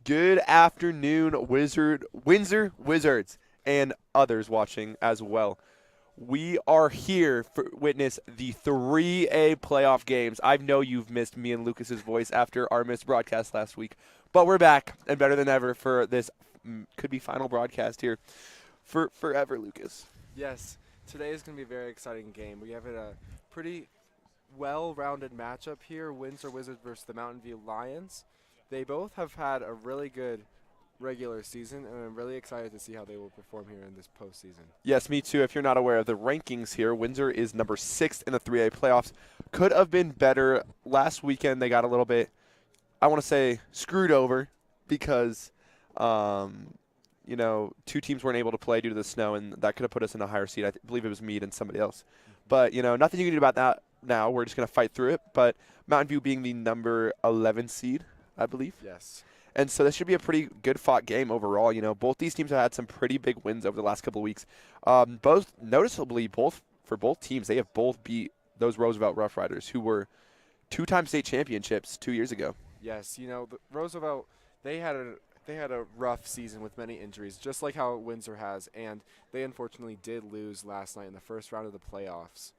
Good afternoon, Windsor Wizards, and others watching as well. We are here for witness the 3A playoff games. I know you've missed me and Lucas's voice after our missed broadcast last week, but we're back and better than ever for this could be final broadcast here for forever, Lucas. Yes, today is going to be a very exciting game. We have a pretty well-rounded matchup here, Windsor Wizards versus the Mountain View Lions. They both have had a really good regular season, and I'm really excited to see how they will perform here in this postseason. Yes, me too. If you're not aware of the rankings here, Windsor is number 6 in the 3A playoffs. Could have been better. Last weekend they got a little bit, I want to say, screwed over because, two teams weren't able to play due to the snow, and that could have put us in a higher seed. I believe it was Meade and somebody else. But, nothing you can do about that now. We're just going to fight through it. But Mountain View being the number 11 seed, I believe. Yes. And so this should be a pretty good fought game overall. Both these teams have had some pretty big wins over the last couple of weeks. Both for both teams, they have both beat those Roosevelt Rough Riders, who were 2-time state championships 2 years ago. Yes, the Roosevelt, they had a rough season with many injuries, just like how Windsor has, and they unfortunately did lose last night in the first round of the playoffs.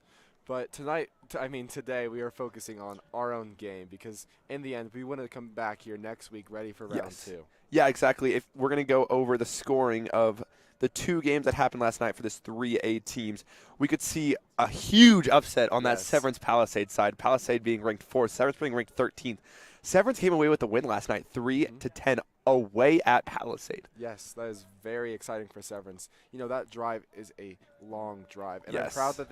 But today we are focusing on our own game because in the end we want to come back here next week ready for round 2. Yeah, exactly. If we're going to go over the scoring of the 2 games that happened last night for this 3A teams, we could see a huge upset on that Severance Palisade side. Palisade being ranked 4th, Severance being ranked 13th. Severance came away with the win last night, 3-10 away at Palisade. Yes, that is very exciting for Severance. That drive is a long drive, and Yes. I'm proud that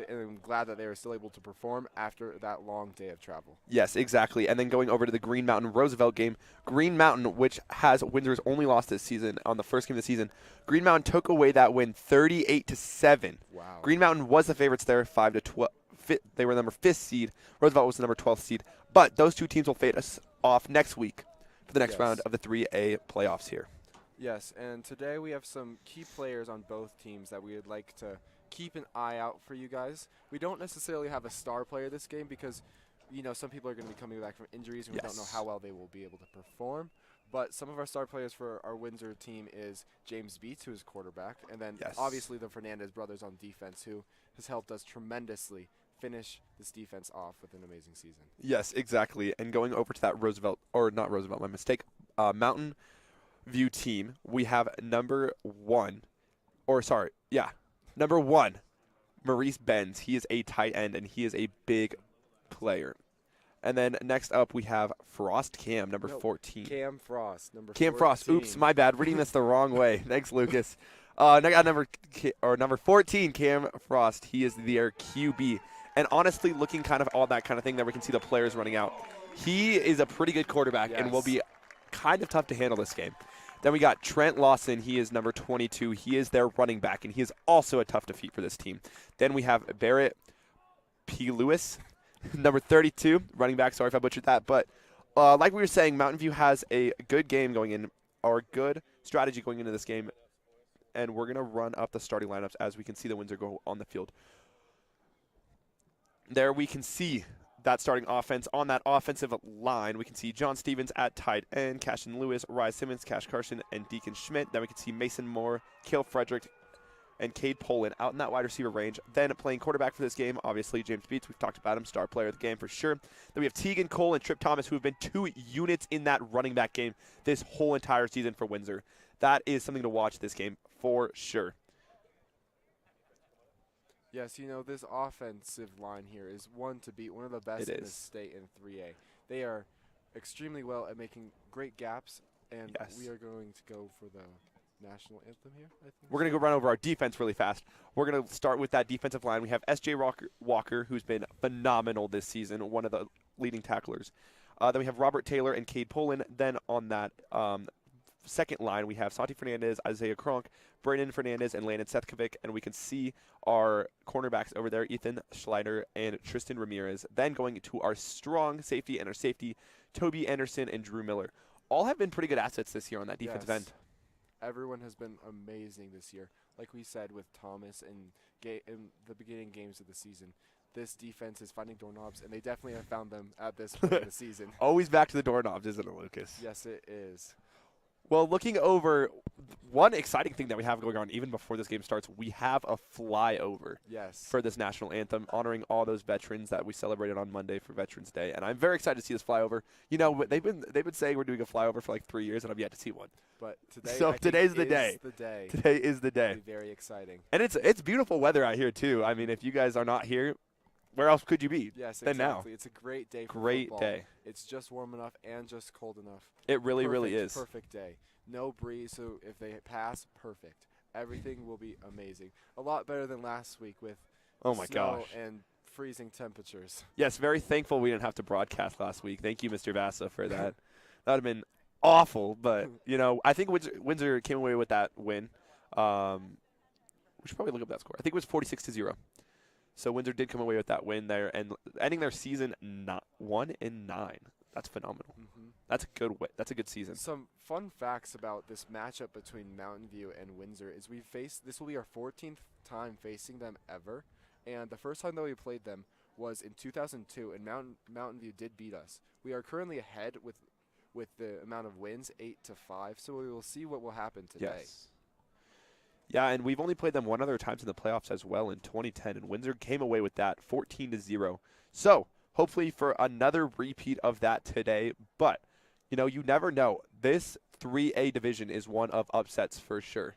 and I'm glad that they are still able to perform after that long day of travel. Yes, exactly. And then going over to the Green Mountain Roosevelt game, Green Mountain, which has Windsor's only loss this season on the first game of the season, Green Mountain took away that win 38-7. Wow. Green Mountain was the favorites there, 5-12. They were the number 5th seed. Roosevelt was the number 12th seed. But those 2 teams will face us off next week for the next round of the 3A playoffs here. Yes, and today we have some key players on both teams that we would like to keep an eye out for you guys. We don't necessarily have a star player this game because, some people are going to be coming back from injuries and we don't know how well they will be able to perform. But some of our star players for our Windsor team is James Beats, who is quarterback, and then obviously the Fernandez brothers on defense, who has helped us tremendously finish this defense off with an amazing season. Yes, exactly. And going over to that Mountain View team, we have number 1, Maurice Benz. He is a tight end, and he is a big player. And then next up, we have Frost Cam, number 14. Cam Frost, number 14. Cam Frost. Oops, my bad. Reading this the wrong way. Thanks, Lucas. Number 14, Cam Frost. He is their QB. And honestly, looking kind of all that kind of thing that we can see the players running out, he is a pretty good quarterback and will be kind of tough to handle this game. Then we got Trent Lawson. He is number 22. He is their running back, and he is also a tough defeat for this team. Then we have Barrett P. Lewis, number 32, running back. Sorry if I butchered that. But like we were saying, Mountain View has a good game going in, or good strategy going into this game, and we're going to run up the starting lineups as we can see the Windsor go on the field. There we can see that starting offense. On that offensive line, we can see John Stevens at tight end, Cashin Lewis, Rye Simmons, Cash Carson, and Deacon Schmidt. Then we can see Mason Moore, Kale Frederick, and Cade Poland out in that wide receiver range. Then playing quarterback for this game, obviously James Beats. We've talked about him, star player of the game for sure. Then we have Tegan Cole and Trip Thomas, who have been 2 units in that running back game this whole entire season for Windsor. That is something to watch this game for sure. Yes, this offensive line here is one to beat, one of the best in the state in 3A. They are extremely well at making great gaps, and we are going to go for the national anthem here, I think. We're going to go run over our defense really fast. We're going to start with that defensive line. We have S.J. Walker, who's been phenomenal this season, one of the leading tacklers. Then we have Robert Taylor and Cade Poland. Then on that second line, we have Santi Fernandez, Isaiah Kronk, Brandon Fernandez, and Landon Sethkovic. And we can see our cornerbacks over there, Ethan Schleider and Tristan Ramirez. Then going to our strong safety and our safety, Toby Anderson and Drew Miller. All have been pretty good assets this year on that defensive end. Everyone has been amazing this year. Like we said with Thomas in the beginning games of the season, this defense is finding doorknobs, and they definitely have found them at this point of the season. Always back to the doorknobs, isn't it, Lucas? Yes, it is. Well, looking over, one exciting thing that we have going on even before this game starts, we have a flyover Yes. for this national anthem, honoring all those veterans that we celebrated on Monday for Veterans Day. And I'm very excited to see this flyover. You know, they've been saying we're doing a flyover for like 3 years, and I've yet to see one. But today, So I think today's the is day. the day. Today is the day. It'll be very exciting. And it's beautiful weather out here, too. I mean, if you guys are not here, where else could you be? Yes, than now? exactly. It's a great day for Great football. day. It's just warm enough and just cold enough. It really, really is. Perfect day. No breeze, so if they pass, perfect. Everything will be amazing. A lot better than last week with Oh, my snow gosh. and freezing temperatures. Yes, very thankful we didn't have to broadcast last week. Thank you, Mr. Vassa, for that. That would have been awful, but, you know, I think Windsor came away with that win. We should probably look up that score. I think it was 46-0. So Windsor did come away with that win there and ending their season 1-9. That's phenomenal. That's a good way. That's a good season. Some fun facts about this matchup between Mountain View and Windsor is this will be our 14th time facing them ever, and the first time that we played them was in 2002, and Mountain View did beat us. We are currently ahead with the amount of wins, 8-5. So we will see what will happen today. Yes. Yeah, and we've only played them one other time in the playoffs as well in 2010, and Windsor came away with that 14-0. So hopefully for another repeat of that today. But, you know, you never know. This 3A division is one of upsets for sure.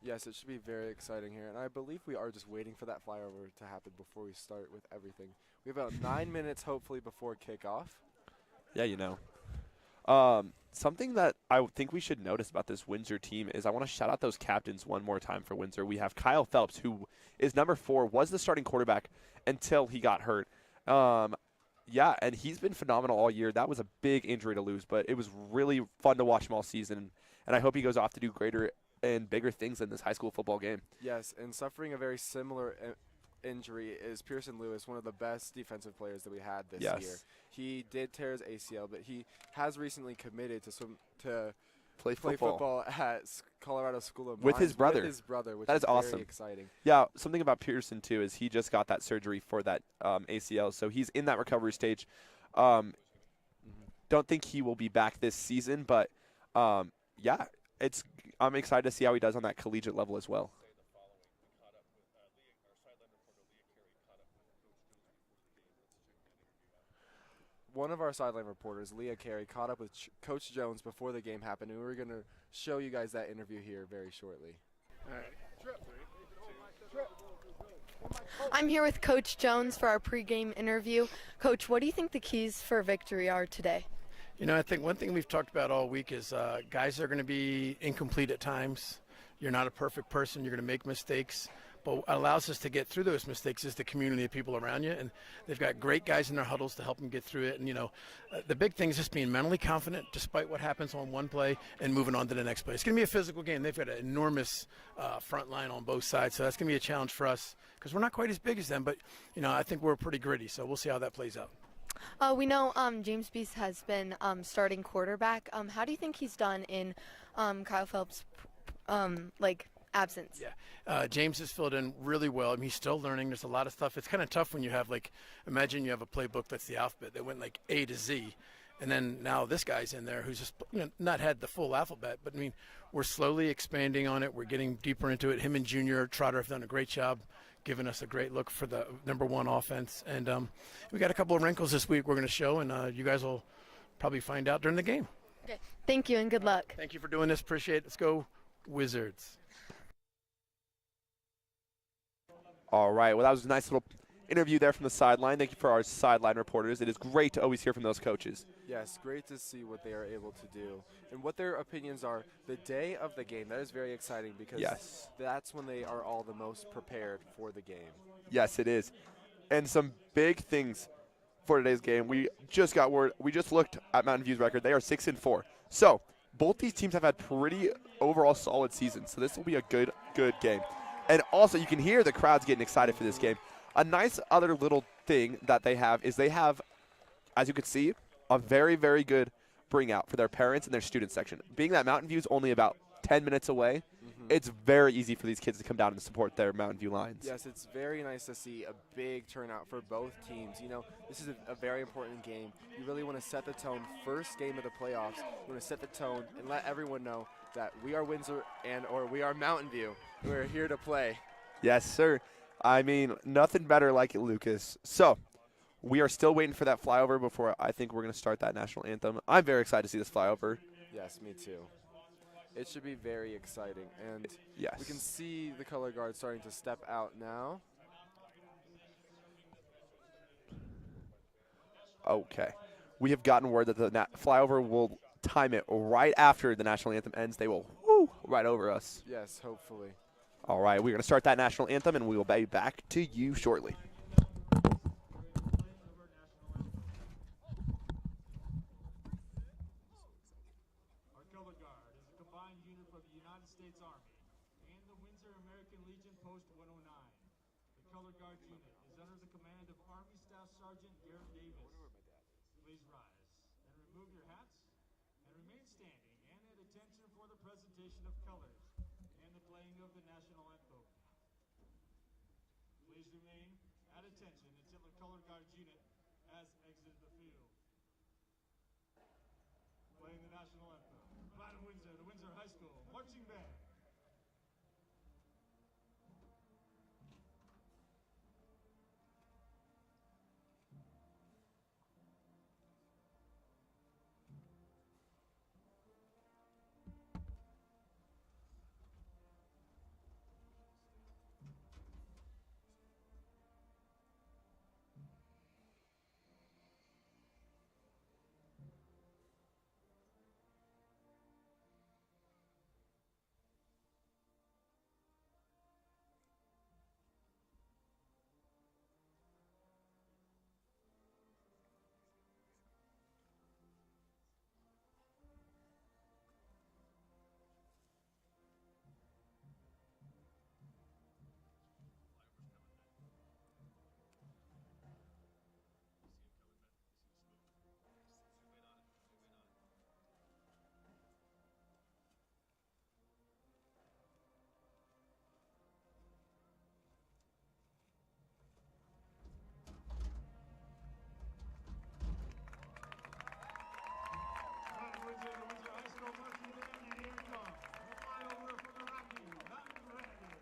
Yes, it should be very exciting here. And I believe we are just waiting for that flyover to happen before we start with everything. We have about 9 minutes, hopefully, before kickoff. Yeah, you know. Something that I think we should notice about this Windsor team is I want to shout out those captains one more time for Windsor. We have Kyle Phelps, who is number 4, was the starting quarterback until he got hurt. Yeah, and he's been phenomenal all year. That was a big injury to lose, but it was really fun to watch him all season, and I hope he goes off to do greater and bigger things in this high school football game. Yes, and suffering a very similar injury is Pearson Lewis, one of the best defensive players that we had this year. He did tear his ACL, but he has recently committed to play football at Colorado School of Mines with his brother. Which that is awesome. Very exciting. Yeah, something about Pearson too is he just got that surgery for that ACL, so he's in that recovery stage. Don't think he will be back this season, but yeah, I'm excited to see how he does on that collegiate level as well. One of our sideline reporters, Leah Carey, caught up with Coach Jones before the game happened, and we're going to show you guys that interview here very shortly. All right. I'm here with Coach Jones for our pregame interview. Coach, what do you think the keys for victory are today? You know, I think one thing we've talked about all week is guys are going to be incomplete at times. You're not a perfect person. You're going to make mistakes. But what allows us to get through those mistakes is the community of people around you. And they've got great guys in their huddles to help them get through it. And, you know, the big thing is just being mentally confident despite what happens on one play and moving on to the next play. It's going to be a physical game. They've got an enormous front line on both sides. So that's going to be a challenge for us because we're not quite as big as them. But, you know, I think we're pretty gritty. So we'll see how that plays out. We know James Beast has been starting quarterback. How do you think he's done in Kyle Phelps' absence? Yeah, James has filled in really well. I mean, he's still learning. There's a lot of stuff. It's kind of tough when you have, imagine you have a playbook that's the alphabet that went A to Z, and then now this guy's in there who's just not had the full alphabet. But I mean, we're slowly expanding on it. We're getting deeper into it. Him and Junior Trotter have done a great job, giving us a great look for the #1 offense. And we got a couple of wrinkles this week we're going to show, and you guys will probably find out during the game. Okay. Thank you and good luck. Thank you for doing this. Appreciate it. Let's go Wizards. All right. Well, that was a nice little interview there from the sideline. Thank you for our sideline reporters. It is great to always hear from those coaches. Yes, great to see what they are able to do and what their opinions are the day of the game. That is very exciting because that's when they are all the most prepared for the game. Yes, it is. And some big things for today's game. We just got word. We just looked at Mountain View's record. They are 6-4. So both these teams have had pretty overall solid seasons. So this will be a good game. And also, you can hear the crowds getting excited for this game. A nice other little thing that they have is they have, as you can see, a very, very good bring out for their parents and their student section. Being that Mountain View is only about 10 minutes away, it's very easy for these kids to come down and support their Mountain View Lions. Yes, it's very nice to see a big turnout for both teams. You know, this is a very important game. You really want to set the tone. First game of the playoffs, you want to set the tone and let everyone know that we are Windsor or we are Mountain View. We're here to play. Yes, sir. I mean, nothing better like it, Lucas. So, we are still waiting for that flyover before I think we're going to start that national anthem. I'm very excited to see this flyover. Yes, me too. It should be very exciting. And Yes. we can see the color guard starting to step out now. Okay. We have gotten word that the flyover will time it right after the national anthem ends. They will right over us. Yes, hopefully. All right, we're going to start that national anthem, and we will be back to you shortly. Our color guard is a combined unit from the United States Army and the Windsor American Legion Post 109. The color guard unit is under the command of Army Staff Sergeant Garrett Davis. Please rise and remove your hats and remain standing and at attention for the presentation of colors and the playing of the national anthem. Please remain at attention until the color guard unit has exited the field. Playing the national anthem. Pride of Windsor, the Windsor High School Marching Band. Pride of Windsor, the Windsor High School Marching Band, and here it comes. The flyover from the Rocky Mountain Grandy.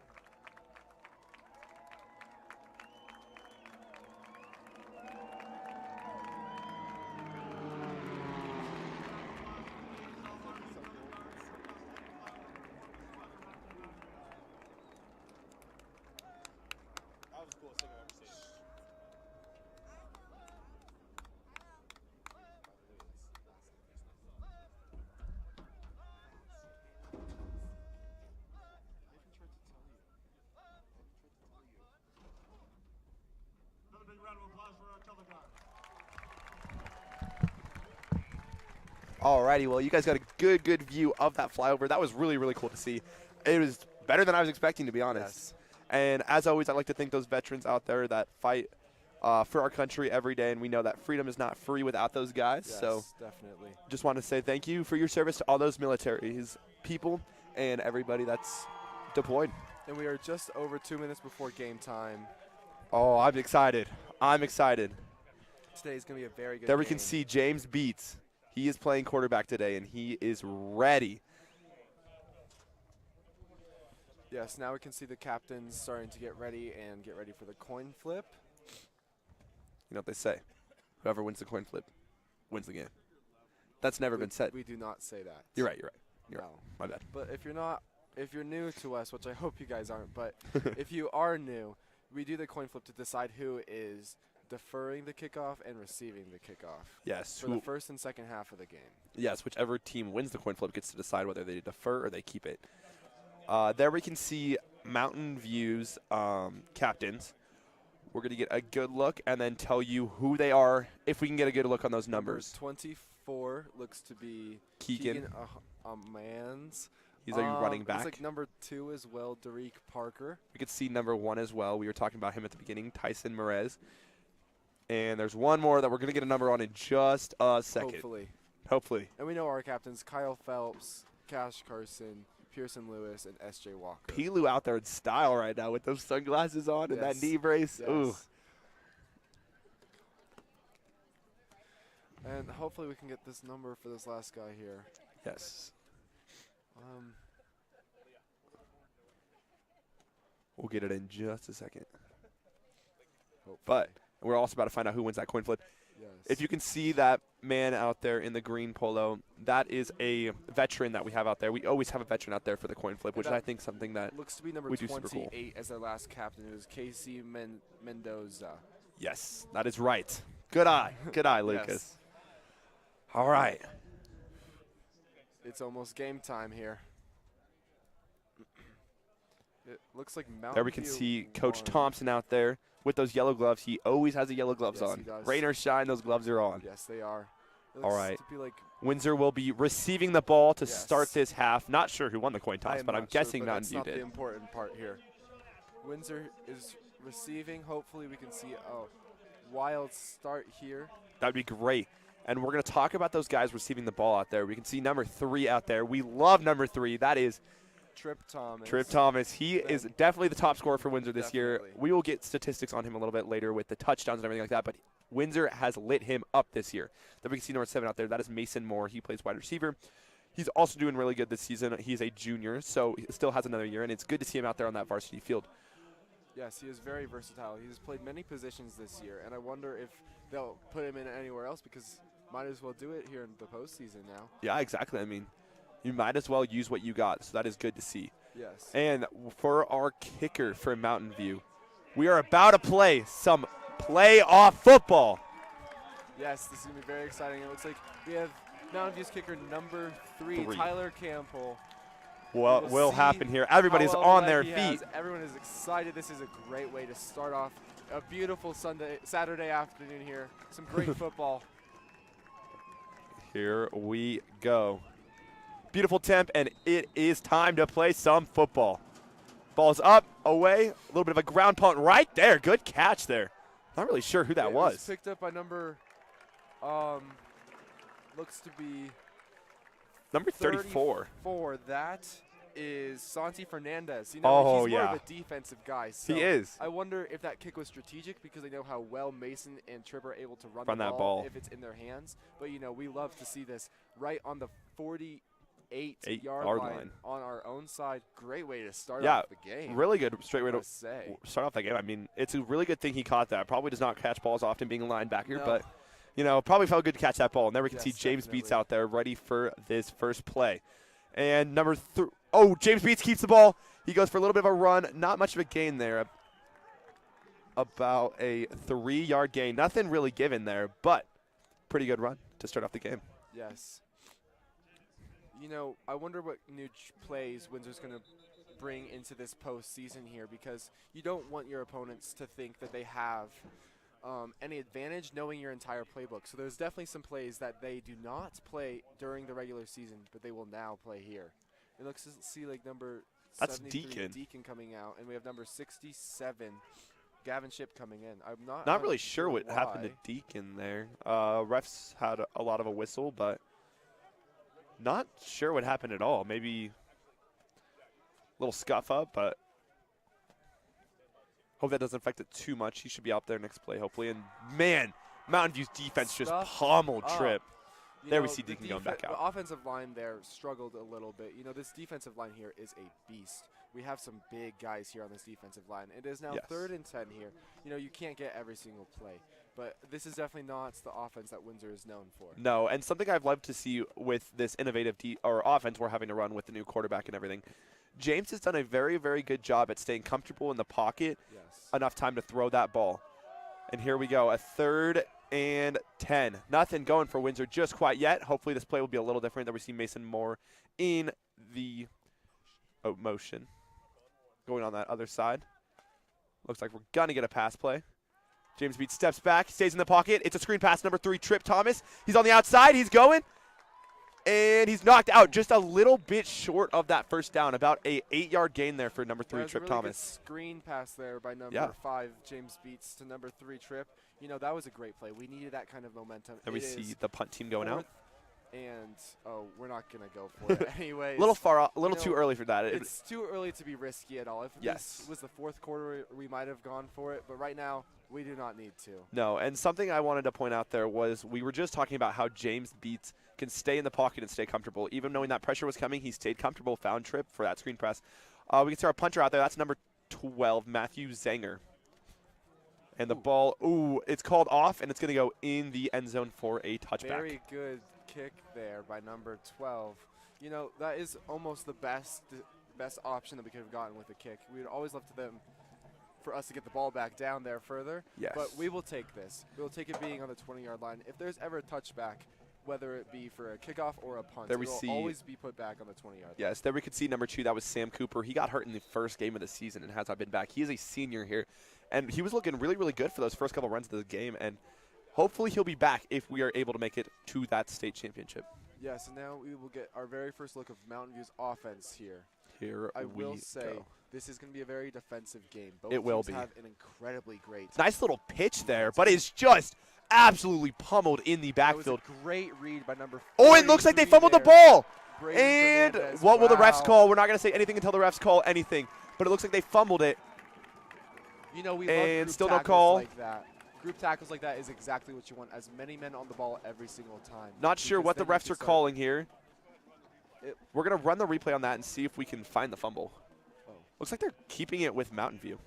Another big round of applause for our color guard. Alrighty, well, you guys got a good view of that flyover. That was really, really cool to see. It was better than I was expecting, to be honest. Yes. And as always, I'd like to thank those veterans out there that fight for our country every day, and we know that freedom is not free without those guys. Yes, So definitely. just want to say thank you for your service to all those militaries, people, and everybody that's deployed. And we are just over 2 minutes before game time. Oh, I'm excited. I'm excited. Today is going to be a very good There game. we can see James Beats. He is playing quarterback today, and he is ready. Yes, now we can see the captains starting to get ready for the coin flip. You know what they say. Whoever wins the coin flip wins the game. That's never been said. We do not say that. You're right. You're right. No. My bad. But if you're new to us, which I hope you guys aren't, but if you are new, we do the coin flip to decide who is deferring the kickoff and receiving the kickoff Yes. for the first and second half of the game. Yes, whichever team wins the coin flip gets to decide whether they defer or they keep it. There we can see Mountain View's captains. We're going to get a good look and then tell you who they are if we can get a good look on those numbers. 24 looks to be Keegan. Mans. He's a running back. Looks like number 2 as well, Derek Parker. We could see number 1 as well. We were talking about him at the beginning, Tyson Merez. And there's one more that we're going to get a number on in just a second. Hopefully. Hopefully. And we know our captains, Kyle Phelps, Cash Carson, Pearson Lewis, and S.J. Walker. Pilu out there in style right now with those sunglasses on and that Yes. knee brace. Yes. Ooh. And hopefully we can get this number for this last guy here. Yes. We'll get it in just a second. Hopefully. But we're also about to find out who wins that coin flip. Yes. If you can see that man out there in the green polo, that is a veteran that we have out there. We always have a veteran out there for the coin flip, which that I think is something that, looks to be number we do super 28 cool. as their last captain. It was Casey Mendoza. yes, that is right. Good eye. Good eye, Lucas. Yes. All right. It's almost game time here. It looks like Mountain There we can View see Coach won. Thompson out there with those yellow gloves. He always has the yellow gloves Yes, on. he does. Rain or shine, those gloves are on. Yes, they are. It All looks right. To be like, Windsor will be receiving the ball to Yes. start this half. Not sure who won the coin I toss, am but I'm not sure, guessing but Mountain that's View not did. the important part here. Windsor is receiving. Hopefully we can see a wild start here. That would be great. And we're going to talk about those guys receiving the ball out there. We can see number 3 out there. We love number 3. That is Trip Thomas. Trip Thomas. He is definitely the top scorer for Windsor this year. Definitely. We will get statistics on him a little bit later with the touchdowns and everything like that, but Windsor has lit him up this year. Then we can see number 7 out there. That is Mason Moore. He plays wide receiver. He's also doing really good this season. He's a junior, so he still has another year, and it's good to see him out there on that varsity field. Yes, he is very versatile. He's played many positions this year, and I wonder if they'll put him in anywhere else because might as well do it here in the postseason now. Yeah, exactly. I mean, you might as well use what you got, so that is good to see. Yes. And for our kicker for Mountain View, we are about to play some playoff football. Yes, this is going to be very exciting. It looks like we have Mountain View's kicker number 3, 3. Tyler Campbell. What We'll will see happen here? how Everybody's well on leg their he feet. has. Everyone is excited. This is a great way to start off a beautiful Saturday afternoon here. Some great football. Here we go. Beautiful temp, and it is time to play some football. Ball's up, away, a little bit of a ground punt right there. Good catch there. Not really sure who that It was. picked up by number, looks to be Number 34. 34. That is Santi Fernandez. You know, Oh, he's more yeah. of a defensive guy. So He is. I wonder if that kick was strategic because they know how well Mason and Tripp are able to run Run the that ball ball. if it's in their hands. But, you know, we love to see this right on the 48-yard Yard line line. on our own side. Great way to start Yeah, off the game. Really good straight way I to must say. start off that game. I mean, it's a really good thing he caught that. Probably does not catch balls often being a linebacker, No. but, you know, probably felt good to catch that ball. And there we can Yes, see James Beats definitely. out there ready for this first play. And number 3, oh, James Beats keeps the ball. He goes for a little bit of a run. Not much of a gain there. About a 3-yard gain. Nothing really given there, but pretty good run to start off the game. Yes. You know, I wonder what new plays Windsor's going to bring into this postseason here because you don't want your opponents to think that they have any advantage knowing your entire playbook. So there's definitely some plays that they do not play during the regular season, but they will now play here. It looks to see like number That's 73, Deacon. coming out, and we have number 67, Gavin Ship, coming in. I'm not Not really sure what happened to Deacon there. Refs had a lot of a whistle, but not sure what happened at all. Maybe a little scuff up, but hope that doesn't affect it too much. He should be out there next play, hopefully. And, man, Mountain View's defense just Stuff pummeled up. Trip. You There we know, see the Deacon going back The out. offensive line there struggled a little bit. You know, this defensive line here is a beast. We have some big guys here on this defensive line. It is now Yes. 3rd and 10 here. You know, you can't get every single play. But this is definitely not the offense that Windsor is known for. No, and something I've loved to see with this innovative offense we're having to run with the new quarterback and everything, James has done a very, very good job at staying comfortable in the pocket, Yes. enough time to throw that ball. And here we go, a 3rd and 10. Nothing going for Windsor just quite yet. Hopefully this play will be a little different that we see Mason Moore in the motion. Going on that other side. Looks like we're going to get a pass play. James Beats steps back, stays in the pocket. It's a screen pass, number 3, Trip Thomas. He's on the outside. He's going. And he's knocked out just a little bit short of that first down. About a 8-yard gain there for number 3, That was Trip a really Thomas. Good screen pass there by number Yeah. 5, James Beats, to number 3, Trip. You know, that was a great play. We needed that kind of momentum. And we It see is the punt team going out. And, oh, we're not going to go for it anyways. A little far off, a little You too know, early for that. It's too early to be risky at all. If Yes. this was the fourth quarter, we might have gone for it. But right now, we do not need to. No, and something I wanted to point out there was we were just talking about how James Beats can stay in the pocket and stay comfortable. Even knowing that pressure was coming, he stayed comfortable, found trip for that screen press. We can see our puncher out there. That's number 12, Matthew Zanger. And the ball, it's called off, and it's going to go in the end zone for a touchback. Very good kick there by number 12. You know, that is almost the best option that we could have gotten with the kick. We would always love for us to get the ball back down there further. Yes. But we will take this. We will take it being on the 20-yard line. If there's ever a touchback, whether it be for a kickoff or a punt, There we it will see- always be put back on the 20-yard line. Yes, there we could see number 2. That was Sam Cooper. He got hurt in the first game of the season and has not been back. He is a senior here, and he was looking really, really good for those first couple runs of the game, and hopefully he'll be back if we are able to make it to that state championship. Yes, and now we will get our very first look of Mountain View's offense here. Here I we will say go. this is going to be a very defensive game. Both It will teams be. have an incredibly great. Nice little pitch there, but it's just absolutely pummeled in the That was backfield. a great read by number 43. Oh, it looks like they fumbled the ball. Brady And Fernandez. what will the refs Wow. call? We're not going to say anything until the refs call anything, but it looks like they fumbled it. You know, we And love group still no tackles call. like that. Group tackles like that is exactly what you want. As many men on the ball every single time. Not sure Because what the then you refs can are start- calling here. It- We're going to run the replay on that and see if we can find the fumble. Oh. Looks like they're keeping it with Mountain View.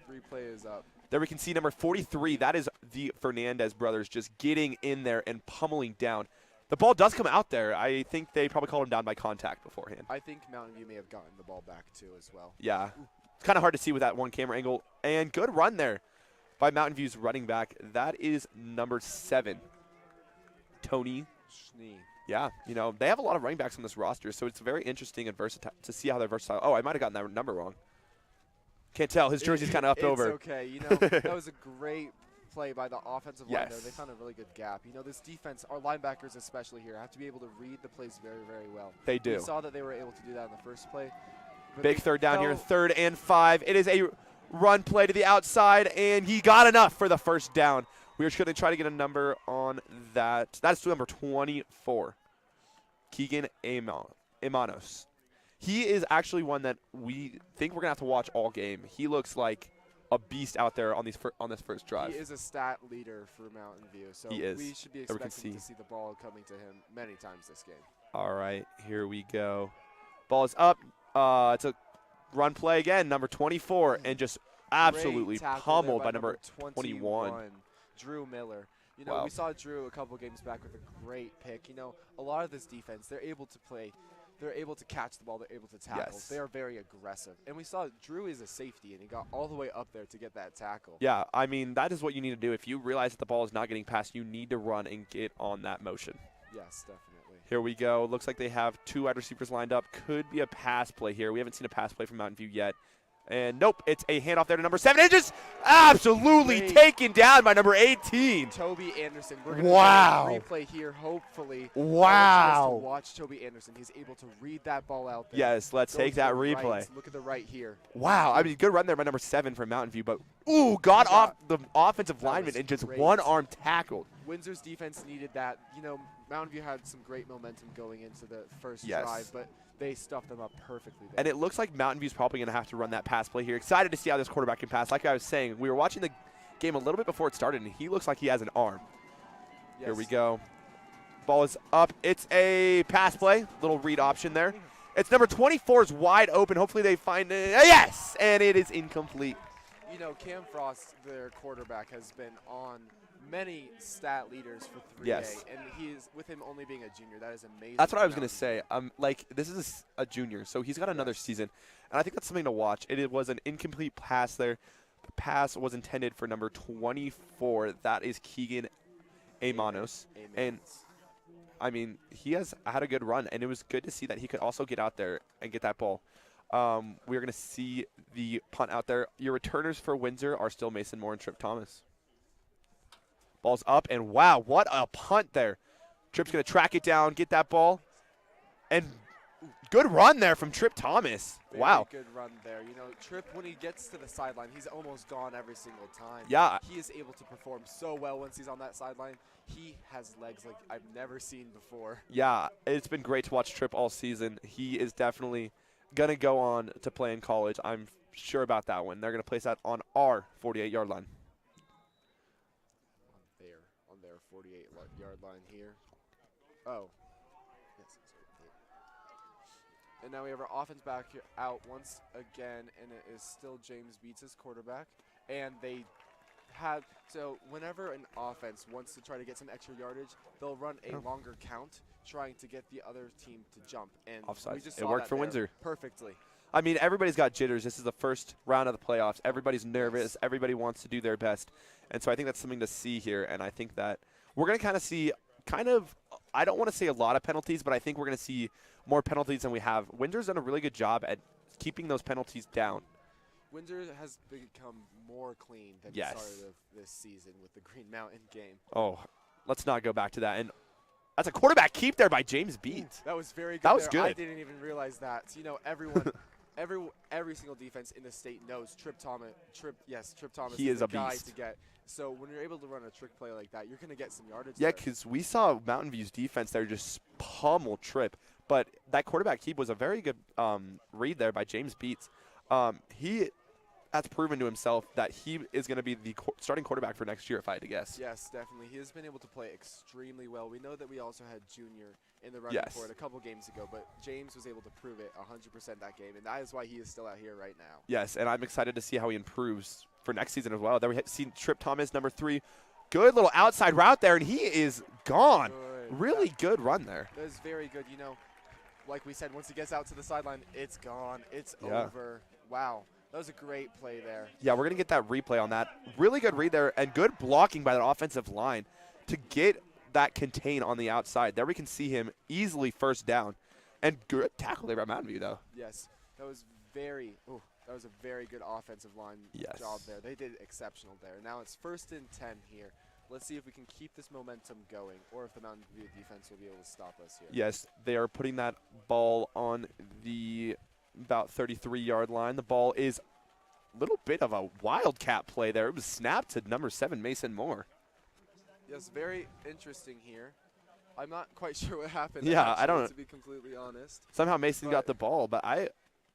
Replay is up. There we can see number 43. That is the Fernandez brothers just getting in there and pummeling down. The ball does come out there. I think they probably called him down by contact beforehand. I think Mountain View may have gotten the ball back too as well. Yeah. It's kind of hard to see with that one camera angle. And good run there by Mountain View's running back. That is number 7, Tony. Schnee. Yeah, you know, they have a lot of running backs on this roster, so it's very interesting and versatile to see how they're versatile. Oh, I might have gotten that number wrong. Can't tell. His jersey's kind of upped over. It's okay. You know, that was a great play by the offensive line there. Yes. They found a really good gap. You know, this defense, our linebackers especially here, have to be able to read the plays very, very well. They do. We saw that they were able to do that in the first play. but Big they third down here, fell- 3rd and 5. It is a run play to the outside, and he got enough for the first down. We are just going to try to get a number on that. That's number 24, Keegan Imanos. He is actually one that we think we're going to have to watch all game. He looks like a beast out there on this first drive. He is a stat leader for Mountain View, so He is. we should be There we can expecting to see. see the ball coming to him many times this game. All right, here we go. Ball is up. It's a run play again, number 24, and just absolutely Great tackle pummeled there by number 21. Drew Miller. You know, Wow. we saw Drew a couple games back with a great pick. You know, a lot of this defense, they're able to play. They're able to catch the ball. They're able to tackle. Yes. They are very aggressive. And we saw Drew is a safety, and he got all the way up there to get that tackle. Yeah, I mean, that is what you need to do. If you realize that the ball is not getting passed, you need to run and get on that motion. Yes, definitely. Here we go. Looks like they have 2 wide receivers lined up. Could be a pass play here. We haven't seen a pass play from Mountain View yet. And nope, it's a handoff there to number 7. And just absolutely Great. taken down by number 18. Toby Anderson. We're going Wow. to replay here, hopefully. I Wow. want you guys to watch Toby Anderson. He's able to read that ball out there. Yes, let's Go take to that the replay. right. Look at the right here. Wow, I mean, good run there by number 7 for Mountain View, but got off the offensive That lineman was and just great. one arm tackled. Windsor's defense needed that. You know, Mountain View had some great momentum going into the first Yes. drive, but they stuffed them up perfectly there. And it looks like Mountain View's probably going to have to run that pass play here. Excited to see how this quarterback can pass. Like I was saying, we were watching the game a little bit before it started, and he looks like he has an arm. Yes. Here we go. Ball is up. It's a pass play. Little read option there. It's number 24 is wide open. Hopefully they find it. Yes! And it is incomplete. You know, Cam Frost, their quarterback, has been on many stat leaders for 3A, Yes. and he is, with him only being a junior, that is amazing. That's what for I was going to Mountain say. Like, this is a junior, so he's got another Yes. season. And I think that's something to watch. It was an incomplete pass there. The pass was intended for number 24. That is Keegan View. Amanos. Amen. And I mean, he has had a good run, and it was good to see that he could also get out there and get that ball. We're going to see the punt out there. Your returners for Windsor are still Mason Moore and Trip Thomas. Ball's up, and wow, what a punt there. Trip's going to track it down, get that ball, and Good run there from Trip Thomas. Very Wow. good run there. You know, Trip, when he gets to the sideline, he's almost gone every single time. Yeah. He is able to perform so well once he's on that sideline. He has legs like I've never seen before. Yeah, it's been great to watch Trip all season. He is definitely going to go on to play in college. I'm sure about that one. They're going to place that on our 48-yard line. On their 48-yard line here. Oh. Yes. And now we have our offense back here out once again, and it is still James Beats' quarterback. And they have, so whenever an offense wants to try to get some extra yardage, they'll run a longer count trying to get the other team to jump. And Offsides. we just It saw worked that for there Windsor. perfectly. I mean, everybody's got jitters. This is the first round of the playoffs. Everybody's nervous. Everybody wants to do their best. And so I think that's something to see here. And I think that we're going to kind of see I don't want to say a lot of penalties, but I think we're going to see more penalties than we have. Windsor's done a really good job at keeping those penalties down. Windsor has become more clean than the Yes. start of this season with the Green Mountain game. Oh, let's not go back to that. And that's a quarterback keep there by James Beats. That was very good. That was there. I good. didn't even realize that. You know, everyone, every single defense in the state knows Trip Thomas. Trip Thomas He is the a guy beast. to get. So when you're able to run a trick play like that, you're going to get some yardage. Yeah, there. because we saw Mountain View's defense there just pummel Trip. But that quarterback keep was a very good read there by James Beats. He has proven to himself that he is going to be the starting quarterback for next year, if I had to guess. Yes, definitely. He has been able to play extremely well. We know that we also had Junior in the running Yes. for it a couple games ago, but James was able to prove it 100% that game, and that is why he is still out here right now. Yes, and I'm excited to see how he improves for next season as well. There we have seen Trip Thomas, number 3. Good little outside route there, and he is gone. Good. Really good run there. That is very good. You know, like we said, once he gets out to the sideline, it's gone. It's Yeah. over. Wow. That was a great play there. Yeah, we're going to get that replay on that. Really good read there and good blocking by that offensive line to get that contain on the outside. There we can see him easily first down. And good tackle there by Mountain View, though. Yes. That was a very good offensive line Yes. job there. They did exceptional there. Now it's 1st and 10 here. Let's see if we can keep this momentum going or if the Mountain View defense will be able to stop us here. Yes, they are putting that ball on the about 33-yard line. The ball is a little bit of a wildcat play there. It was snapped to number 7, Mason Moore. Yes, very interesting here. I'm not quite sure what happened. Yeah, actually, I don't- to be completely honest. Somehow Mason got But the ball, but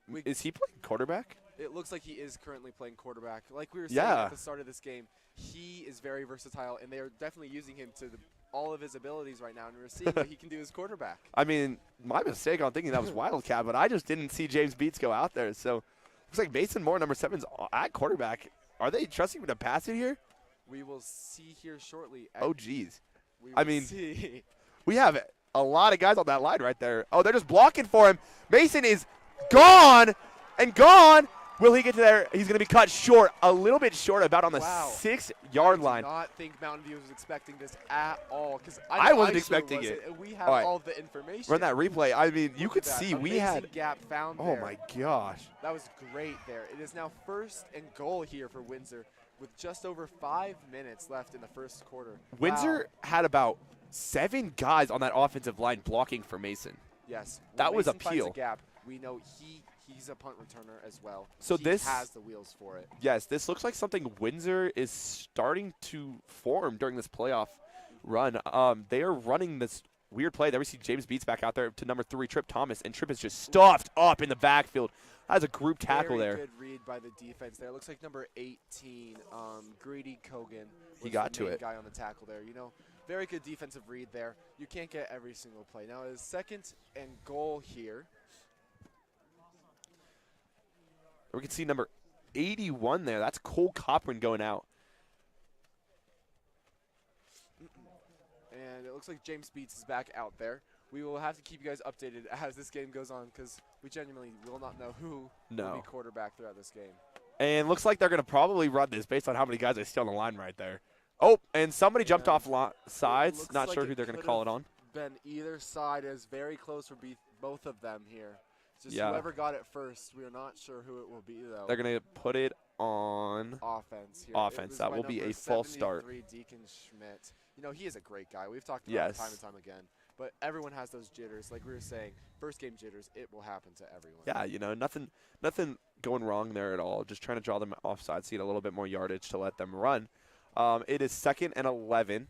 we- is he playing quarterback? It looks like he is currently playing quarterback. Like we were saying Yeah. at the start of this game, he is very versatile, and they are definitely using him to all of his abilities right now, and we're seeing what he can do as quarterback. I mean, my mistake on thinking that was wildcat, but I just didn't see James Beats go out there. So looks like Mason Moore, number 7's at quarterback. Are they trusting him to pass it here? We will see here shortly. Oh, geez. We I will mean, see. We have a lot of guys on that line right there. Oh, they're just blocking for him. Mason is gone and gone. Will he get to there? He's going to be cut short, a little bit short, about on the Wow. 6-yard line. I do not think Mountain View was expecting this at all. Because I wasn't sure expecting wasn't, it. and we have All right. all the information. Run that replay. I mean, you Look could at that. see we Amazing had. gap found Oh, there. my gosh. That was great there. It is now 1st and goal here for Windsor with just over 5 minutes left in the first quarter. Windsor had about 7 guys on that offensive line blocking for Mason. Yes. That When was a Mason finds peel. Gap, we know he's a punt returner as well. So he this has the wheels for it. Yes, this looks like something Windsor is starting to form during this playoff run. They are running this weird play. There we see James Beats back out there to number 3, Trip Thomas, and Trip is just stuffed up in the backfield. That's a group tackle Very there. good read by the defense there. Looks like number 18, Greedy Kogan. He got to the main it. guy on the tackle there. You know, very good defensive read there. You can't get every single play. Now it is 2nd and goal here. We can see number 81 there. That's Cole Cochran going out. And it looks like James Beats is back out there. We will have to keep you guys updated as this game goes on because we genuinely will not know who will be quarterback throughout this game. And looks like they're going to probably run this based on how many guys I see on the line right there. Oh, and somebody jumped off sides. looks Not like sure it who they're going to could call have it on. Been either side is very close for both of them here. Just Yeah. whoever got it first. We are not sure who it will be though. They're going to put it on Offense here. offense. That will be a false start. Deacon Schmidt. You know, he is a great guy. We've talked about Yes. him time and time again. But everyone has those jitters. Like we were saying, first game jitters, it will happen to everyone. Yeah, you know, nothing going wrong there at all. Just trying to draw them offside, so you get a little bit more yardage to let them run. It is 2nd and 11,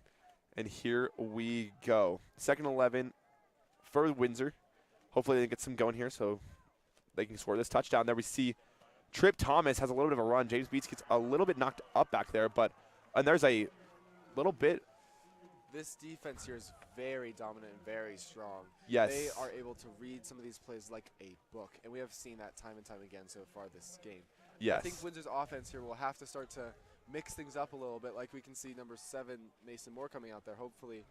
and here we go. 2nd and 11 for Windsor. Hopefully they get some going here so they can score this touchdown. There we see Trip Thomas has a little bit of a run. James Beats gets a little bit knocked up back there, and there's a little bit. This defense here is very dominant and very strong. Yes. They are able to read some of these plays like a book, and we have seen that time and time again so far this game. Yes. I think Windsor's offense here will have to start to mix things up a little bit, like we can see number 7, Mason Moore, coming out there, hopefully,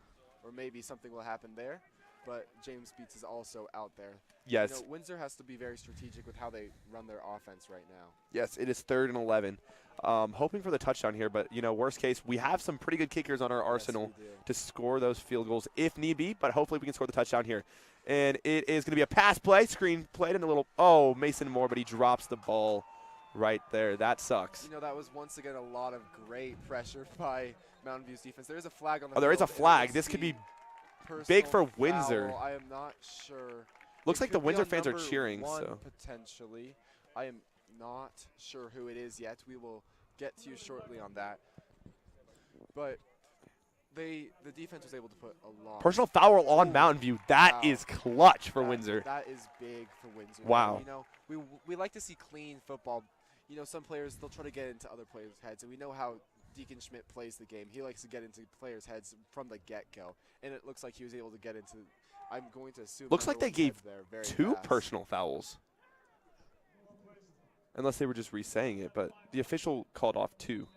or maybe something will happen there. But James Beats is also out there. Yes. You know, Windsor has to be very strategic with how they run their offense right now. Yes, it is 3rd and 11. Hoping for the touchdown here, but, you know, worst case, we have some pretty good kickers on our arsenal to score those field goals if need be, but hopefully we can score the touchdown here. And it is going to be a pass play, screen played in a little, Mason Moore, but he drops the ball right there. That sucks. You know, that was once again a lot of great pressure by Mountain View's defense. There is a flag on the Oh, there is a field. flag. This could be big for personal Windsor. foul. I am not sure. Looks It like the could be Windsor on fans are number cheering. 1 So potentially. I am not sure who it is yet. We will get to you shortly on that. But the defense was able to put a lot. personal foul on Mountain View. That Wow. is clutch for Windsor. That is big for Windsor. Wow. You know, we like to see clean football. You know, some players, they'll try to get into other players' heads, and we know how Deacon Schmidt plays the game. He likes to get into players' heads from the get-go, and it looks like he was able to get into. I'm going to assume. Looks like they everyone's gave heads there very 2 fast. personal fouls. Unless they were just re-saying it, but the official called off 2.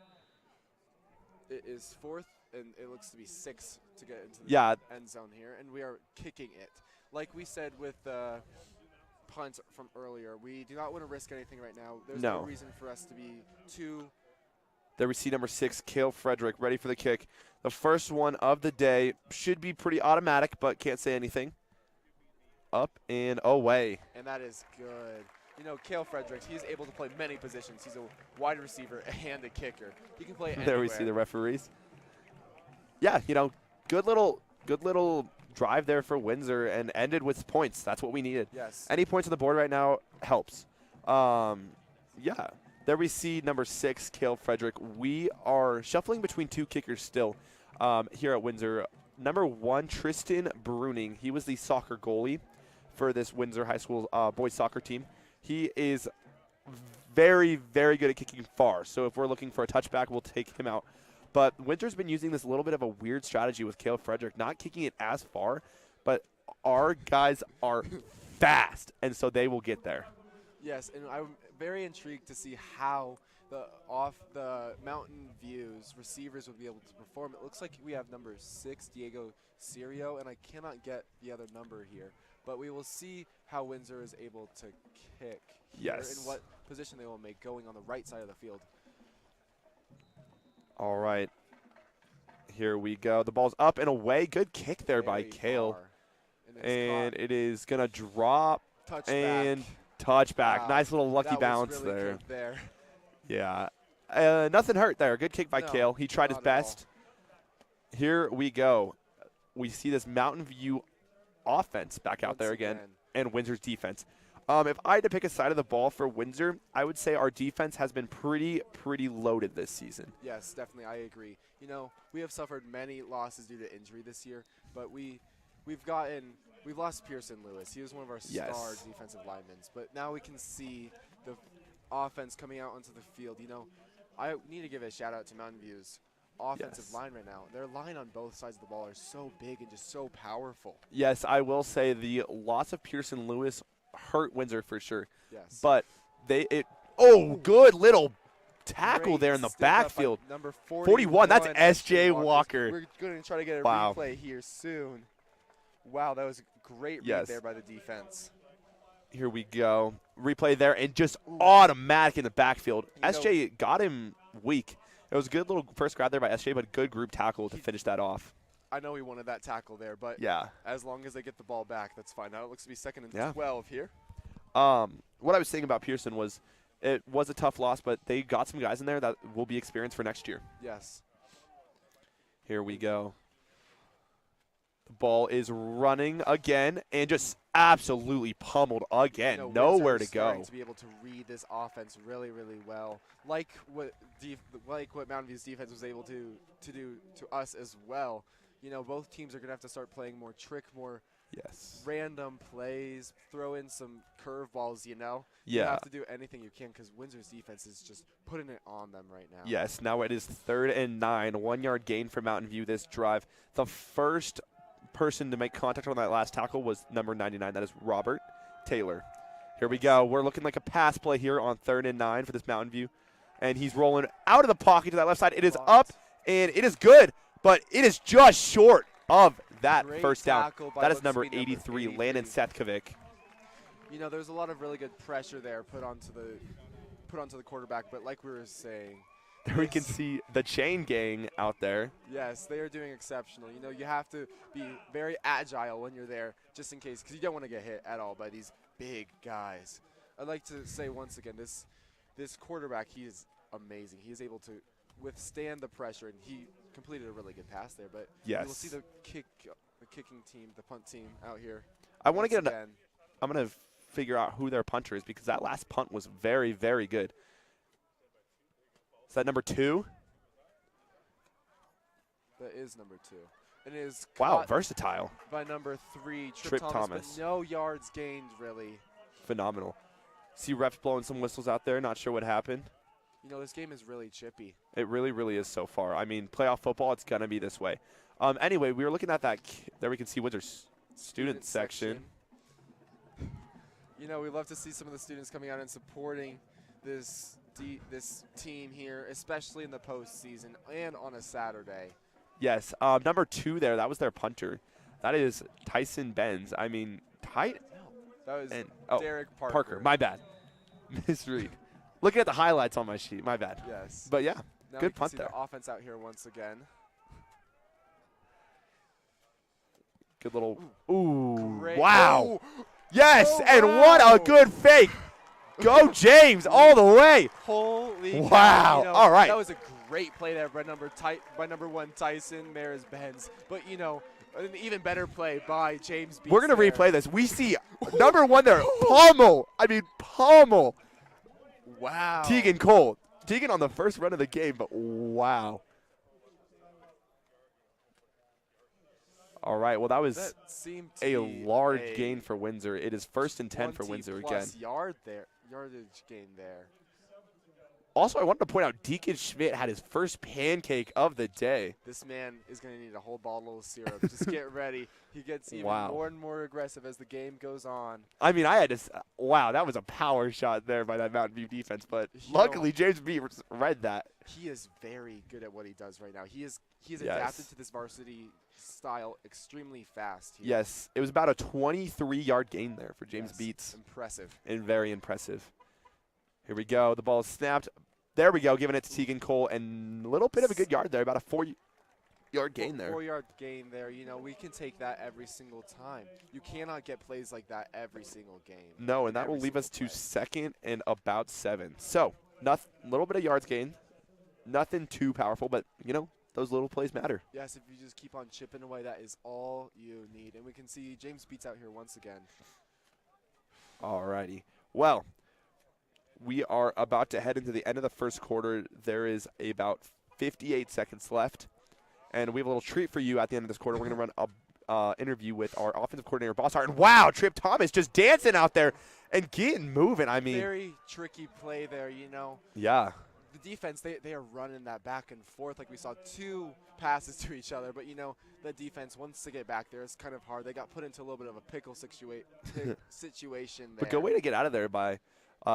It is 4th, and it looks to be 6 to get into the Yeah. end zone here, and we are kicking it. Like we said with the punt from earlier, we do not want to risk anything right now. There's no No. reason for us to be too. There we see number 6, Cale Frederick, ready for the kick. The first one of the day should be pretty automatic, but can't say anything. Up and away. And that is good. You know, Cale Fredericks, he's able to play many positions. He's a wide receiver and a kicker. He can play anywhere. There we see the referees. Yeah, you know, good little drive there for Windsor and ended with points. That's what we needed. Yes. Any points on the board right now helps. Yeah. There we see number 6, Cale Frederick. We are shuffling between 2 kickers still here at Windsor. Number 1, Tristan Bruning. He was the soccer goalie for this Windsor High School boys soccer team. He is very, very good at kicking far. So if we're looking for a touchback, we'll take him out. But Windsor's been using this little bit of a weird strategy with Cale Frederick, not kicking it as far, but our guys are fast, and so they will get there. Yes, and I'm very intrigued to see how the Mountain View's receivers would be able to perform. It looks like we have number 6, Diego Sirio, and I cannot get the other number here. But we will see how Windsor is able to kick here Yes. and what position they will make going on the right side of the field. All right. Here we go. The ball's up and away. Good kick there by Very Cale. far. And it is going to drop Touchback. and touchback. Wow. Nice little lucky That was bounce really there. good there. Yeah. Nothing hurt there. Good kick by No, Cale. He tried his not at all. best. Here we go. We see this Mountain View offense back out Once there again and Windsor's defense. If I had to pick a side of the ball for Windsor, I would say our defense has been pretty loaded this season. Yes, definitely, I agree. You know, we have suffered many losses due to injury this year, but we've lost Pearson Lewis. He was one of our Yes. star defensive linemen. But now we can see the offense coming out onto the field. You know, I need to give a shout out to Mountain View's offensive Yes. line right now. Their line on both sides of the ball are so big and just so powerful. Yes, I will say the loss of Pearson Lewis hurt Windsor for sure. Yes. But good little tackle Great there in the stick up by backfield. Number 41, that's S.J. Walker. Walker. We're going to try to get a Wow. replay here soon. Wow, that was a great read Yes. there by the defense. Here we go. Replay there and just automatic in the backfield. You SJ got him weak. It was a good little first grab there by SJ, but good group tackle to finish that off. I know he wanted that tackle there, but Yeah. as long as they get the ball back, that's fine. Now it looks to be 2nd and Yeah. 12 here. What I was saying about Pearson was it was a tough loss, but they got some guys in there that will be experienced for next year. Yes. Here we go. Ball is running again and just absolutely pummeled again. You know, Nowhere Windsor to is starting go. to be able to read this offense really, really well, like what Mountain View's defense was able to do to us as well. You know, both teams are going to have to start playing more trick, more Yes. random plays, throw in some curveballs, you know? Yeah. You have to do anything you can because Windsor's defense is just putting it on them right now. Yes, now it is 3rd and 9. 1 yard gain for Mountain View this drive. The first person to make contact on that last tackle was number 99. That is Robert Taylor. Here we go. We're looking like a pass play here on 3rd and 9 for this Mountain View. And he's rolling out of the pocket to that left side. It is up, and it is good, but it is just short of that Great first down. tackle by That is looks number to be number 83, 83. Landon Sethkovic. You know, there's a lot of really good pressure there put onto the quarterback, but like we were saying, There we can see the chain gang out there. yes, they are doing exceptional. You know, you have to be very agile when you're there, just in case, because you don't want to get hit at all by these big guys. I'd like to say once again, this quarterback, he is amazing. He is able to withstand the pressure, and he completed a really good pass there. But Yes. we'll see the kicking team, the punt team out here. I want to once get again. I'm going to figure out who their punter is because that last punt was very, very good. Is that number 2? That is number 2. And it is Wow, caught versatile. by number 3, Trip Thomas, Thomas. but no yards gained, really. Phenomenal. See refs blowing some whistles out there. Not sure what happened. You know, this game is really chippy. It really, really is so far. I mean, playoff football, it's going to be this way. Anyway, we were looking at that. There we can see Windsor's student section. You know, we love to see some of the students coming out and supporting this team here, especially in the postseason and on a Saturday. Yes, number 2 there, that was their punter. That is Tyson Benz. I mean, That was Derek Parker. My bad. Misread. Looking at the highlights on my sheet. My bad. Yes. But yeah, Now we good can punt see there. the offense out here once again. Good little. Ooh. Great. Wow. Oh, Yes, Oh, and what wow. a good fake. Go James all the way. holy cow. Wow. You know, All right. That was a great play there by number 1 Tyson Maris Benz. But you know, an even better play by James Beats. We're going to there. replay this. We see number 1 there, pummel. I mean, pummel. Wow. Tegan Cole. Tegan on the first run of the game, but wow. All right, well, that was That seemed to a be large a gain for Windsor. It is 1st and 10 for Windsor again. 20+ yardage gain there. Also, I wanted to point out Deacon Schmidt had his first pancake of the day. This man is going to need a whole bottle of syrup. Just get ready. He gets even Wow. more and more aggressive as the game goes on. I mean, I had to wow, that was a power shot there by that Mountain View defense, but You know- luckily James B read that. He is very good at what he does right now. He is Yes. adapted to this varsity style extremely fast. Here. Yes, it was about a 23-yard gain there for James Yes. Beats, Impressive. and very impressive. Here we go. The ball is snapped. There we go, giving it to Tegan Cole, and a little bit of a good yard there, about a 4-yard gain there. 4-yard gain there. You know, we can take that every single time. You cannot get plays like that every single game. No, and that will Every leave us to single play. 2nd and about 7. So, a little bit of yards gained. Nothing too powerful, but, you know, those little plays matter. Yes, if you just keep on chipping away, that is all you need. And we can see James Beats out here once again. Alrighty. Well, we are about to head into the end of the first quarter. There is about 58 seconds left, and we have a little treat for you at the end of this quarter. We're going to run a interview with our offensive coordinator, Boss Hart. And wow, Trip Thomas just dancing out there and getting moving. I mean, Very tricky play there, you know. yeah. The defense, they are running that back and forth like we saw 2 passes to each other. But, you know, the defense, once they get back there, it's kind of hard. They got put into a little bit of a pickle situation there. But good way to get out of there by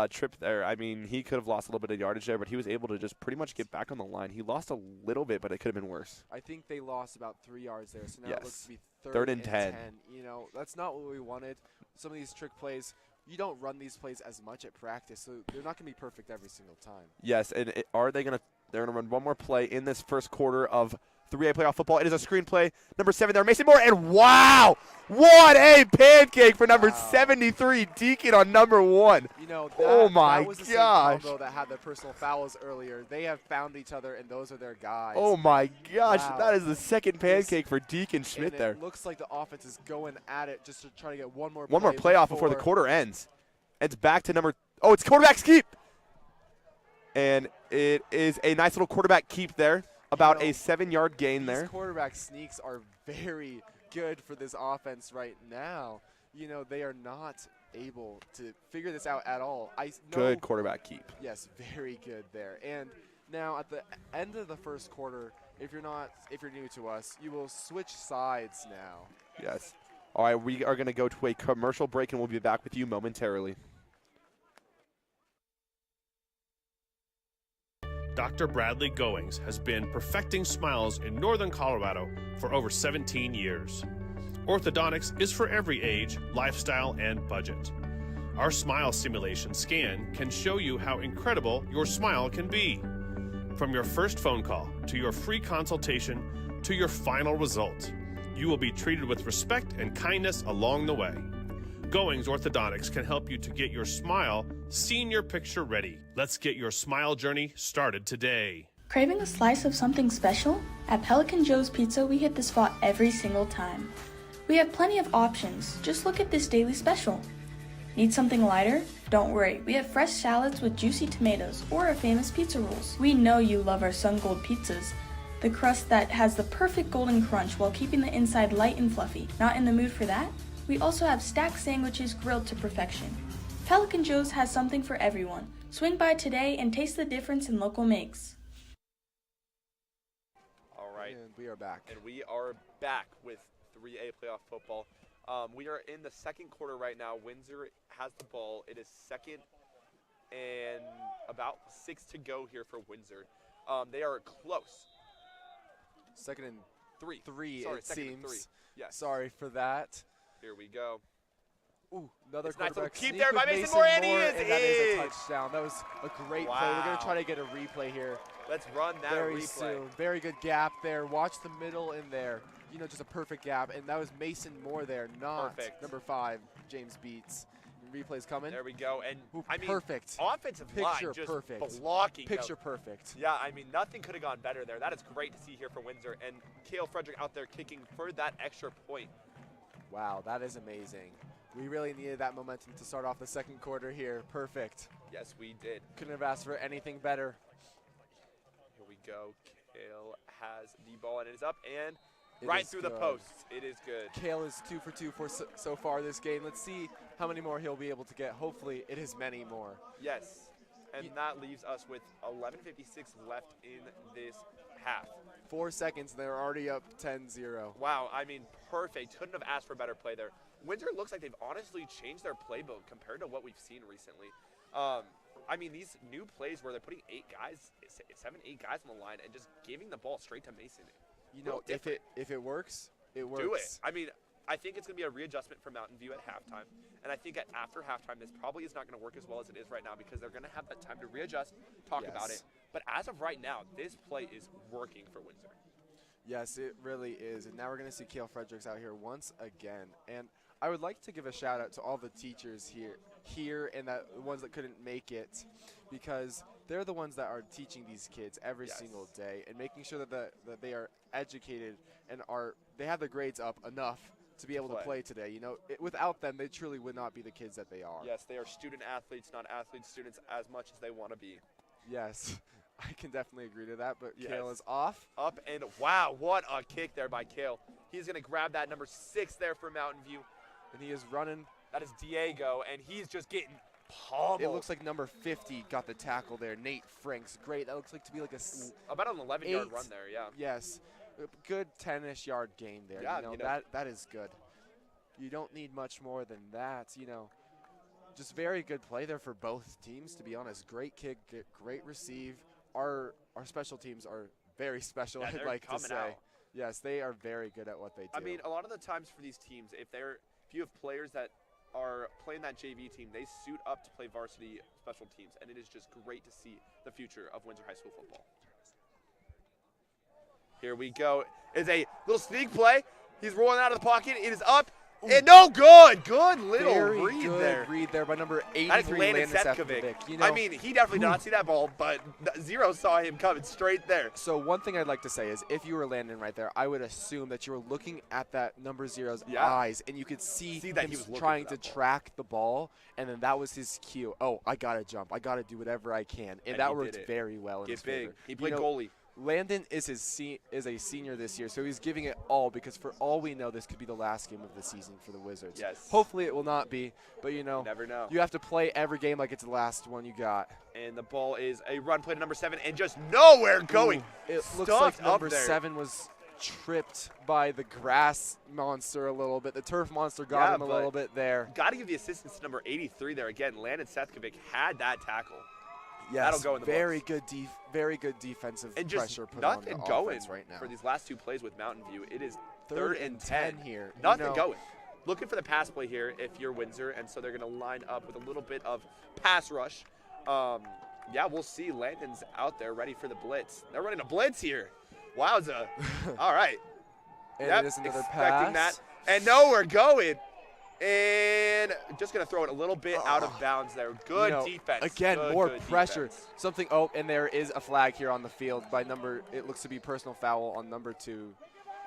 Trip there. I mean, he could have lost a little bit of yardage there, but he was able to just pretty much get back on the line. He lost a little bit, but it could have been worse. I think they lost about 3 yards there. So now Yes. it looks to be Third and 10. You know, that's not what we wanted. Some of these trick plays, you don't run these plays as much at practice, so they're not going to be perfect every single time. Yes, and they're going to run one more play in this first quarter of 3A playoff football. It is a screenplay. Number 7 there, Mason Moore, and wow, what a pancake for number 73, Deacon on number 1. You know, Oh my that was the same gosh. combo that had the personal fouls earlier. They have found each other, and those are their guys. Oh my gosh, Wow. that is the second pancake for Deacon Schmidt and there. It looks like the offense is going at it just to try to get one more Play off before the quarter ends. It's back to it's quarterback's keep. And it is a nice little quarterback keep there. About a 7-yard gain there. These quarterback sneaks are very good for this offense right now. You know, they are not able to figure this out at all. Good quarterback keep. Yes, very good there. And now at the end of the first quarter, if you're new to us, you will switch sides now. Yes. All right, we are going to go to a commercial break, and we'll be back with you momentarily. Dr. Bradley Goings has been perfecting smiles in northern Colorado for over 17 years. Orthodontics is for every age, lifestyle, and budget. Our smile simulation scan can show you how incredible your smile can be. From your first phone call, to your free consultation, to your final result, you will be treated with respect and kindness along the way. Goings Orthodontics can help you to get your smile senior picture ready. Let's get your smile journey started today. Craving a slice of something special? At Pelican Joe's Pizza, we hit the spot every single time. We have plenty of options. Just look at this daily special. Need something lighter? Don't worry, we have fresh salads with juicy tomatoes or our famous pizza rolls. We know you love our Sun Gold pizzas. The crust that has the perfect golden crunch while keeping the inside light and fluffy. Not in the mood for that? We also have stacked sandwiches grilled to perfection. Pelican Joe's has something for everyone. Swing by today and taste the difference in local makes. All right. And we are back. And we are back with 3A playoff football. We are in the second quarter right now. Windsor has the ball. It is second and about 6 to go here for Windsor. They are close. Second and 3. Sorry, it seems. and 3. Yes. Sorry for that. Here we go. Ooh, another It's nice little quarterback keep sneak there with by Mason Moore, and he is and that is in. a touchdown. That was a great play. We're going Wow. to try to get a replay here Let's run that very replay. soon. Very good gap there. Watch the middle in there. You know, just a perfect gap. And that was Mason Moore there, not Perfect. number 5, James Beats. Replay's coming. There we go. And Ooh, I mean, perfect. offensive Picture line just perfect. blocking. Picture perfect. Yeah, I mean, nothing could have gone better there. That is great to see here for Windsor. And Cale Frederick out there kicking for that extra point. Wow, that is amazing. We really needed that momentum to start off the second quarter here. Perfect. Yes, we did. Couldn't have asked for anything better. Here we go. Cale has the ball, and it is up and It right is through the good. posts. It is good. Kale is 2 for 2 for so far this game. Let's see how many more he'll be able to get. Hopefully, it is many more. Yes. And that leaves us with 11:56 left in this half. 4 seconds, and they're already up 10-0. Wow, I mean, perfect. Couldn't have asked for a better play there. Windsor looks like they've honestly changed their playbook compared to what we've seen recently. I mean, these new plays where they're putting 8 guys on the line and just giving the ball straight to Mason. You know, if it works, it works. Do it. I mean, I think it's going to be a readjustment for Mountain View at halftime. And I think after halftime, this probably is not going to work as well as it is right now because they're going to have that time to readjust, talk about it. But as of right now, this play is working for Windsor. Yes, it really is. And now we're going to see Cale Fredericks out here once again. And I would like to give a shout out to all the teachers here and the ones that couldn't make it, because they're the ones that are teaching these kids every single day and making sure that they are educated and they have the grades up enough to be able to play today. You know, without them, they truly would not be the kids that they are. Yes, they are student athletes, not athlete students as much as they want to be. Yes, I can definitely agree to that, but Cale is off. Up and wow, what a kick there by Cale. He's going to grab that number 6 there for Mountain View. And he is running. That is Diego, and he's just getting pummeled. It looks like number 50 got the tackle there. Nate Franks, great. That looks like to be like about an 11-yard run there, yeah. Yes, good 10-ish yard gain there. Yeah, you know, that is good. You don't need much more than that. You know, just very good play there for both teams. To be honest, great kick, great receive. Our special teams are very special. Yeah, I'd they're like to coming say. out. Yes, they are very good at what they do. I mean, a lot of the times for these teams, if you have players that are playing that JV team, they suit up to play varsity special teams, and it is just great to see the future of Windsor High School football. Here we go. It's a little sneak play. He's rolling out of the pocket. It is up. And no good. Good little Very read good there. read there by number That is 83, Landon Landon Sefcovic. Sefcovic. You know, I mean, he definitely did not see that ball, but Zero saw him coming straight there. so one thing I'd like to say is if you were Landon right there, I would assume that you were looking at that number zero's Yeah. eyes, and you could see that him he was looking trying for to that ball. track the ball, and then that was his cue. Oh, I got to jump. I got to do whatever I can. And that he worked did it. very well in Get his big. favor. He You played know, goalie. Landon is a senior this year, so he's giving it all because for all we know, this could be the last game of the season for the Wizards. Yes. Hopefully it will not be, but you know, Never know. you have to play every game like it's the last one you got. And the ball is a run play to number 7 and just nowhere going. Ooh, it looks Stuffed like up number there. 7 was tripped by the grass monster a little bit. The turf monster got Yeah, him a but- little bit there. Got to give the assistance to number 83 there again. Landon Sefcovic had that tackle. Yes, That'll go in the very books. very good defensive And just pressure put on the nothing going offense right now. for these last 2 plays with Mountain View. It is Third third and and 10 10 here. You Nothing know- going. Looking for the pass play here if you're Windsor, and so they're going to line up with a little bit of pass rush. Yeah, we'll see. Landon's out there ready for the blitz. They're running a blitz here. Wowza. All right. And Yep, it is another expecting pass. that. And no, we're going. And just going to throw it a little bit out of bounds there. Good You know, defense. Again, Good, more good pressure. defense. Something. Oh, and there is a flag here on the field by number. It looks to be personal foul on number 2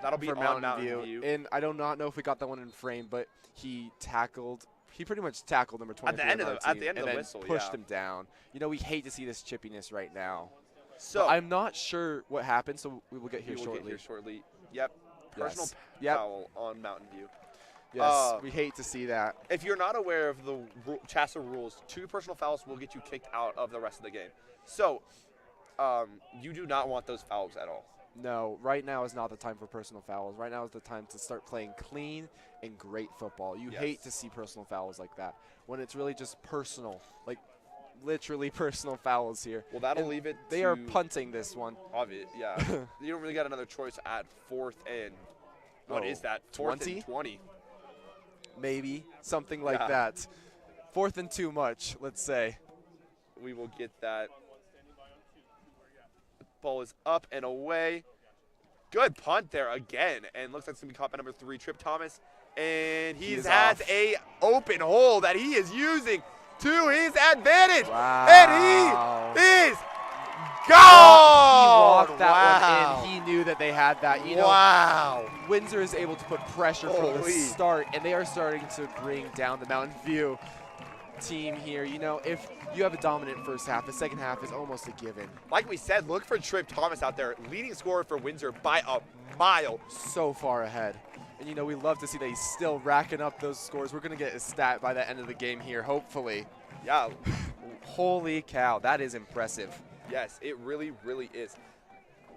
That'll be for on Mountain View. And I do not know if we got that one in frame, but he tackled. He pretty much tackled number 23 end on of our the- at team the end of and the then whistle, pushed yeah. him down. You know, we hate to see this chippiness right now. So I'm not sure what happened, so we will get we here will shortly. get here shortly. Yep. Personal Yes. Yep. foul on Mountain View. Yes, we hate to see that. If you're not aware of the CHASA rules, 2 personal fouls will get you kicked out of the rest of the game. So you do not want those fouls at all. No, right now is not the time for personal fouls. Right now is the time to start playing clean and great football. You Yes. hate to see personal fouls like that when it's really just personal, like literally personal fouls here. Well, that'll And leave it They to are punting this one. Yeah. You don't really got another choice at 4th and what Oh, is that? 4th 20? and 20. Maybe something like Yeah. that. 4th and too much, let's say. We will get that. The ball is up and away. Good punt there again, and looks like it's gonna be caught by number 3, Trip Thomas, and he is has off. a open hole that he is using to his advantage, Wow. and he is He gone. walked that one in. He knew that they had that. You know, Wow. Windsor is able to put pressure from the Holy. start, and they are starting to bring down the Mountain View team here. You know, if you have a dominant first half, the second half is almost a given. Like we said, look for Trip Thomas out there, leading scorer for Windsor by a mile. So far ahead. And, you know, we love to see that he's still racking up those scores. We're going to get a stat by the end of the game here, hopefully. Yeah, Holy cow, that is impressive. yes, it really, really is.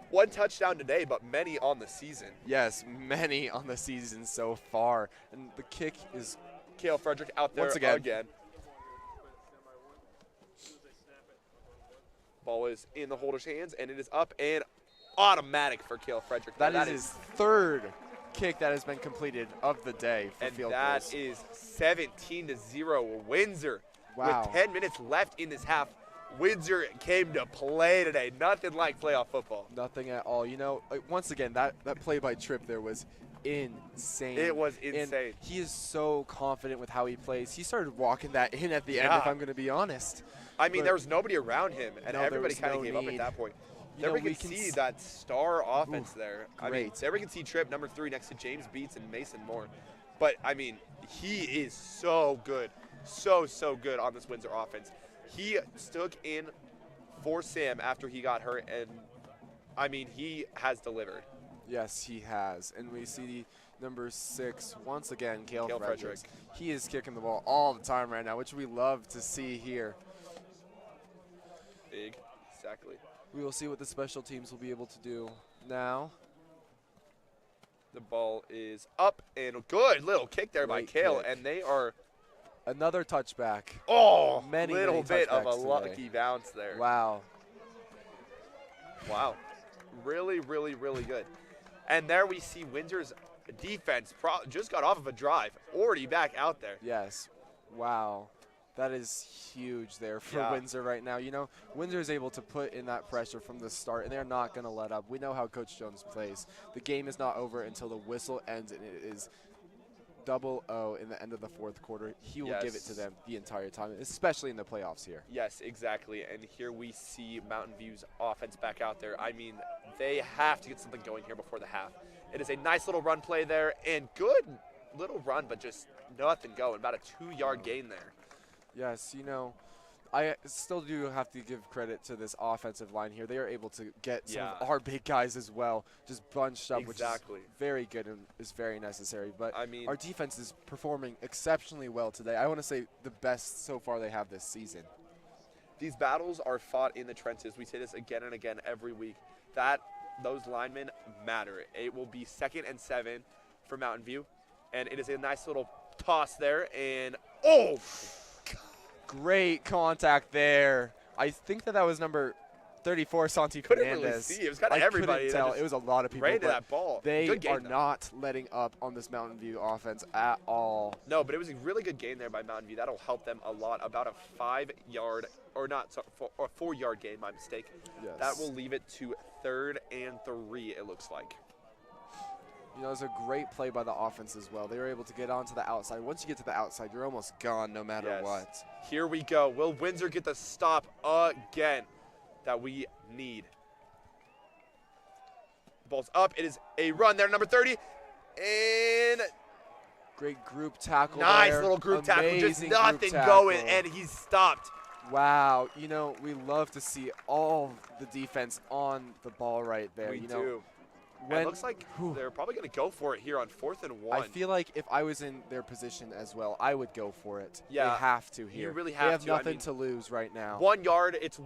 1 touchdown today, but many on the season. Yes, many on the season so far. And the kick is Kale Frederick out there Once again. again. Ball is in the holder's hands, and it is up and automatic for Kale Frederick. that Now, is his third kick that has been completed of the day for and field that goals. is 17-0 Windsor. Wow. With 10 minutes left in this half, Windsor came to play today. Nothing like playoff football. Nothing at all. You know, once again, that play by Tripp there was insane. It was And insane. he is so confident with how he plays. He started walking that in at the end, Yeah. if I'm going to be honest. I mean, But- there was nobody around him, and No, there everybody was kind of no gave up at need. that point. You There know, we we can can see s- that star offense there. I mean, great. there we can see Tripp, number 3, next to James Beats and Mason Moore. But, I mean, he is so good. So good on this Windsor offense. He stuck in for Sam after he got hurt, and, I mean, he has delivered. Yes, he has. And we see number 6, once again, Kale Kale Fredericks. Frederick. He is kicking the ball all the time right now, which we love to see here. Big, exactly. We will see what the special teams will be able to do now. The ball is up, and a good little kick there by Great Kale, kick. and they are, Another touchback. many bit of a touchbacks lucky today. bounce there. Wow. Wow. Really, really, really good. And there we see Windsor's defense just got off of a drive, already back out there. Yes. Wow. That is huge there for Yeah. Windsor right now. You know, Windsor is able to put in that pressure from the start, and they're not going to let up. We know how Coach Jones plays. The game is not over until the whistle ends, and it is 0-0 in the end of the fourth quarter. He will give it to Yes. them the entire time, especially in the playoffs here. Yes, exactly. And here we see Mountain View's offense back out there. I mean, they have to get something going here before the half. It is a nice little run play there, and good little run, but just nothing going. About a 2-yard gain there. Yes, you know, I still do have to give credit to this offensive line here. They are able to get some of our big guys as well, just bunched up, Exactly. which is very good and is very necessary. But I mean, our defense is performing exceptionally well today. I want to say the best so far they have this season. these battles are fought in the trenches. We say this again and again every week. Those linemen matter. It will be 2nd and 7 for Mountain View, and it is a nice little toss there. And Great contact there. I think that was number 34, Santi couldn't Fernandez. really see. It was kind of everybody. Couldn't tell. It was a lot of people. Right to but that ball. They Good game, are though. not letting up on this Mountain View offense at all. No, but it was a really good gain there by Mountain View. That'll help them a lot. About a 5-yard, or not, or 4-yard gain, my mistake. Yes. That will leave it to 3rd and 3, it looks like. You know, it was a great play by the offense as well. They were able to get onto the outside. Once you get to the outside, you're almost gone no matter Yes. what. Here we go. Will Windsor get the stop again that we need? Ball's up. It is a run there, number 30. And Great group tackle nice there. little group tackle. Just Amazing group nothing tackle. going, and he's stopped. Wow. You know, we love to see all the defense on the ball right there. We you know, do. And when it looks like they're probably going to go for it here on 4th and 1. I feel like if I was in their position as well, I would go for it. Yeah, They have to here. really They have have to. I nothing mean, to lose right now. 1 yard. It's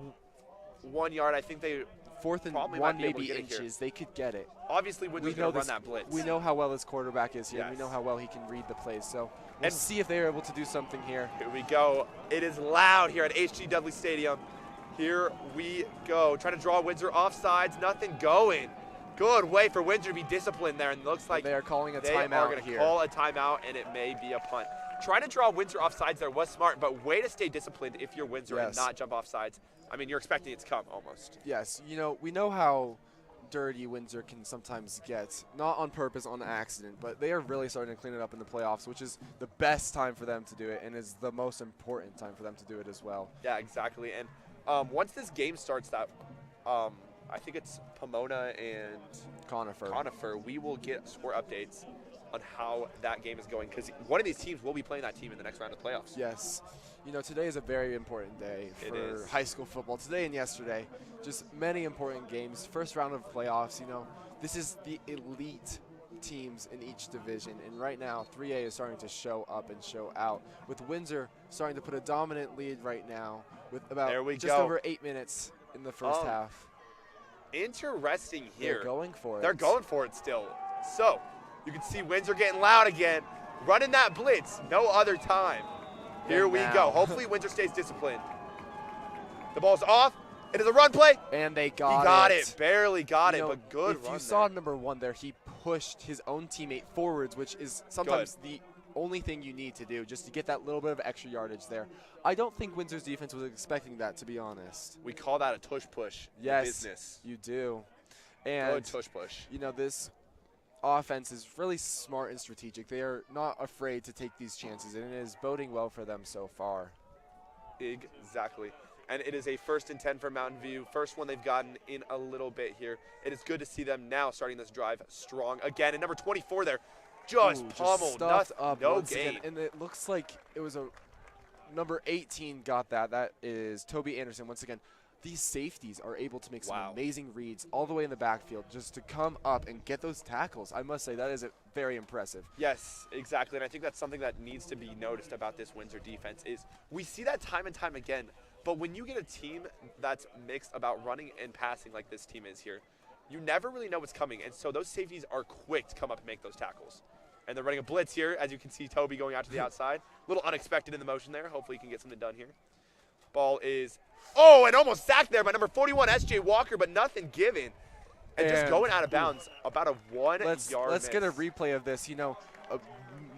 1 yard. I think they 4th and probably 1, might be able to maybe get it here. inches. They could get it. obviously Windsor's going to run that blitz. We know how well this quarterback is here. Yes. We know how well he can read the plays. So we'll And- see if they're able to do something here. Here we go. It is loud here at H.G. Dudley Stadium. Here we go. Trying to draw Windsor offsides. Nothing going. Good way for Windsor to be disciplined there. And it looks like They are calling a they are timeout going to here. call a timeout, and it may be a punt. Trying to draw Windsor offsides there was smart, but way to stay disciplined if you're Windsor and Yes. not jump offsides. I mean, you're expecting it to come almost. Yes, you know, we know how dirty Windsor can sometimes get, not on purpose, on accident, but they are really starting to clean it up in the playoffs, which is the best time for them to do it and is the most important time for them to do it as well. Yeah, exactly. And once this game starts, I think it's Pomona and Conifer, we will get score updates on how that game is going, because one of these teams will be playing that team in the next round of the playoffs. Yes. You know, today is a very important day It for is. high school football. Today and yesterday, just many important games. First round of playoffs, you know, this is the elite teams in each division. And right now, 3A is starting to show up and show out, with Windsor starting to put a dominant lead right now with about There we just go. over 8 minutes in the first half. Interesting here. They're going for it. They're going for it still. So you can see Windsor getting loud again, running that blitz. No other time. Here And we now. go. Hopefully Windsor stays disciplined. The ball's off. It is a run play. And they He got got it. Barely got You it, know, but good if run you saw there. number 1 there, he pushed his own teammate forwards, which is sometimes the only thing you need to do just to get that little bit of extra yardage there. I don't think Windsor's defense was expecting that, to be honest. We call that a tush push in Yes, business. you do. Good And, tush push. you know, this offense is really smart and strategic. They are not afraid to take these chances, and it is boding well for them so far. Exactly. And it is a 1st and 10 for Mountain View. First one they've gotten in a little bit here. It is good to see them now starting this drive strong again. And number 24 there, just Ooh, pummeled. stuffed up no once gain. again. And it looks like it was a number 18 got that. That is Toby Anderson once again. These safeties are able to make some amazing reads all the way in the backfield just to come up and get those tackles. I must say that is very impressive. Yes, exactly. And I think that's something that needs to be noticed about this Windsor defense is we see that time and time again. But when you get a team that's mixed about running and passing like this team is here, you never really know what's coming. And so those safeties are quick to come up and make those tackles. And they're running a blitz here. As you can see, Toby going out to the outside. A little unexpected in the motion there. Hopefully he can get something done here. Ball is, and almost sacked there by number 41, S.J. Walker, but nothing given. And just And- going out of bounds, about a 1 Let's yard get a miss. replay of this. You know,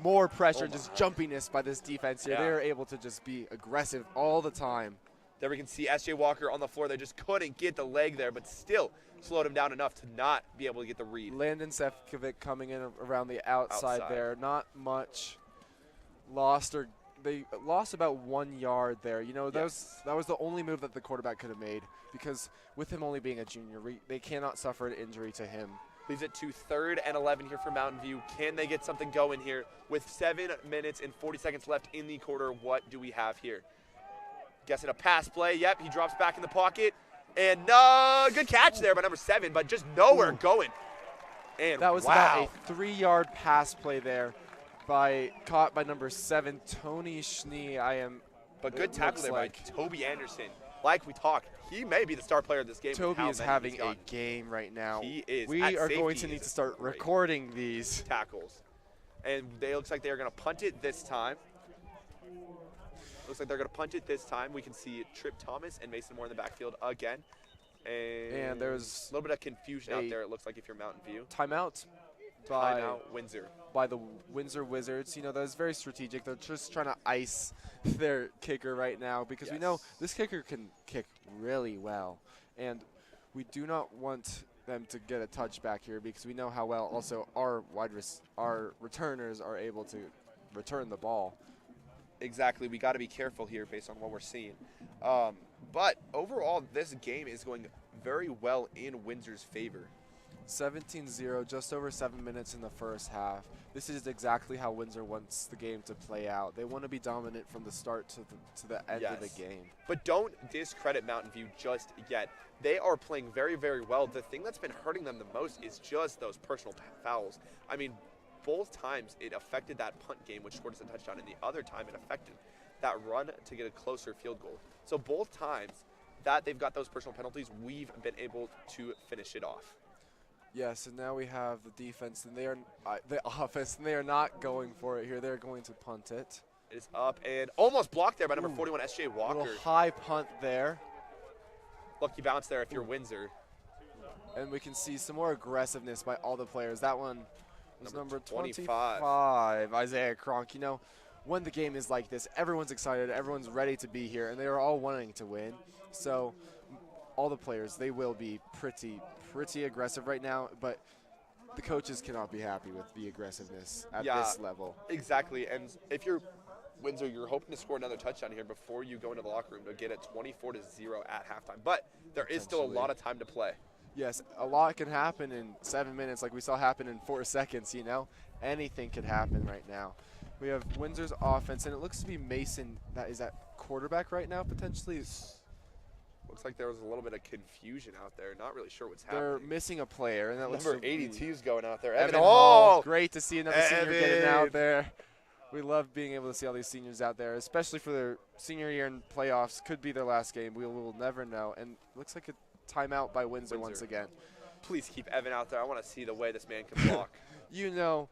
more pressure and Oh just my. jumpiness by this defense here. Yeah. They're able to just be aggressive all the time. There we can see S.J. Walker on the floor. They just couldn't get the leg there, but still slowed him down enough to not be able to get the read. Landon Sefcovic coming in around the outside Outside. there. Not much lost, or they lost about 1 yard there. You know, that was the only move that the quarterback could have made, because with him only being a junior, they cannot suffer an injury to him. Leaves it to 3rd and 11 here for Mountain View. Can they get something going here? With 7 minutes and 40 seconds left in the quarter, what do we have here? Guessing a pass play. Yep, he drops back in the pocket. And no, good catch there by number 7, but just nowhere going. And That was wow. about a 3-yard pass play there, caught by number 7, Tony Schnee. But good it tackle looks there like by Toby Anderson. Like we talked, he may be the star player of this game. with Toby how is many having he's a got. game right now. He is. We At are going safety to need is to start great. recording these. Tackles. And they looks like they're going to punt it this time. Looks like they're going to punt it this time. We can see Trip Thomas and Mason Moore in the backfield again. And there's a little bit of confusion out a there, it looks like, if you're Mountain View. Timeout by Timeout, Windsor. by the Windsor Wizards. You know, that is very strategic. They're just trying to ice their kicker right now, because we know Yes. this kicker can kick really well. And we do not want them to get a touchback here, because we know how well also our returners are able to return the ball. Exactly. We got to be careful here based on what we're seeing. But overall, this game is going very well in Windsor's favor. 17-0, just over 7 minutes in the first half. This is exactly how Windsor wants the game to play out. They want to be dominant from the start to the end of the Yes. game. But don't discredit Mountain View just yet. They are playing very, very well. The thing that's been hurting them the most is just those personal fouls. I mean, both times it affected that punt game, which scored us a touchdown, and the other time it affected that run to get a closer field goal. So both times that they've got those personal penalties, we've been able to finish it off. Yes, and now we have the defense, and they are the offense, and they are not going for it here. They're going to punt it. It is up and almost blocked there by number 41, S.J. A Walker. little high punt there, Lucky bounce there if you're Windsor. and we can see some more aggressiveness by all the players. That one was Number number 25. 25, Isaiah Kronk. You know, when the game is like this, everyone's excited, everyone's ready to be here, and they are all wanting to win. So all the players, they will be pretty aggressive right now, but the coaches cannot be happy with the aggressiveness at this level. Exactly, and if you're Windsor, you're hoping to score another touchdown here before you go into the locker room to get it 24-0 at halftime. But there is still a lot of time to play. Yes, a lot can happen in 7 minutes, like we saw happen in 4 seconds, you know? Anything could happen right now. We have Windsor's offense, and it looks to be Mason that is at quarterback right now, potentially. Looks like there was a little bit of confusion out there. Not really sure what's They're happening. missing a player, and that looks Number to be 82 is going out there. Evan Evan Hall. Hall. Great to see another senior getting out Evan. there. We love being able to see all these seniors out there, especially for their senior year in playoffs. Could be their last game. We will never know. And looks like a timeout by Windsor once again. Please keep Evan out there. I want to see the way this man can block. You know,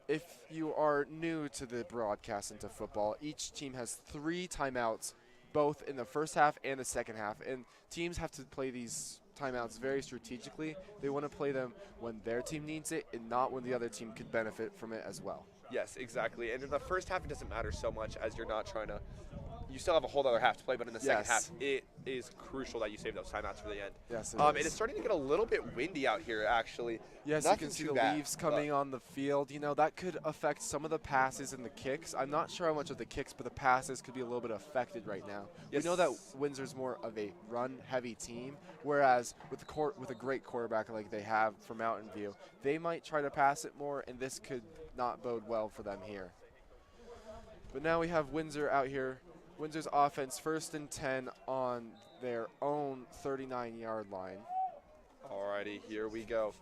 if you are new to the broadcast into football, each team has 3 timeouts, both in the first half and the second half. And teams have to play these timeouts very strategically. They want to play them when their team needs it and not when the other team could benefit from it as well. Yes, exactly. And in the first half, it doesn't matter so much as you're not trying to. You still have a whole other half to play, but in the second half, it is crucial that you save those timeouts for the end. Yes, It is starting to get a little bit windy out here, actually. Yes, you Nothing can see too the bad, leaves coming on the field. You know, that could affect some of the passes and the kicks. I'm not sure how much of the kicks, but the passes could be a little bit affected right now. Yes. We know that Windsor's more of a run-heavy team, whereas with a great quarterback like they have for Mountain View, they might try to pass it more, and this could not bode well for them here. But now we have Windsor out here. Windsor's offense 1st and 10 on their own 39-yard line. Alrighty, here we go.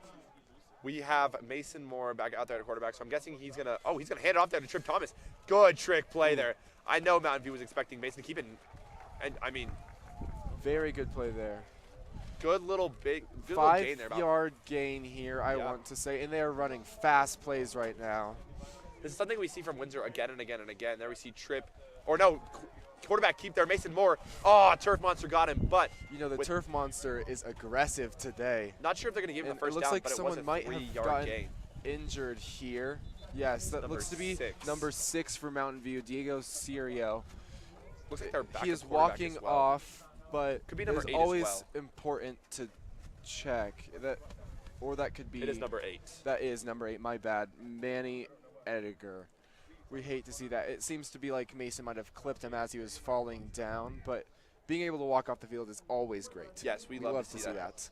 We have Mason Moore back out there at quarterback, so I'm guessing he's gonna hand it off there to Trip Thomas. Good trick play there. I know Mountain View was expecting Mason to keep it, and I mean, Very good play there. good little gain there. 5-yard gain here, I want to say, and they are running fast plays right now. This is something we see from Windsor again and again and again. There we see quarterback keep there, Mason Moore. Oh, Turf Monster got him, but You know, the Turf Monster is aggressive today. not sure if they're going to give him And the first it looks down, like but it was someone a might have 3-yard gotten gain. injured here. Yes, that Number looks to be 6. number 6 for Mountain View, Diego Serio. Looks like they're back He at is quarterback walking as well. off, but Could be number it's 8 as always well. important to check that, or that could be. It is number 8. That is number 8. My bad, Manny Edgar. We hate to see that. It seems to be like Mason might have clipped him as he was falling down, but being able to walk off the field is always great. Yes, we love to see that.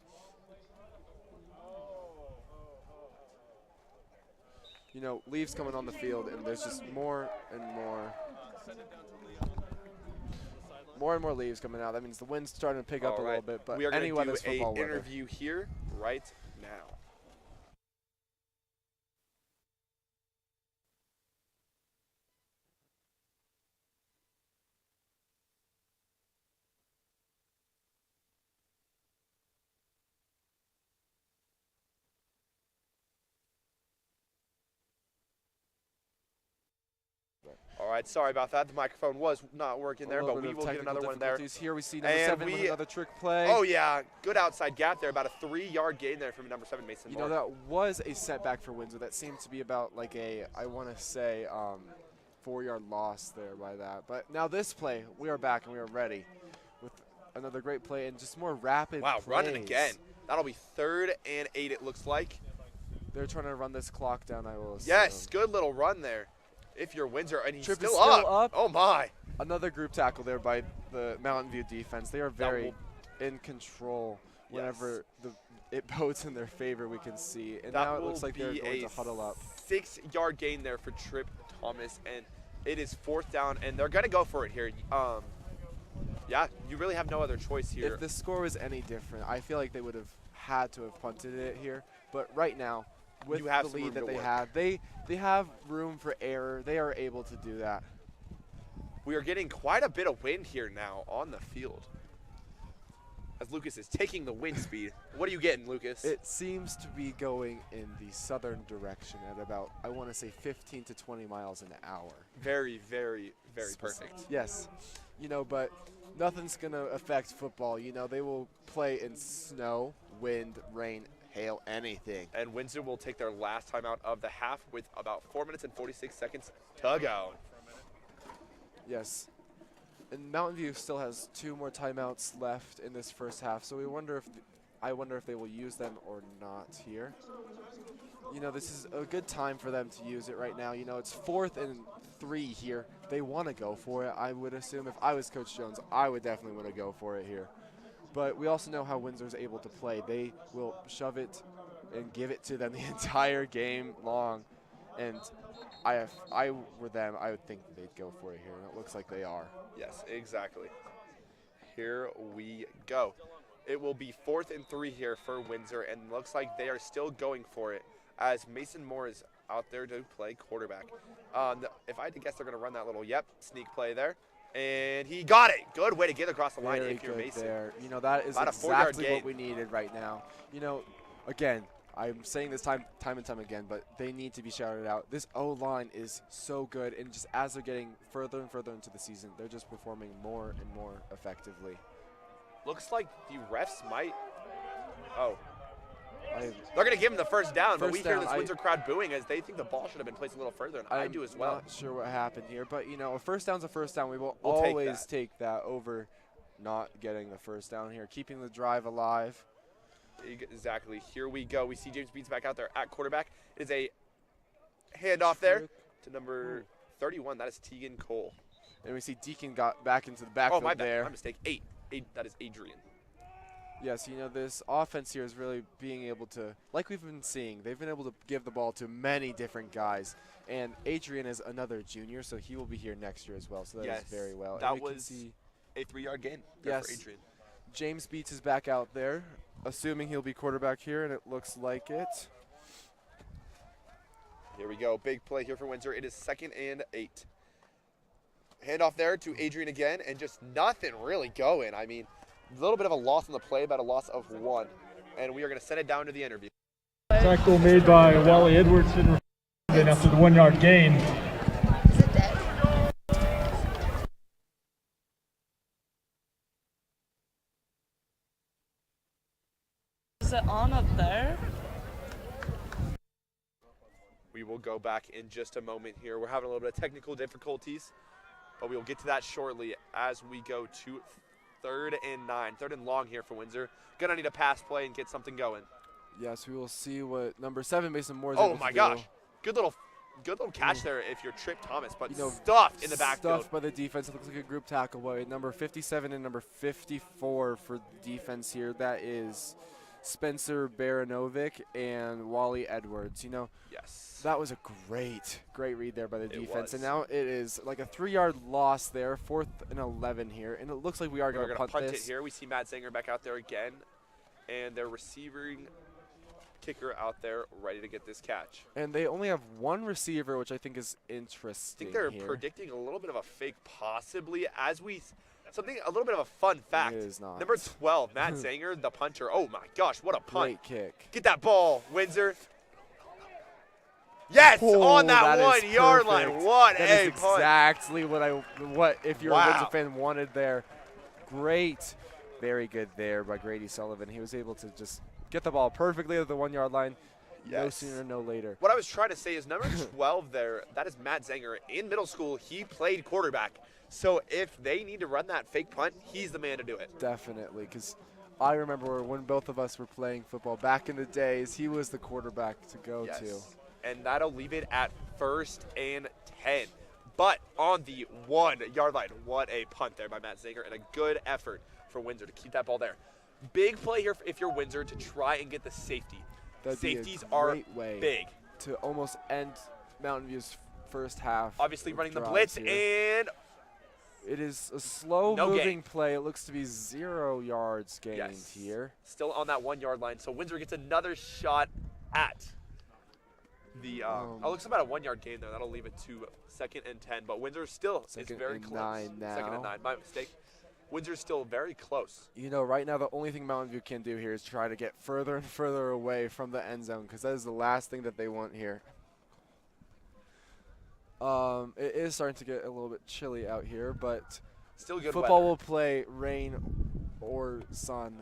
You know, leaves coming on the field, and there's just more and more leaves coming out. That means the wind's starting to pick up a little bit, but we are any going to weather's do football an weather. interview here right now. All right, sorry about that. The microphone was not working there, but we will get another one there. Here we see number And 7 with another trick play. Oh, yeah. Good outside gap there. About a 3-yard gain there from number 7, Mason You Moore. know, that was a setback for Windsor. That seemed to be about like a, I want to say, 4-yard loss there by that. But now this play, we are back and we are ready with another great play and just more rapid Wow, running plays. again. That'll be 3rd and 8, it looks like. They're trying to run this clock down, I will assume. Yes, good little run there. If you're Windsor, and he's Trip is still up. Oh, my. Another group tackle there by the Mountain View defense. They are very in control whenever it bodes in their favor, we can see. And now it looks like they're going to huddle up. 6-yard gain there for Trip Thomas, and it is 4th down, and they're going to go for it here. Yeah, you really have no other choice here. If the score was any different, I feel like they would have had to have punted it here. But right now, with You have the some lead room that to they work. have, they have room for error. They are able to do that. We are getting quite a bit of wind here now on the field. As Lucas is taking the wind speed. What are you getting, Lucas? It seems to be going in the southern direction at about, I want to say, 15 to 20 miles an hour. Very, very, very perfect. Yes. You know, but nothing's going to affect football. You know, they will play in snow, wind, rain, hail, anything. And Windsor will take their last time out of the half with about 4 minutes and 46 seconds to go. Yes. And Mountain View still has 2 more timeouts left in this first half, so I wonder if they will use them or not here. You know, this is a good time for them to use it right now. You know, it's 4th and 3 here. They want to go for it. I would assume if I was Coach Jones, I would definitely want to go for it here. But we also know how Windsor's able to play. They will shove it and give it to them the entire game long. And if I were them, I would think they'd go for it here, and it looks like they are. Yes, exactly. Here we go. It will be 4th and 3 here for Windsor, and looks like they are still going for it as Mason Moore is out there to play quarterback. If I had to guess, they're going to run that little, sneak play there. And he got it. Good way to get across the line if you're Mason. There. You know, that is About a 4-yard exactly gain. what we needed right now. You know, again, I'm saying this time and time again, but they need to be shouted out. This O-line is so good, and just as they're getting further and further into the season, they're just performing more and more effectively. Looks like the refs might. Oh. I- They're going to give him the first down, but First we hear down, this Windsor crowd booing as they think the ball should have been placed a little further, and I do as well. I'm not sure what happened here, but, you know, a first down's a first down. We will We'll take always that. take that over not getting the first down here, keeping the drive alive. Exactly. Here we go. We see James Beats back out there at quarterback. It is a handoff there to number 31. That is Tegan Cole. And we see Deacon got back into the Oh, backfield my bad. there. My mistake. 8. That is Adrian. Yes, you know, this offense here is really being able to, like we've been seeing, they've been able to give the ball to many different guys. And Adrian is another junior, so he will be here next year as well. So that is very well. That And we can was see a 3-yard gain there for Yes. Adrian. James Beats is back out there, assuming he'll be quarterback here, and it looks like it. Here we go. Big play here for Windsor. It is 2nd and 8. Handoff there to Adrian again, and just nothing really going. I mean, a little bit of a loss on the play, about a loss of 1. And we are going to send it down to the interview. Tackle made by Wally Edwardson. Then after the 1-yard gain, Is it dead? Is it on up there? We will go back in just a moment here. We're having a little bit of technical difficulties, but we will get to that shortly as we go to 3rd and 9. 3rd and long here for Windsor. Gonna need a pass play and get something going. Yes, we will see what number 7 Mason Moore is Oh able my to gosh. do. Good little catch there if you're Trip Thomas, but You know, stuffed in the backfield. Stuffed by the defense. It looks like a group tackle by number 57 and number 54 for defense here. That is Spencer Baranovic and Wally Edwards. You know, Yes. that was a great read there by the defense. was. And now it is like a 3-yard loss there, 4th and 11 here. And it looks like we are We're going to going to punt this. it here. We see Matt Zanger back out there again, and their receiving kicker out there ready to get this catch. And they only have one receiver, which I think is I interesting think they're here. predicting a little bit of a fake possibly as we something a little bit of a fun fact. It is not. Number 12, Matt Zanger, the punter. Oh my gosh, what a punt. Great kick. Get that ball, Windsor. Yes, on that is 1 yard line. perfect. What That a is punt. exactly what if you're a Wow. Windsor fan wanted there. Great. Very good there by Grady Sullivan. He was able to just get the ball perfectly at the 1 yard line. No Yes. sooner, no later. What I was trying to say is number 12 there, that is Matt Zanger. In middle school, he played quarterback. So if they need to run that fake punt, he's the man to do it. Definitely, because I remember when both of us were playing football back in the days, he was the quarterback to go to. And that'll leave it at 1st and 10. But on the 1 yard line, what a punt there by Matt Zanger and a good effort for Windsor to keep that ball there. Big play here if you're Windsor to try and get the safety. That'd be a Safeties are great way big. to almost end Mountain View's first half. Obviously running the drives blitz here. and It is a slow No moving gain. play. It looks to be 0 yards gained Yes. here. still on that 1 yard line. So Windsor gets another shot at the it looks about a 1 yard gain there. That'll leave it to 2nd and 10. But Windsor still is Second very and close. 9 now. 2nd and 9. My mistake. Windsor's still very close. You know, right now the only thing Mountain View can do here is try to get further and further away from the end zone because that is the last thing that they want here. It is starting to get a little bit chilly out here, but Still good football weather. will play rain or sun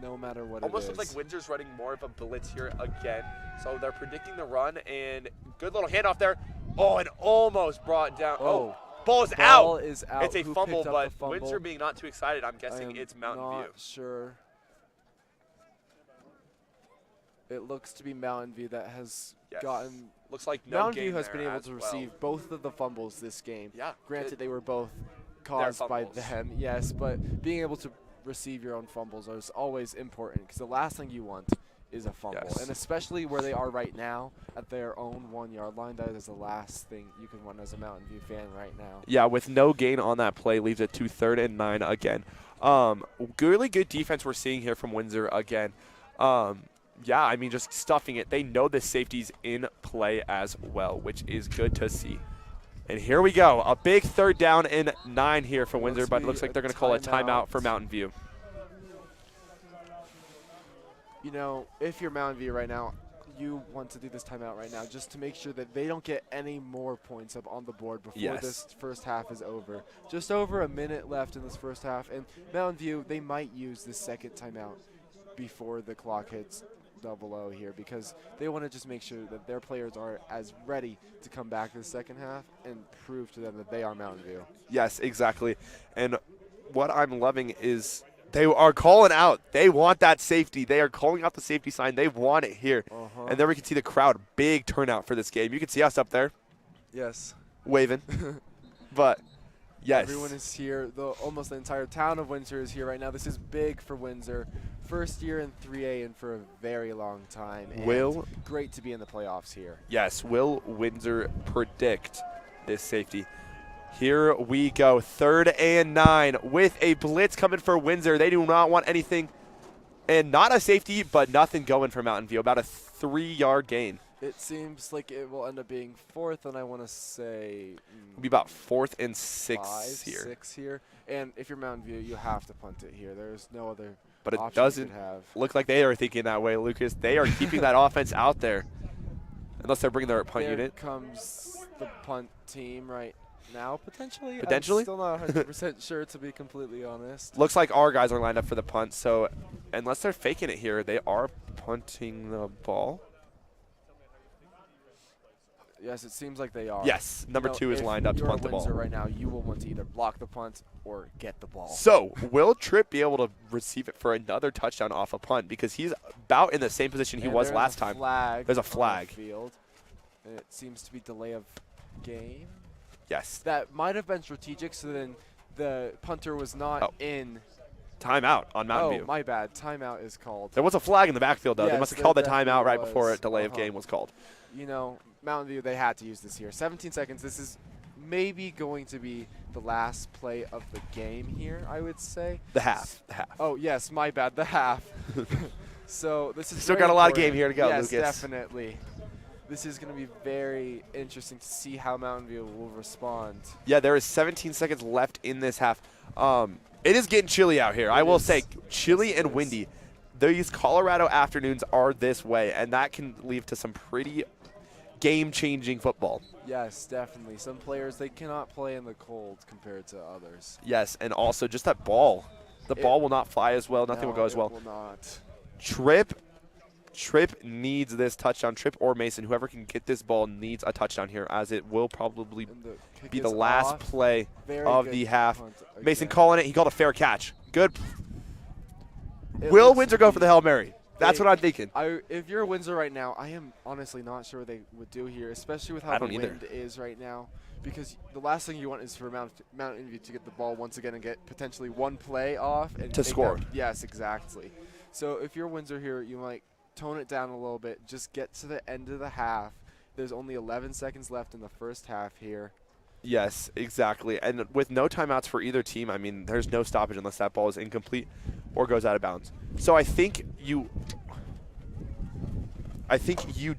no matter what Almost it is. looks like Windsor's running more of a blitz here again. So they're predicting the run and good little handoff there. Oh, and almost brought down. Oh, ball's Ball out. is out. It's a Who fumble, picked up but the fumble? Windsor being not too excited, I'm I guessing am it's Mountain not View. sure. It looks to be Mountain View that has Yes. gotten. Looks like no Mountain gain View has there been able as to well. receive both of the fumbles this game. Yeah. Granted, good. they were both caused by fumbles. them, yes, but being able to receive your own fumbles is always important because the last thing you want is a fumble. Yes. And especially where they are right now at their own 1 yard line, that is the last thing you can want as a Mountain View fan right now. Yeah, with no gain on that play, leaves it to 3rd and 9 again. Really good defense we're seeing here from Windsor again. Yeah, I mean, just stuffing it. They know the safety's in play as well, which is good to see. And here we go. A big 3rd down and 9 here for Windsor, but it looks like they're going to call a timeout for Mountain View. You know, if you're Mountain View right now, you want to do this timeout right now just to make sure that they don't get any more points up on the board before Yes. this first half is over. Just over a minute left in this first half, and Mountain View, they might use this second timeout before the clock hits 00 here because they want to just make sure that their players are as ready to come back to the second half and prove to them that they are Mountain View. Yes, exactly. And what I'm loving is they are calling out. They want that safety. They are calling out the safety sign. They want it here. And then we can see the crowd. Big turnout for this game. You can see us up there Yes. waving. But, yes. Everyone is here. Almost the entire town of Windsor is here right now. This is big for Windsor. First year in 3A and for a very long time. And Will- great to be in the playoffs here. Yes, will Windsor predict this safety? Here we go, 3rd and 9 with a blitz coming for Windsor. They do not want anything, and not a safety, but nothing going for Mountain View. About a 3 yard gain. It seems like it will end up being 4th, and I want to say It'll be about 4th and 6 5, here. 6 here. And if you're Mountain View, you have to punt it here. There's no other But it option you doesn't could have. look like they are thinking that way, Lucas. They are keeping that offense out there, unless they're bringing their punt There unit. comes the punt team right now, potentially. Potentially? I'm still not 100% sure, to be completely honest. Looks like our guys are lined up for the punt, so unless they're faking it here, they are punting the ball. Yes, it seems like they are. Yes, number You know, 2 is if lined up to you're punt the Windsor ball. right now, you will want to either block the punt or get the ball. So, will Tripp be able to receive it for another touchdown off a punt? Because he's about in the same position he And was there's last a time. flag There's a on the flag. field. And it seems to be delay of game. Yes. That might have been strategic, so then the punter was not in. Timeout on Mountain Oh, View. my bad. Timeout is called. There was a flag in the backfield, though. They Yes, must have there called the timeout definitely right before a was. delay of game was called. You know, Mountain View, they had to use this here. 17 seconds. This is maybe going to be the last play of the game here, I would say. The half. The half. Oh, yes, my bad. The half. So this is Still very got a lot of important. game here to go, yes, Lucas. Definitely. This is going to be very interesting to see how Mountain View will respond. Yeah, there is 17 seconds left in this half. It is getting chilly out here. I will say, chilly and windy. These Colorado afternoons are this way, and that can lead to some pretty game-changing football. Yes, definitely. Some players, they cannot play in the cold compared to others. Yes, and also just that ball. The ball will not fly as well. Nothing will go as well. It will not. Tripp needs this touchdown. Tripp or Mason, whoever can get this ball needs a touchdown here, as it will probably And the kick be the is last off. play Very of good the half. punt Mason again. calling it. He called a fair catch. Good. It Will looks Windsor to go be- for the Hail Mary? That's they- what I'm thinking. If you're Windsor right now, I am honestly not sure what they would do here, especially with how I the don't either. wind is right now. Because the last thing you want is for Mountain View to get the ball once again and get potentially one play off and To make score. that- yes, exactly. So if you're Windsor here, you might tone it down a little bit. Just get to the end of the half. There's only 11 seconds left in the first half here. Yes, exactly. And with no timeouts for either team, I mean, there's no stoppage unless that ball is incomplete or goes out of bounds. So I think you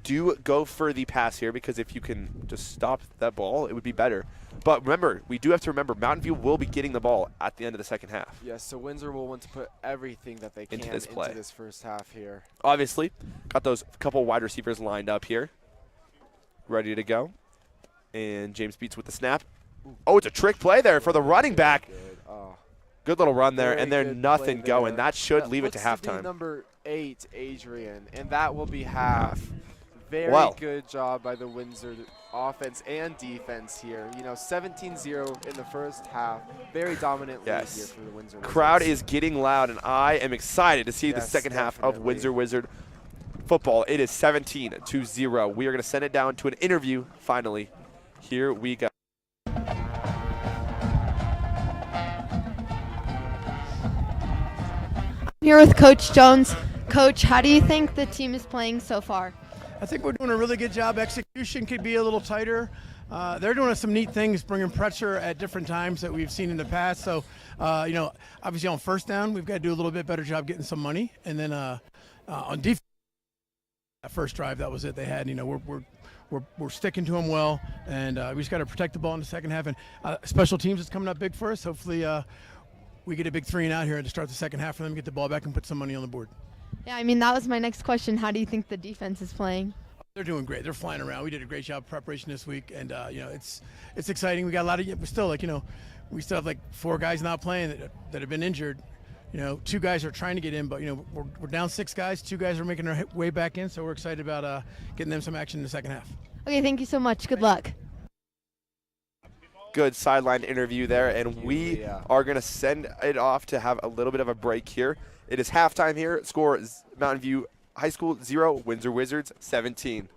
do go for the pass here, because if you can just stop that ball, it would be better. But remember, we do have to remember, Mountain View will be getting the ball at the end of the second half. Yes, so Windsor will want to put everything that they can Into this play. into this first half here. Obviously, got those couple wide receivers lined up here, ready to go. And James Beats with the snap. Oh, it's a trick play there for the running back. Good. Oh. Good little run there, Very and there's good nothing play going. there. That should leave it to looks be halftime. number 8, Adrian, and that will be half. Very Well. good job by the Windsor offense and defense here. You know, 17-0 in the first half. Very dominant lead Yes. here for the Windsor Crowd Wizards. is getting loud, and I am excited to see the Yes, second half of definitely. Windsor Wizard football. It is 17-0. We are going to send it down to an interview finally. Here we go. Here with Coach Jones. Coach, how do you think the team is playing so far? I think we're doing a really good job. Execution could be a little tighter. They're doing some neat things, bringing pressure at different times that we've seen in the past. So, obviously on first down, we've got to do a little bit better job getting some money. And then on defense, that first drive, that was it they had. You know, we're sticking to them well, and we just got to protect the ball in the second half. And special teams is coming up big for us. Hopefully, we get a big 3 and out here to start the second half for them, get the ball back, and put some money on the board. Yeah, I mean, that was my next question. How do you think the defense is playing? They're doing great. They're flying around. We did a great job of preparation this week, and it's exciting. We got a lot of, but still, we still have 4 guys not playing that have been injured. 2 guys are trying to get in, but we're down 6 guys. 2 guys are making their way back in, so we're excited about getting them some action in the second half. Okay, thank you so much. Good luck. Good sideline interview there, and we are going to send it off to have a little bit of a break here. It is halftime here. Score is Mountain View High School 0, Windsor Wizards 17.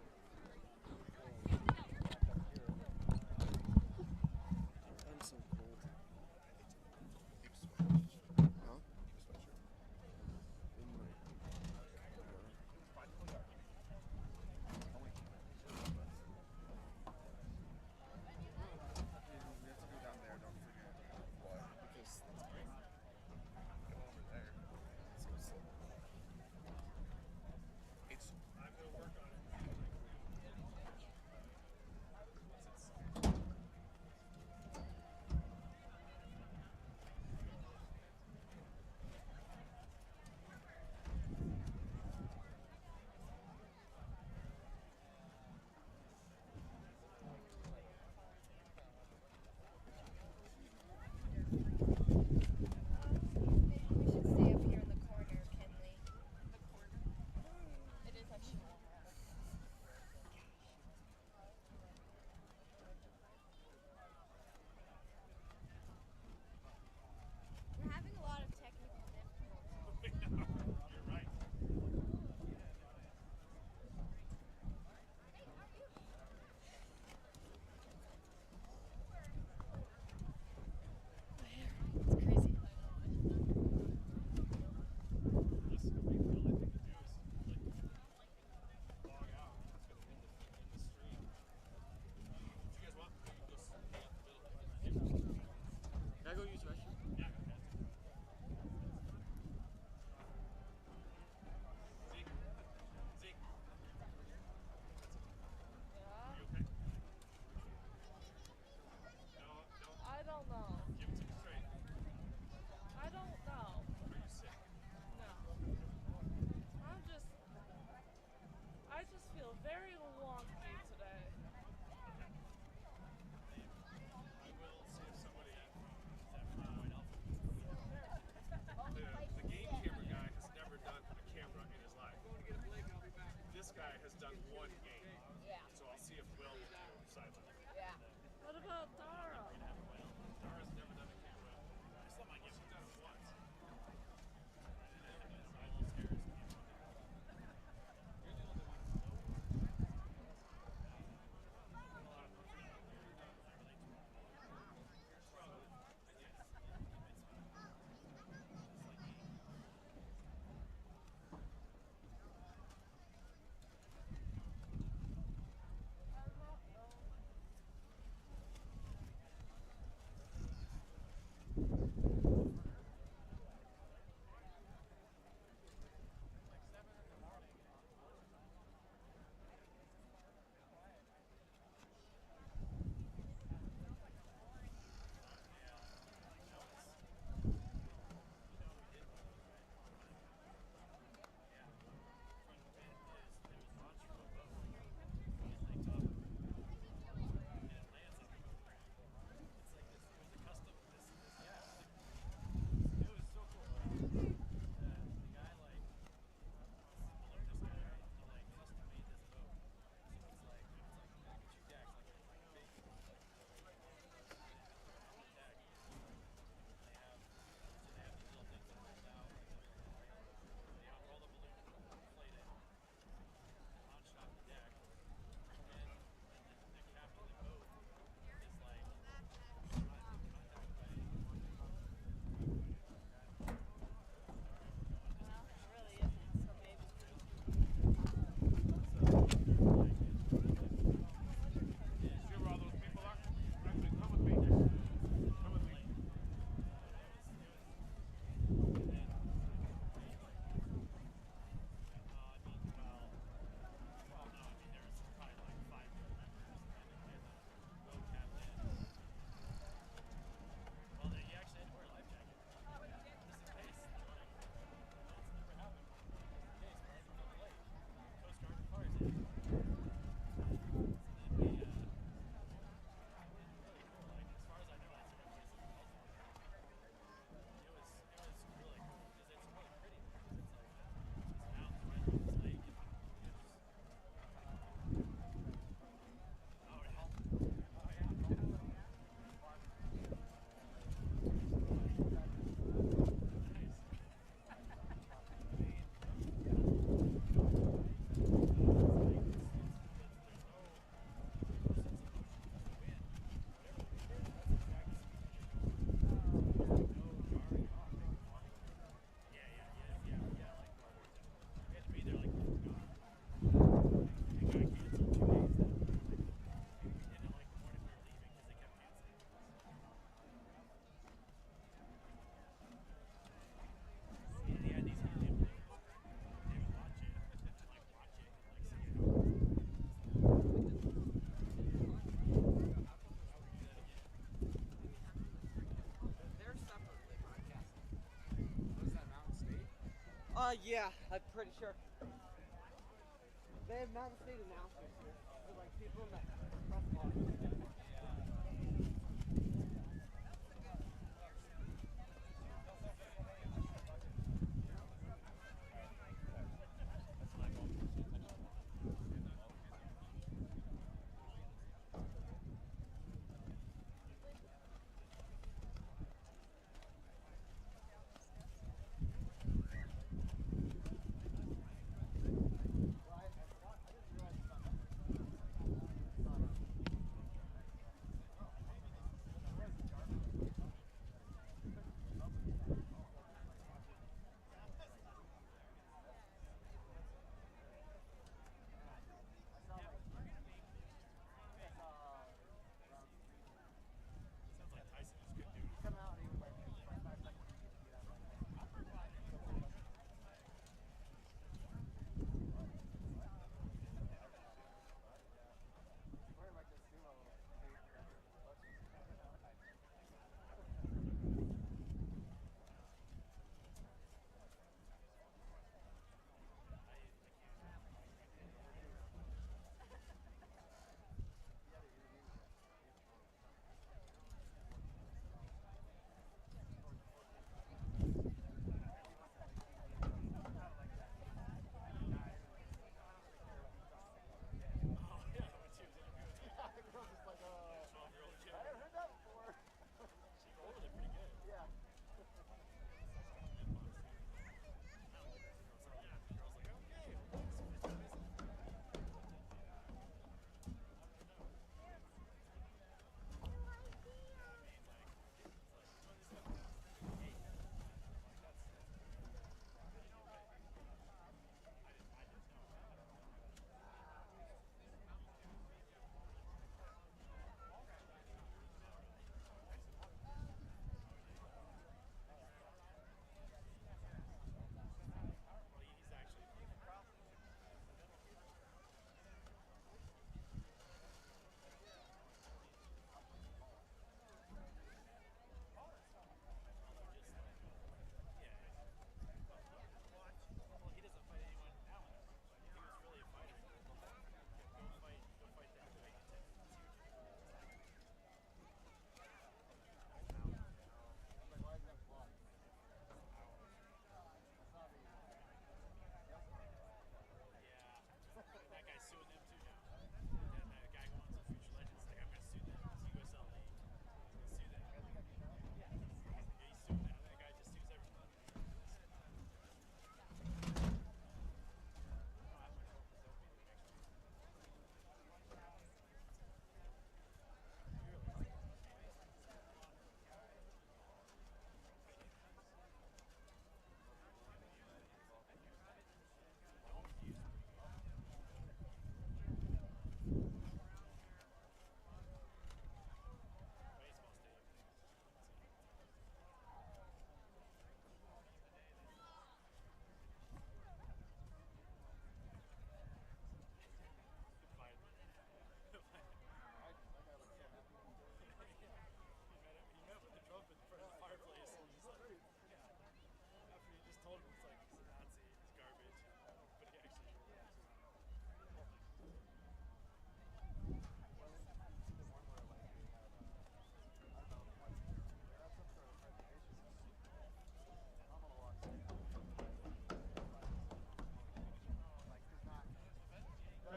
Yeah, I'm pretty sure. They have Mountain State announcers here. They're like people in that front line.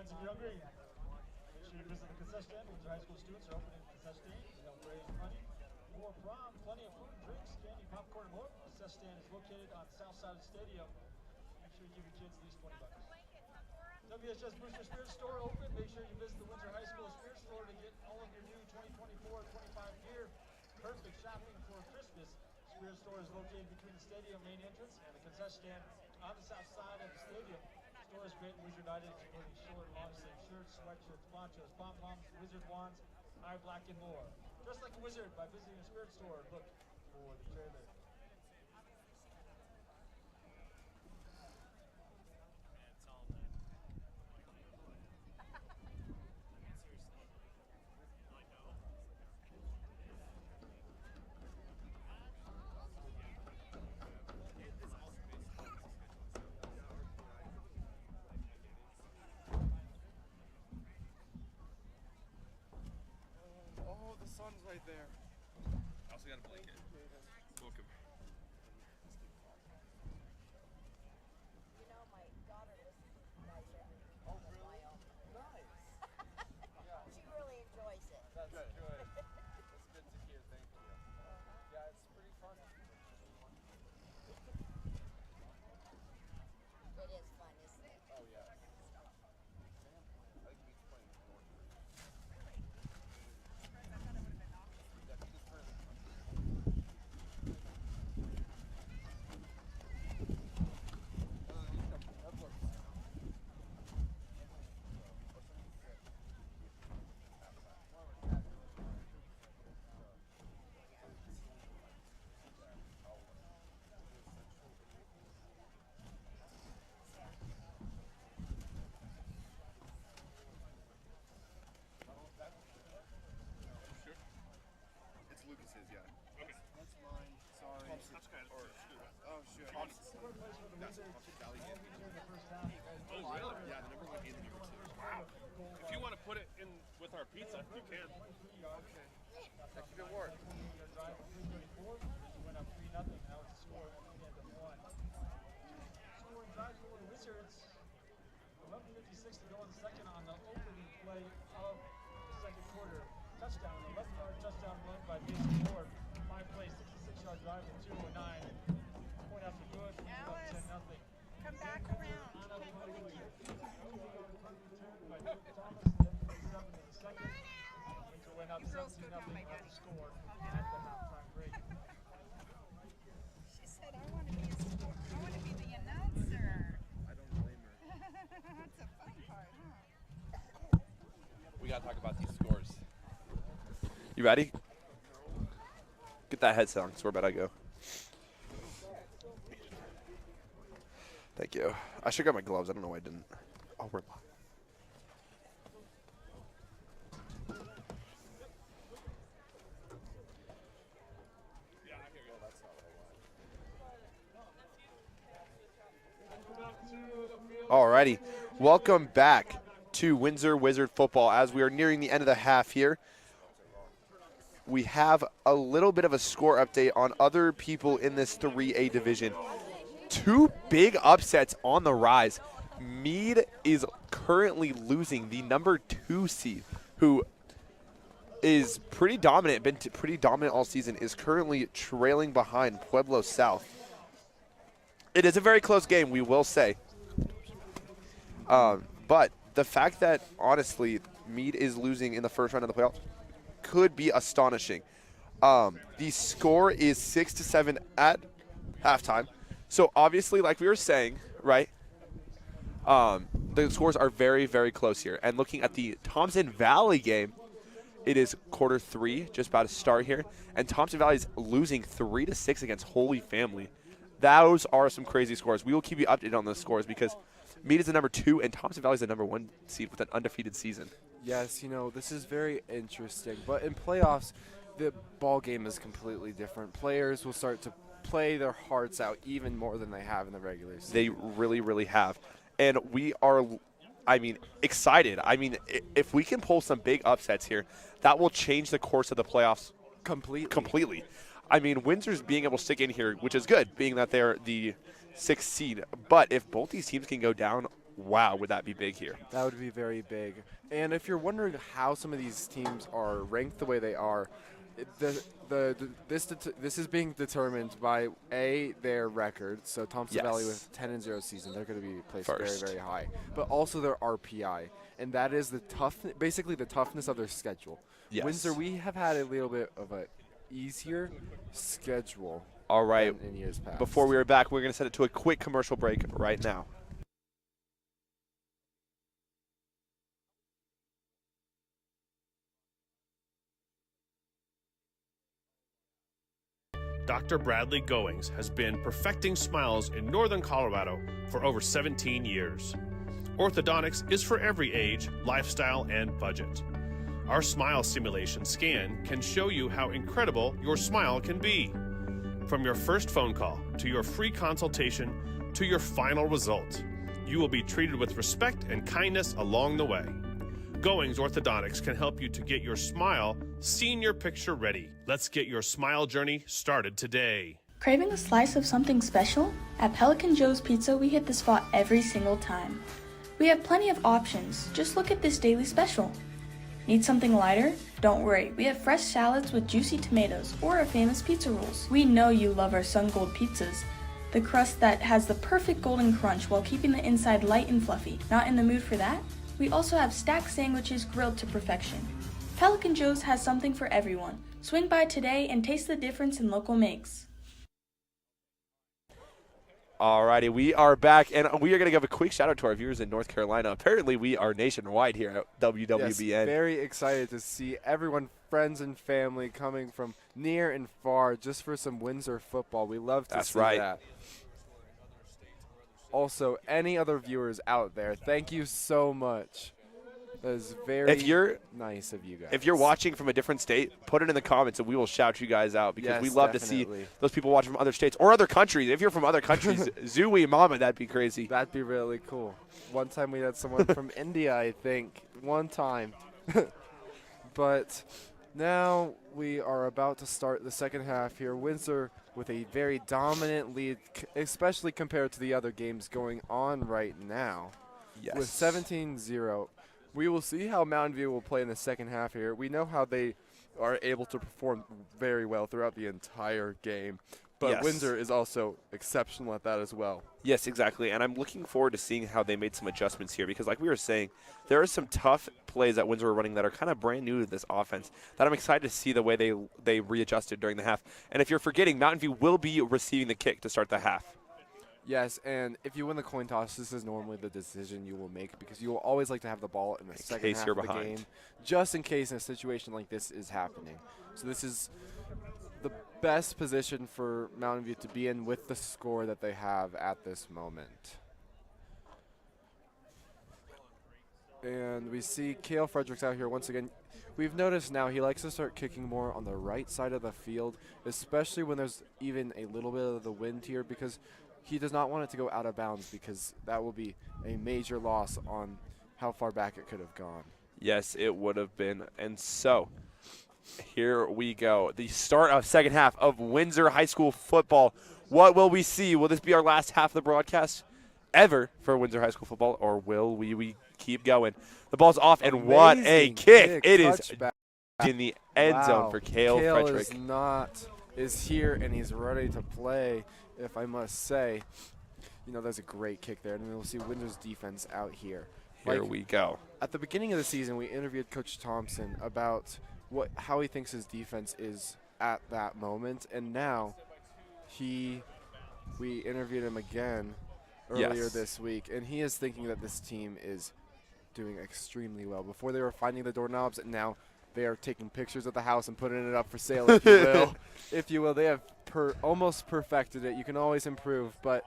Friends, if you're hungry, make sure you visit the concession stand. Windsor High School students are opening the concession stand to help raise money for prom. Plenty of food, drinks, candy, popcorn, and more. The concession stand is located on the south side of the stadium. Make sure you give your kids at least $20. WSS Booster Spirit Store open. Make sure you visit the Windsor High School Spirit Store to get all of your new 2024-25 gear. Perfect shopping for Christmas. Spirit Store is located between the stadium main entrance and the concession stand on the south side of the stadium. Store is great Wizard items, including short and long sleeve shirts, sweatshirts, ponchos, pom-poms, wizard wands, eye black, and more. Dress like a wizard by visiting the Spirit Store. Look for the trailer. Oh, the sun's right there. I also got a blanket. Welcome. You know, my daughter listens to you guys every while. Nice. She really enjoys it. That's good. That's good to hear. Thank you. Yeah, it's pretty fun. It is fun, isn't it? Oh, yeah. I think he's playing more. It's Lucas's, yeah. Okay. That's mine. Sorry. That's good. Or Oh, shoot. Oh, really? Yeah, the number 1 and the number 2. Wow. If you want to put it in with our pizza, you can. Okay. Thank you. Good work. Went up 3-0. Now it's a score at the end of 1. Scoring drive for the Wizards. 11:56 to go in the second on the opening play of the second quarter. Touchdown, 11-yard touchdown run by Mason Moore. 5 plays, 66-yard drive with 2:09. Point after good. Up 10-0. Come back around. By Thomas, then 47 in the second. Windsor went up 17-0 after score at the halftime break. She said, I want to be the announcer. I don't blame her. That's a fun part, huh? We got to talk about these scores. You ready? Get that headset on, 'cause where about I go. Thank you. I should grab my gloves. I don't know why I didn't. Oh, we're live. Alrighty, welcome back to Windsor Wizard football. As we are nearing the end of the half here, we have a little bit of a score update on other people in this 3A division. 2 big upsets on the rise. Meade is currently losing the number 2 seed, who is pretty dominant, been pretty dominant all season, is currently trailing behind Pueblo South. It is a very close game, we will say. But the fact that, honestly, Meade is losing in the first round of the playoffs could be astonishing. The score is 6-7 at halftime. So, obviously, like we were saying, right, the scores are very, very close here. And looking at the Thompson Valley game, it is quarter 3, just about to start here. And Thompson Valley is losing 3-6 against Holy Family. Those are some crazy scores. We will keep you updated on those scores because Meade is the number 2 and Thompson Valley is the number 1 seed with an undefeated season. Yes, you know, this is very interesting. But in playoffs, the ball game is completely different. Players will start to play their hearts out even more than they have in the regular season. They really, really have. And we are, excited. If we can pull some big upsets here, that will change the course of the playoffs completely. Windsor's being able to stick in here, which is good, being that they're the 6th seed. But if both these teams can go down wow, would that be big here. That would be very big. And if you're wondering how some of these teams are ranked the way they are, this is being determined by their record. So Thompson Yes. Valley with 10-0 season, they're going to be placed First. very, very high. But also their RPI, and that is basically the toughness of their schedule. Yes. Windsor, we have had a little bit of a easier schedule. All right. In years past. Before we are back, we're going to send it to a quick commercial break right now. Dr. Bradley Goings has been perfecting smiles in northern Colorado for over 17 years. Orthodontics is for every age, lifestyle, and budget. Our smile simulation scan can show you how incredible your smile can be. From your first phone call to your free consultation to your final result, you will be treated with respect and kindness along the way. Goings Orthodontics can help you to get your smile senior picture ready. Let's get your smile journey started today. Craving a slice of something special? At Pelican Joe's Pizza, we hit the spot every single time. We have plenty of options. Just look at this daily special. Need something lighter? Don't worry, we have fresh salads with juicy tomatoes or our famous pizza rolls. We know you love our Sun Gold pizzas, the crust that has the perfect golden crunch while keeping the inside light and fluffy. Not in the mood for that? We also have stacked sandwiches grilled to perfection. Pelican Joe's has something for everyone. Swing by today and taste the difference in local makes. Alrighty, we are back, and we are going to give a quick shout out to our viewers in North Carolina. Apparently, we are nationwide here at WWBN. Yes, very excited to see everyone, friends and family, coming from near and far just for some Windsor football. We love to see that. Also, any other viewers out there, thank you so much. That is very nice of you guys. If you're watching from a different state, put it in the comments and we will shout you guys out because we love to see those people watching from other states or other countries. If you're from other countries, Zooey Mama, that'd be crazy. That'd be really cool. One time we had someone from India, I think. One time. But now we are about to start the second half here. Windsor with a very dominant lead, especially compared to the other games going on right now. Yes. With 17-0. We will see how Mountain View will play in the second half here. We know how they are able to perform very well throughout the entire game. But Windsor is also exceptional at that as well. Yes, exactly. And I'm looking forward to seeing how they made some adjustments here because like we were saying, there are some tough plays that Windsor are running that are kind of brand new to this offense that I'm excited to see the way they readjusted during the half. And if you're forgetting, Mountain View will be receiving the kick to start the half. Yes, and if you win the coin toss, this is normally the decision you will make because you will always like to have the ball in the second half of the game, just in case in a situation like this is happening. So this is the best position for Mountain View to be in with the score that they have at this moment. And we see Cale Fredericks out here once again. We've noticed now he likes to start kicking more on the right side of the field, especially when there's even a little bit of the wind here because he does not want it to go out of bounds because that will be a major loss on how far back it could have gone. Yes, it would have been. And so here we go. The start of second half of Windsor High School football. What will we see? Will this be our last half of the broadcast ever for Windsor High School football, or will we keep going? The ball's off, and what a kick. It is in the end zone for Cale Frederick. Is here, and he's ready to play, if I must say. You know, that's a great kick there, and we'll see Windsor's defense out here. Here we go. At the beginning of the season, we interviewed Coach Thompson about how he thinks his defense is at that moment, and now we interviewed him again earlier this week, and he is thinking that this team is doing extremely well. Before they were finding the doorknobs, and now they are taking pictures of the house and putting it up for sale, if you will. If you will, they have almost perfected it. You can always improve, but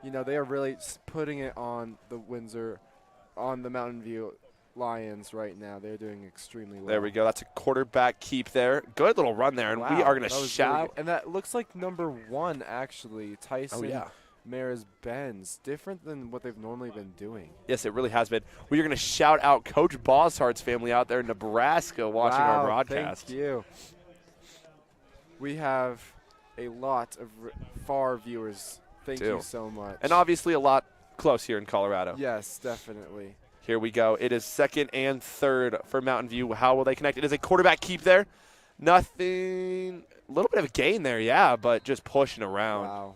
you know they are really putting it on the Mountain View Lions right now. They're doing extremely well. There we go. That's a quarterback keep there. Good little run there, and we are going to shout. Really, and that looks like number 1 actually, Tyson. Maris-Benz, different than what they've normally been doing. Yes, it really has been. We are going to shout out Coach Bosshart's family out there in Nebraska watching our broadcast. Thank you. We have a lot of far viewers. Thank you so much. And obviously a lot close here in Colorado. Yes, definitely. Here we go. It is 2nd and 3rd for Mountain View. How will they connect? It is a quarterback keep there. Nothing. A little bit of a gain there, yeah, but just pushing around. Wow.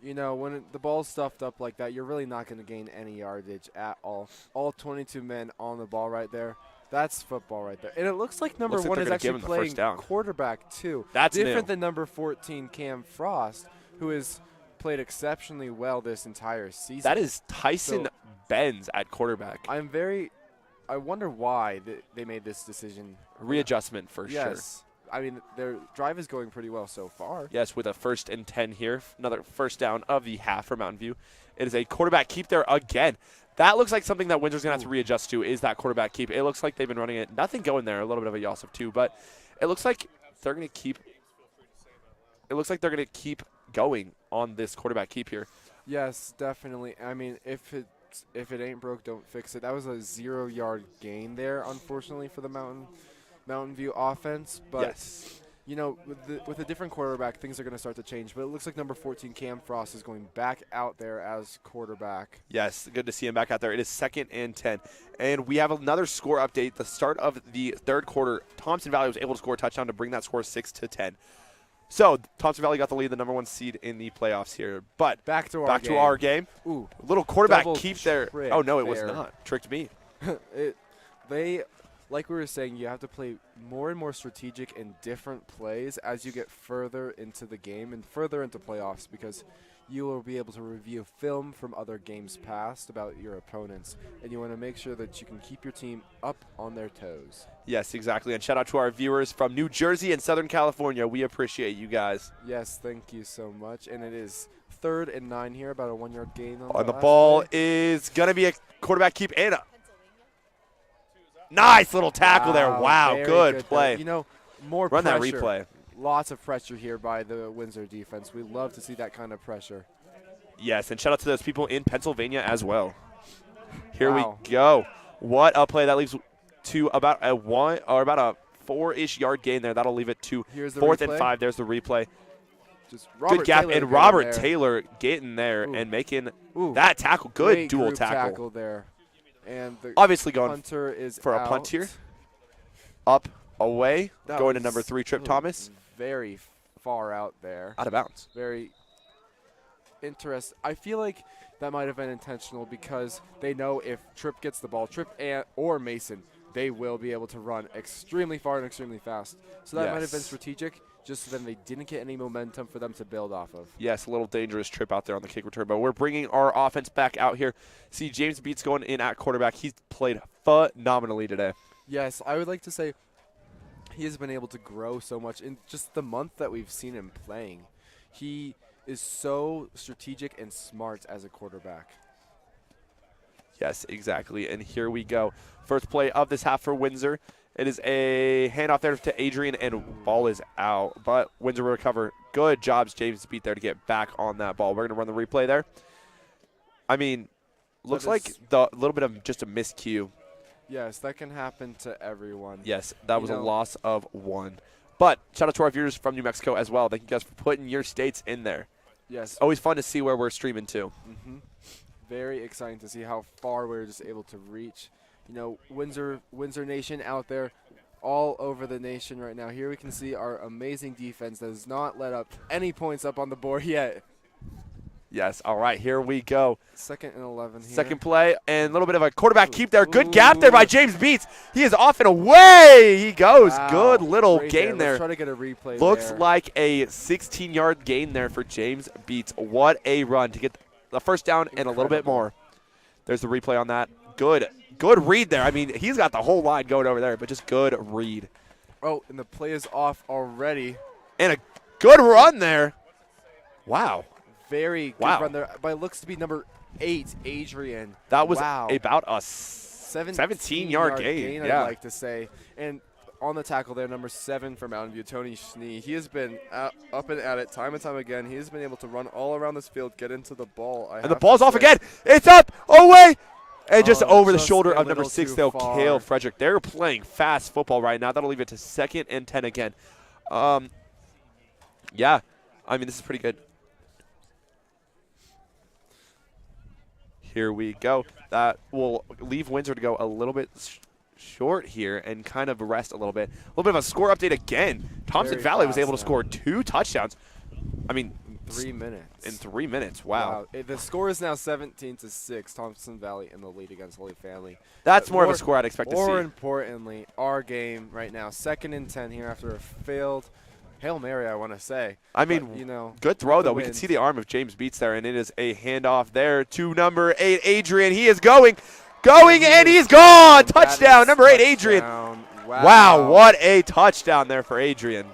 You know, when the ball's stuffed up like that, you're really not going to gain any yardage at all. All 22 men on the ball right there. That's football right there. And it looks like number Looks like 1 they're is gonna give actually him the playing first down. quarterback, too. That's different new. than number 14, Cam Frost, who has played exceptionally well this entire season. That is Tyson So- Benz at quarterback. I wonder why they made this decision. Readjustment for sure. Yes. I mean, their drive is going pretty well so far. Yes, with a 1st and 10 here. Another first down of the half for Mountain View. It is a quarterback keep there again. That looks like something that Windsor's going to have to readjust to, is that quarterback keep. It looks like they've been running it. Nothing going there. A little bit of a Yosef too, but it looks like they're going to keep – it looks like they're going to keep going on this quarterback keep here. Yes, definitely. I mean, if it ain't broke, don't fix it. That was a 0-yard gain there, unfortunately, for the Mountain View offense. But Yes. you know, with a different quarterback, things are going to start to change. But it looks like number 14, Cam Frost, is going back out there as quarterback. Yes, good to see him back out there. It is 2nd and 10. And we have another score update. The start of the 3rd quarter, Thompson Valley was able to score a touchdown to bring that score 6-10. So Thompson Valley got the lead, the number 1 seed in the playoffs here. But Back to our game. Ooh, Little quarterback double keep there. trick Oh, no, it was there. not. Tricked me. Like we were saying, you have to play more and more strategic and different plays as you get further into the game and further into playoffs, because you will be able to review film from other games past about your opponents, and you want to make sure that you can keep your team up on their toes. Yes, exactly. And shout out to our viewers from New Jersey and Southern California. We appreciate you guys. Yes, thank you so much. And it is 3rd and 9 here, about a 1-yard gain on The last ball play. is going to be a quarterback keep and a nice little tackle there. Wow, very good play. You know, more Run that pressure. replay. Lots of pressure here by the Windsor defense. We love to see that kind of pressure. Yes, and shout out to those people in Pennsylvania as well. Here Wow. we go. What a play. That leaves to about a 4-ish yard gain there. That'll leave it to Here's the 4th replay. and 5. There's the replay. Just Good gap. Taylor And getting Robert there. Taylor getting there Ooh. and making Ooh, that tackle. Good great dual group tackle. there. And the Obviously going punter is for a out. punt here. Up, away, That going to was- number 3, Trip ooh, Thomas. Very far out there. Out of bounds. Very interesting. I feel like that might have been intentional because they know if Tripp gets the ball, or Mason, they will be able to run extremely far and extremely fast. So that might have been Yes. strategic, just so then they didn't get any momentum for them to build off of. Yes, a little dangerous trip out there on the kick return, but we're bringing our offense back out here. See, James Beats going in at quarterback. He's played phenomenally today. Yes, I would like to say he has been able to grow so much in just the month that we've seen him playing. He is so strategic and smart as a quarterback. Yes, exactly. And here we go. First play of this half for Windsor. It is a handoff there to Adrian, and ball is out. But Windsor will recover. Good jobs, James Beat there to get back on that ball. We're going to run the replay there. I mean, looks That like is- the little bit of just a miscue. Yes, that can happen to everyone. Yes, that You was a know- loss of 1. But shout out to our viewers from New Mexico as well. Thank you guys for putting your states in there. Yes. Always fun to see where we're streaming to. Very exciting to see how far we're just able to reach. You know, Windsor Nation out there all over the nation right now. Here we can see our amazing defense that has not let up any points up on the board yet. Yes, all right, here we go. 2nd and 11 here. Second play, and a little bit of a quarterback keep there. Good gap there by James Beats. He is off and away. He goes. Wow, Good little great gain there. Let's try to get a replay Looks there. like a 16-yard gain there for James Beats. What a run to get the first down and a little bit Incredible. more. There's the replay on that. Good read there. I mean, he's got the whole line going over there, but just good read. Oh, and the play is off already. And a good run there. Wow. Very good Wow. run there. By looks to be number 8, Adrian. That was wow. about a 17-yard 17-yard gain. Yeah. I'd like to say. And on the tackle there, number 7 for Mountain View, Tony Schnee. He has been up and at it time and time again. He has been able to run all around this field, get into the ball. And the ball's off again. It's up, away, and just Oh, over the just shoulder a of number little 6, too though, far. Cale Frederick. They're playing fast football right now. That'll leave it to 2nd and 10 again. Yeah, I mean, this is pretty good. Here we go. That will leave Windsor to go a little bit short here and kind of rest a little bit. A little bit of a score update again. Thompson Very Valley was fast able to now. score 2 touchdowns. I mean, 3 minutes. in 3 minutes. Wow. The score is now 17-6. Thompson Valley in the lead against Holy Family. That's But more of a score I'd expect to More see. importantly, our game right now, 2nd and 10 here after a failed Hail Mary, I want to say. I mean, But, you know, good throw, the though. We can wind. see the arm of James Beats there, and it is a handoff there to number 8, Adrian. He is going, and he's gone. That Touchdown, is number 8, Adrian. touchdown. Wow, what a touchdown there for Adrian.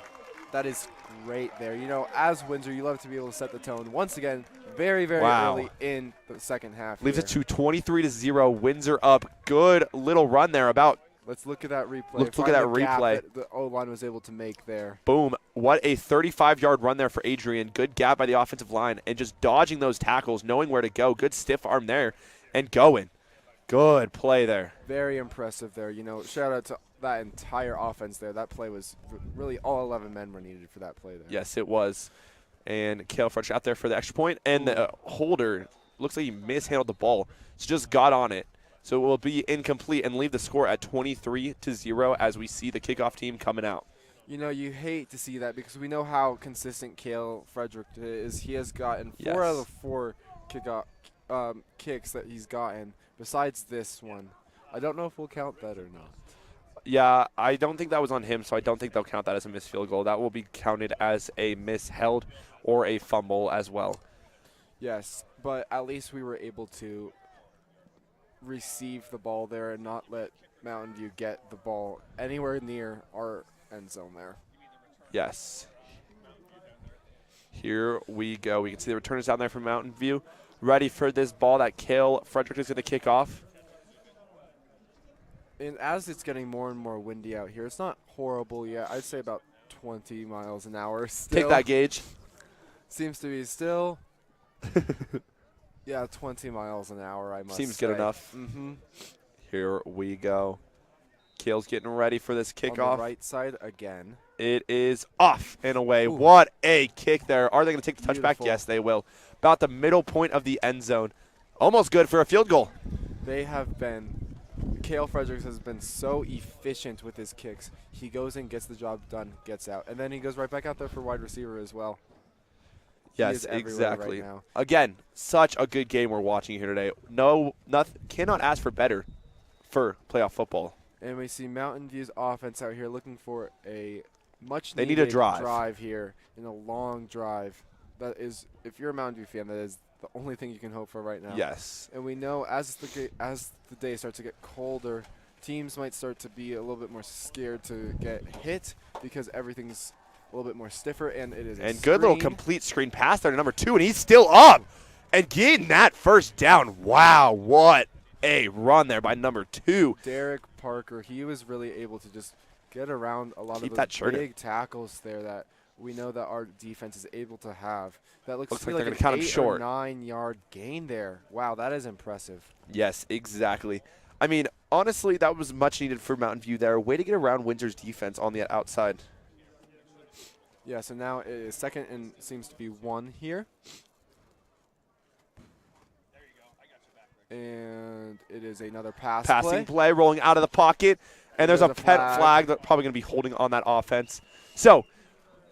That is great there. You know, as Windsor, you love to be able to set the tone. Once again, very, very Wow. early in the second half. Leaves here. it to 23-0. Windsor up. Good little run there. About Let's look at that replay. Look at Find that the gap replay. that the O-line was able to make there. boom. What a 35-yard run there for Adrian. Good gap by the offensive line and just dodging those tackles, knowing where to go. Good stiff arm there and going. Good play there. Very impressive there. You know, shout out to that entire offense there. That play was really all 11 men were needed for that play there. Yes, it was. And Kale French out there for the extra point. And the holder looks like he mishandled the ball. So just got on it. So it will be incomplete and leave the score at 23-0 as we see the kickoff team coming out. You know, you hate to see that because we know how consistent Kale Frederick is. He has gotten 4 Yes. out of 4 kicks that he's gotten besides this one. I don't know if we'll count that or not. Yeah, I don't think that was on him, so I don't think they'll count that as a missed field goal. That will be counted as a misheld or a fumble as well. Yes, but at least we were able to receive the ball there and not let Mountain View get the ball anywhere near our end zone there. Yes. Here we go. We can see the returners down there from Mountain View. Ready for this ball that Kale Frederick is going to kick off. And as it's getting more and more windy out here, it's not horrible yet. I'd say about 20 miles an hour still. Take that, Gage. Seems to be still. Yeah, 20 miles an hour, I must Seems say. good enough. Mm-hmm. Here we go. Kale's getting ready for this On kickoff. the right side again. It is off and away. Ooh. What a kick there. Are they going to take the touchback? Beautiful. Yes, they will. About the middle point of the end zone. Almost good for a field goal. They have been. Kale Fredericks has been so efficient with his kicks. He goes in, gets the job done, gets out. And then he goes right back out there for wide receiver as well. He Yes, is everywhere exactly. right now. Again, such a good game we're watching here today. Cannot ask for better for playoff football. And we see Mountain View's offense out here looking for a much They need needed a drive. here in a long drive. That is, if you're a Mountain View fan, that is the only thing you can hope for right now. Yes. And we know as the day starts to get colder, teams might start to be a little bit more scared to get hit because everything's a little bit more stiffer, and it is. And good little complete screen pass there to number 2, and he's still up and getting that first down. Wow, what a run there by number 2. Derek Parker, he was really able to just get around a lot Keep of that those churning. big tackles there that we know that our defense is able to have. That looks Looks to be like like they're an gonna count him 8 short. or 9 yard gain there. Wow, that is impressive. Yes, exactly. I mean, honestly, that was much needed for Mountain View there. Way to get around Windsor's defense on the outside. Yeah, so now it is 2nd and seems to be 1 here. And it is another Passing play, rolling out of the pocket, and there's a pet flag that's probably going to be holding on that offense. So,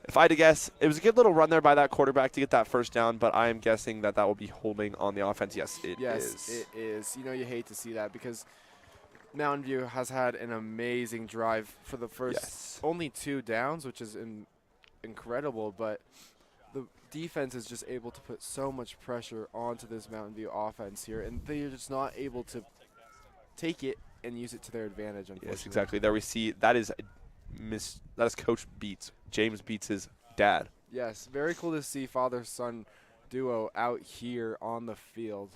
if I had to guess, it was a good little run there by that quarterback to get that first down, but I am guessing that that will be holding on the offense. Yes, it is. Yes, it is. You know, you hate to see that because Mountain View has had an amazing drive for the first only 2 downs, which is incredible, but the defense is just able to put so much pressure onto this Mountain View offense here, and they're just not able to take it and use it to their advantage, unfortunately. Yes, exactly. There we see that is Coach Beats, James Beats' dad. Yes, very cool to see father-son duo out here on the field.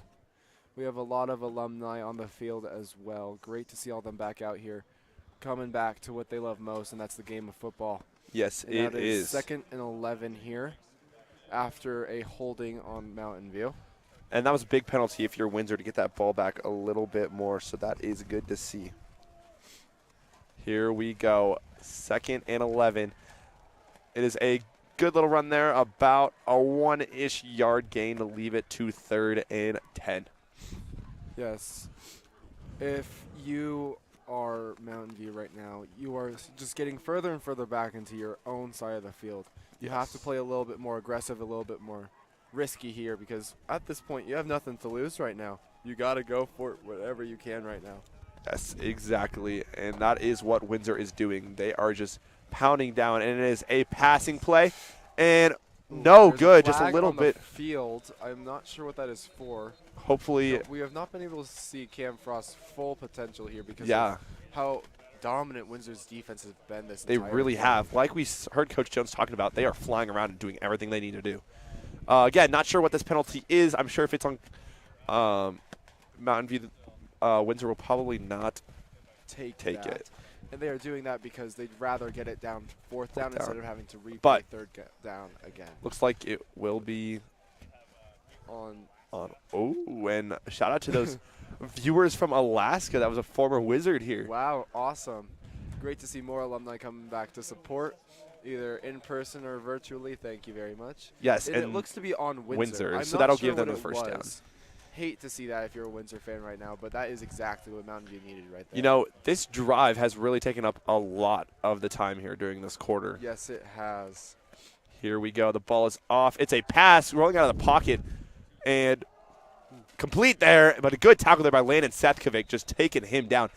We have a lot of alumni on the field as well. Great to see all them back out here, coming back to what they love most, and that's the game of football. Yes, And it that is. 2nd and 11 here after a holding on Mountain View. And that was a big penalty if you're Windsor to get that ball back a little bit more, so that is good to see. Here we go, 2nd and 11. It is a good little run there, about a 1-ish yard gain to leave it to 3rd and 10. Yes. If you are Mountain View right now, you are just getting further and further back into your own side of the field. You have to play a little bit more aggressive, a little bit more risky here, because at this point you have nothing to lose right now. You got to go for it whatever you can right now. Yes, exactly. And that is what Windsor is doing. They are just pounding down, and it is a passing play. And no There's good, a just a flag little on the bit. field. I'm not sure what that is for. Hopefully, We have not been able to see Cam Frost's full potential here because yeah. of how dominant Windsor's defense has been this They entire really game. have. Like we heard Coach Jones talking about, they are flying around and doing everything they need to do. Again, not sure what this penalty is. I'm sure if it's on Mountain View, Windsor will probably not take that. it. And they are doing that because they'd rather get it down fourth down instead of having to replay But third down again. looks like it will be On Oh, and shout out to those viewers from Alaska. That was a former Wizard here. wow, awesome. Great to see more alumni coming back to support, either in person or virtually. Thank you very much. Yes, and it looks to be on Windsor. I'm so not that'll sure give them what the it first down. was. Hate to see that if you're a Windsor fan right now, but that is exactly what Mountain View needed right there. You know, this drive has really taken up a lot of the time here during this quarter. Yes, it has. Here we go. The ball is off. It's a pass rolling out of the pocket and complete there, but a good tackle there by Landon Sethkovic, just taking him down.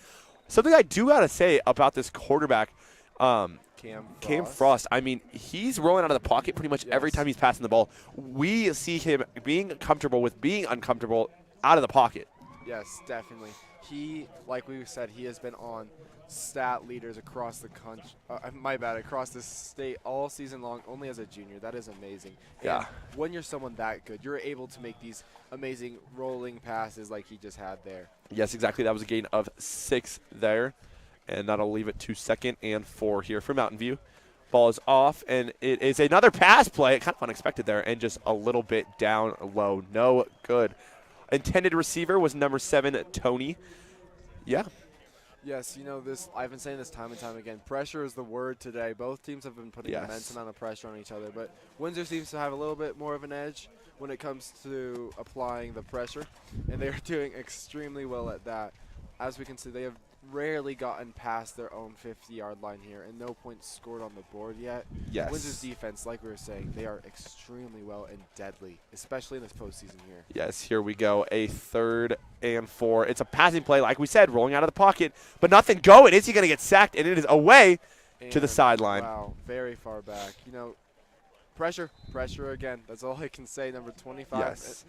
Something I do got to say about this quarterback, Cam Frost, I mean, he's rolling out of the pocket pretty much every time he's passing the ball. We see him being comfortable with being uncomfortable out of the pocket. Yes, definitely. He, like we said, he has been on stat leaders across the country. Across the state all season long, only as a junior. That is amazing. Yeah. And when you're someone that good, you're able to make these amazing rolling passes like he just had there. Yes, exactly. That was a gain of 6 there. And that'll leave it to 2nd and 4 here for Mountain View. Ball is off, and it is another pass play. Kind of unexpected there, and just a little bit down low. No good. Intended receiver was number 7, Tony. Yeah. Yes, you know this. I've been saying this time and time again. Pressure is the word today. Both teams have been putting immense amount of pressure on each other, but Windsor seems to have a little bit more of an edge when it comes to applying the pressure, and they are doing extremely well at that. As we can see, they have rarely gotten past their own 50-yard line here, and no points scored on the board yet. Yes. Windsor's defense, like we were saying, they are extremely well and deadly, especially in this postseason here. Yes, here we go. A 3rd and 4. It's a passing play, like we said, rolling out of the pocket, but nothing going. Is he going to get sacked? And it is away to the sideline. Wow, very far back. You know, pressure again. That's all I can say. Number 25. Yes.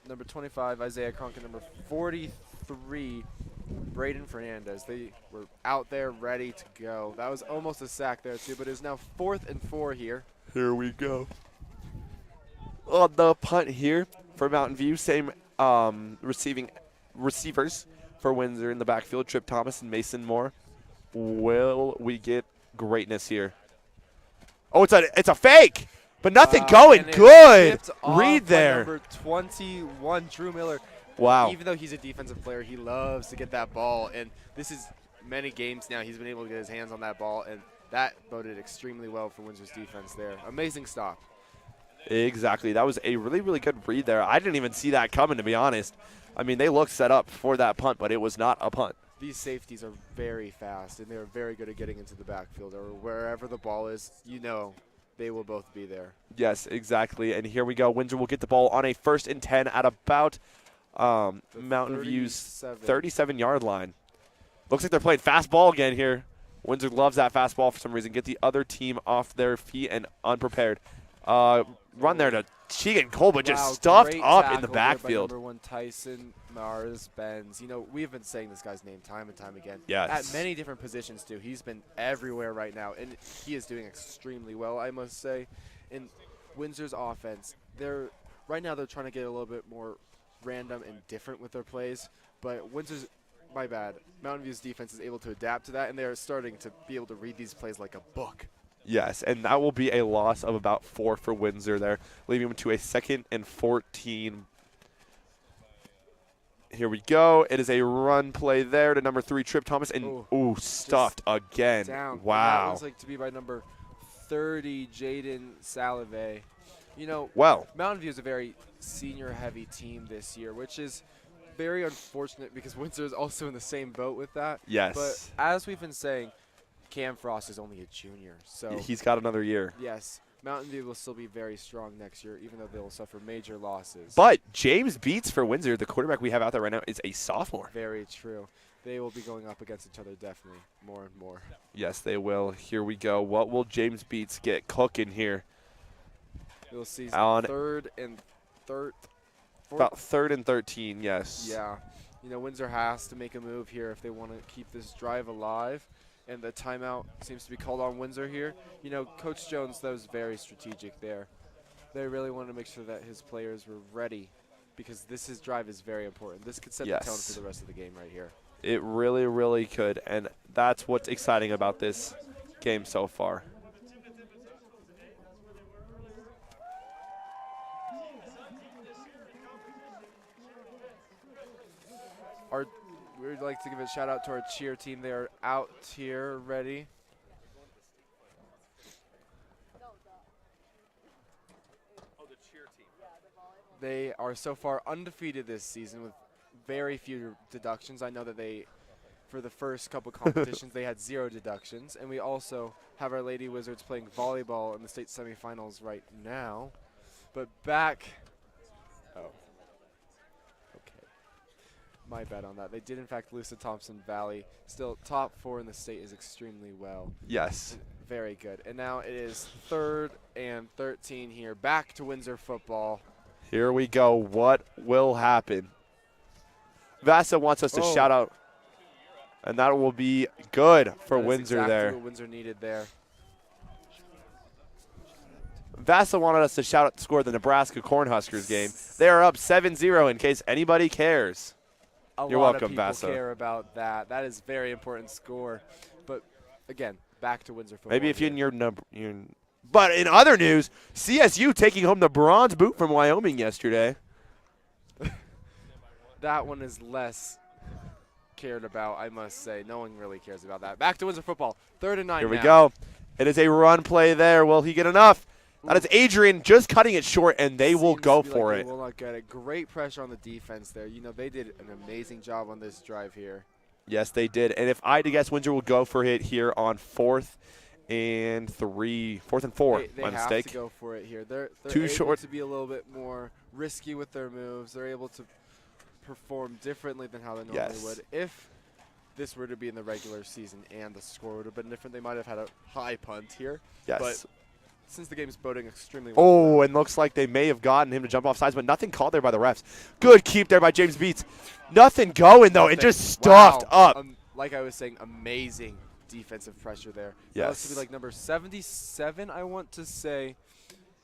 Number 25, Isaiah Cronk. Number 43, Braden Fernandez. They were out there ready to go. That was almost a sack there too, but it is now 4th and 4 here. Here we go. On the punt here for Mountain View, same receivers for Windsor in the backfield, Trip Thomas and Mason Moore. Will we get greatness here? Oh, it's a fake, but nothing going. Good read there. Number 21, Drew Miller. Wow. Even though he's a defensive player, he loves to get that ball, and this is many games now he's been able to get his hands on that ball, and that boded extremely well for Windsor's defense there. Amazing stop. Exactly. That was a really, really good read there. I didn't even see that coming, to be honest. I mean, they looked set up for that punt, but it was not a punt. These safeties are very fast, and they are very good at getting into the backfield, or wherever the ball is, you know they will both be there. Yes, exactly. And here we go. Windsor will get the ball on a 1st and 10 at about Mountain View's 37-yard line. Looks like they're playing fast ball again here. Windsor loves that fast ball for some reason. Get the other team off their feet and unprepared. Run there to Keegan Cole, but just stuffed up in the backfield. Number 1, Tyson Mars-Benz. You know, we've been saying this guy's name time and time again. Yes. At many different positions, too. He's been everywhere right now, and he is doing extremely well, I must say. In Windsor's offense, right now they're trying to get a little bit more random and different with their plays, but Mountain View's defense is able to adapt to that, and they are starting to be able to read these plays like a book. Yes, and that will be a loss of about 4 for Windsor there, leaving them to a 2nd and 14. Here we go. It is a run play there to number 3, Trip Thomas, and stuffed again. Down. Wow. That looks like to be by number 30, Jaden Salave. You know, well, Mountain View is a very senior-heavy team this year, which is very unfortunate because Windsor is also in the same boat with that. Yes. But as we've been saying, Cam Frost is only a junior. So He's got another year. yes, Mountain View will still be very strong next year, even though they'll suffer major losses. But James Beats for Windsor, the quarterback we have out there right now, is a sophomore. Very true. They will be going up against each other definitely more and more. Yes, they will. Here we go. What will James Beats get cooking here? You'll see On third and third. About 3rd and 13, yes. Yeah. You know, Windsor has to make a move here if they want to keep this drive alive. And the timeout seems to be called on Windsor here. You know, Coach Jones, that was very strategic there. They really wanted to make sure that his players were ready because his drive is very important. This could set the tone for the rest of the game right here. It really, really could. And that's what's exciting about this game so far. We'd like to give a shout out to our cheer team. They are out here ready. They are so far undefeated this season with very few deductions. I know that for the first couple competitions, they had 0 deductions. And we also have our Lady Wizards playing volleyball in the state semifinals right now. But my bad on that. They did, in fact, lose to Thompson Valley. Still, top 4 in the state is extremely well. Yes. Very good. And now it is 3rd and 13 here. Back to Windsor football. Here we go. What will happen? Vasa wants us to shout out, and that will be good for Windsor exactly there. What Windsor needed there. Vasa wanted us to shout out the score of the Nebraska Cornhuskers game. They are up 7-0 in case anybody cares. You're lot welcome, of people Vasa. care about that. That is a very important score. But, again, back to Windsor football. Maybe if you're in your number. But in other news, CSU taking home the bronze boot from Wyoming yesterday. That one is less cared about, I must say. No one really cares about that. Back to Windsor football. 3rd and 9 Here we now. go. It is a run play there. Will he get enough? That is Adrian just cutting it short, and they will Seems go to be for like it. They will not get it. Great pressure on the defense there. You know, they did an amazing job on this drive here. Yes, they did. And if I had to guess, Windsor will go for it here on 4th and 4. They My have mistake. to go for it here. They're Too able short. to be a little bit more risky with their moves. They're able to perform differently than how they normally Yes. would. If this were to be in the regular season and the score would have been different, they might have had a high punt here. Yes. But since the game is boding extremely well. Oh, and looks like they may have gotten him to jump off sides, but nothing called there by the refs. Good keep there by James Beats. Nothing going, though. It just stuffed up. Like I was saying, amazing defensive pressure there. Yes. That was to be like number 77, I want to say.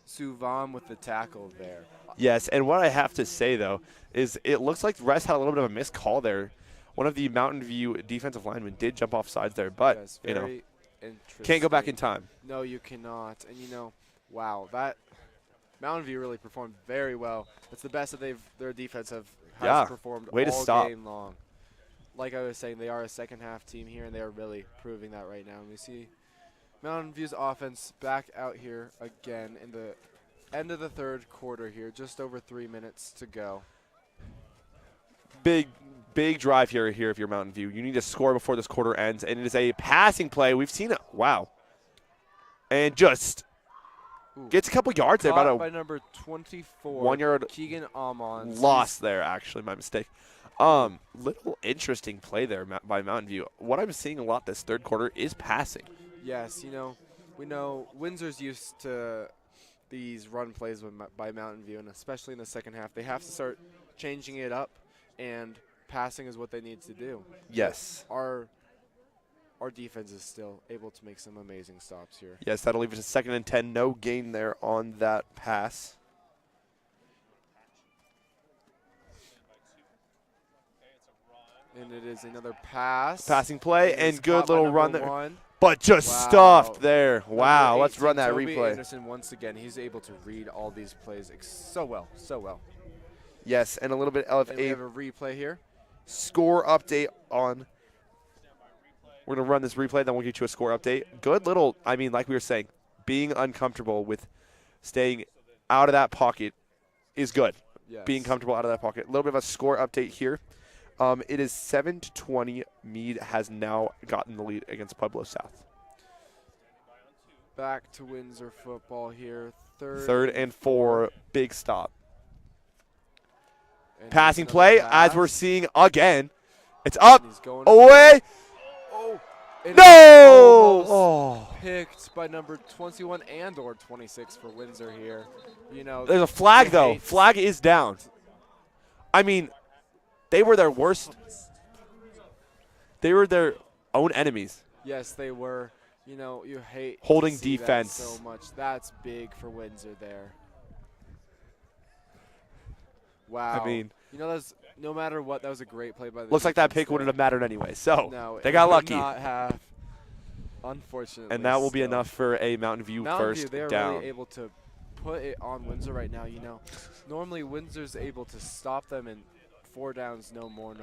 Suvam with the tackle there. Yes, and what I have to say, though, is it looks like the refs had a little bit of a missed call there. One of the Mountain View defensive linemen did jump off sides there, but, Yes, you know, very can't go back in interesting. time. No, you cannot. And, you know, wow, that Mountain View really performed very well. It's the best that their defense has performed way to all stop. game long. Like I was saying, they are a second-half team here, and they are really proving that right now. And we see Mountain View's offense back out here again in the end of the 3rd quarter here, just over 3 minutes to go. Big drive here if you're Mountain View. You need to score before this quarter ends, and it is a passing play. We've seen it. Wow. And just gets a couple yards there. Caught by number 24. 1 yard Keegan Amon. lost there, actually. My mistake. Little interesting play there by Mountain View. What I'm seeing a lot this 3rd quarter is passing. Yes, you know, we know Windsor's used to these run plays by Mountain View, and especially in the second half. They have to start changing it up, and passing is what they need to do. Yes. Our defense is still able to make some amazing stops here. Yes, that'll leave us a 2nd and 10. No gain there on that pass. And it is another pass. Passing play It is and good caught by little run number there. 1. But just Wow. stuffed there. Wow, Number let's run 18, that Toby replay. Anderson once again. He's able to read all these plays so well, so well. Yes, and a little bit of And we a have a replay here. score update on. We're going to run this replay, then we'll get you a score update. Good little, I mean, like we were saying, being uncomfortable with staying out of that pocket is good. being comfortable out of that pocket. A little bit of a score update here. It is 7-20. Meade has now gotten the lead against Pueblo South. Back to Windsor football here. Third and 4. Big stop. And Passing another play, pass. as we're seeing again. It's up, And he's going away. Oh, and No! it's almost Oh. picked by number 21 and or 26 for Windsor here. You know, There's a flag, you though. hate- Flag is down. I mean, they were their worst. They were their own enemies. Yes, they were. You know, you hate to Holding see that defense. so much. That's big for Windsor there. Wow. I mean, you know, that's no matter what, that was a great play by the looks like that defense pick wouldn't there. have mattered anyway. So No, they it got would lucky. Not have, unfortunately. And that will be so. enough for a Mountain View Mountain first View, they're down. really able to put it on Windsor right now. You know, normally Windsor's able to stop them in 4 downs, no more,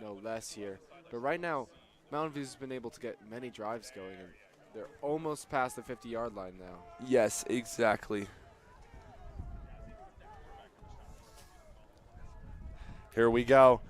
no less here. But right now, Mountain View's been able to get many drives going, and they're almost past the 50-yard line now. Yes, exactly. Here we go.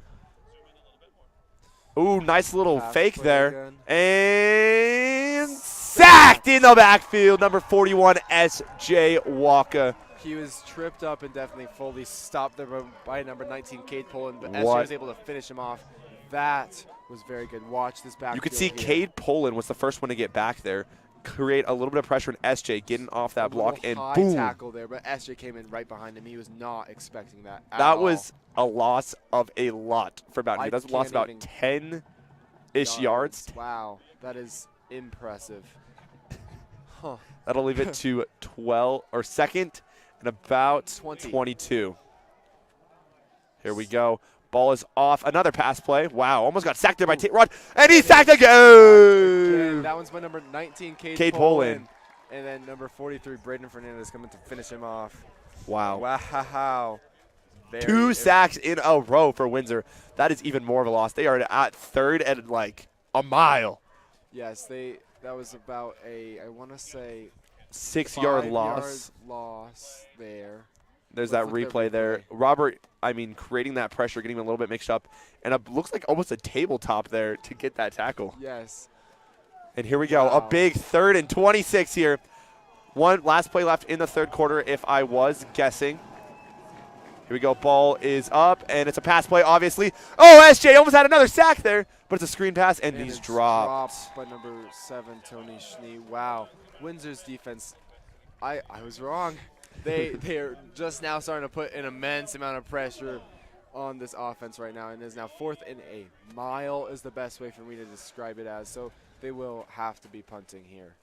Ooh, nice little Pass fake play there. again. And sacked in the backfield. Number 41, S.J. Walker. He was tripped up and definitely fully stopped there by number 19, Cade Pullen, but SJ What? was able to finish him off. That was very good. Watch this back. You could see Cade Poland was the first one to get back there, create a little bit of pressure on S.J. getting off that block, and high boom. tackle there, but SJ came in right behind him. He was not expecting that at That all. was a loss of a lot for Mountain View. I That's lost can't about even- 10-ish yards. Wow, that is impressive. Huh. That'll leave it to 12 or second and about 20. 22. Here we go. Ball is off. Another pass play. Wow, almost got sacked there by Rod, and he's sacked Again, again. that one's by number 19, Cade Poland. And then number 43, Braden Fernandez coming to finish him off. Wow. Wow. Very 2 sacks in a row for Windsor. That is even more of a loss. They are at third and like a mile. Yes, that was about I want to say 6-yard 5 loss. yard loss there. There's Let's that look at replay there. Robert, I mean, creating that pressure, getting him a little bit mixed up, and it looks like almost a tabletop there to get that tackle. Yes. And here we go, a Wow. big 3rd and 26 here. One last play left in the third quarter, if I was guessing. Here we go, ball is up, and it's a pass play, obviously. Oh, SJ almost had another sack there, but it's a screen pass, and he's it's dropped. by number 7, Tony Schnee. Wow. Windsor's defense, I was wrong. They're just now starting to put an immense amount of pressure on this offense right now, and is now 4th and a mile is the best way for me to describe it as. So they will have to be punting here.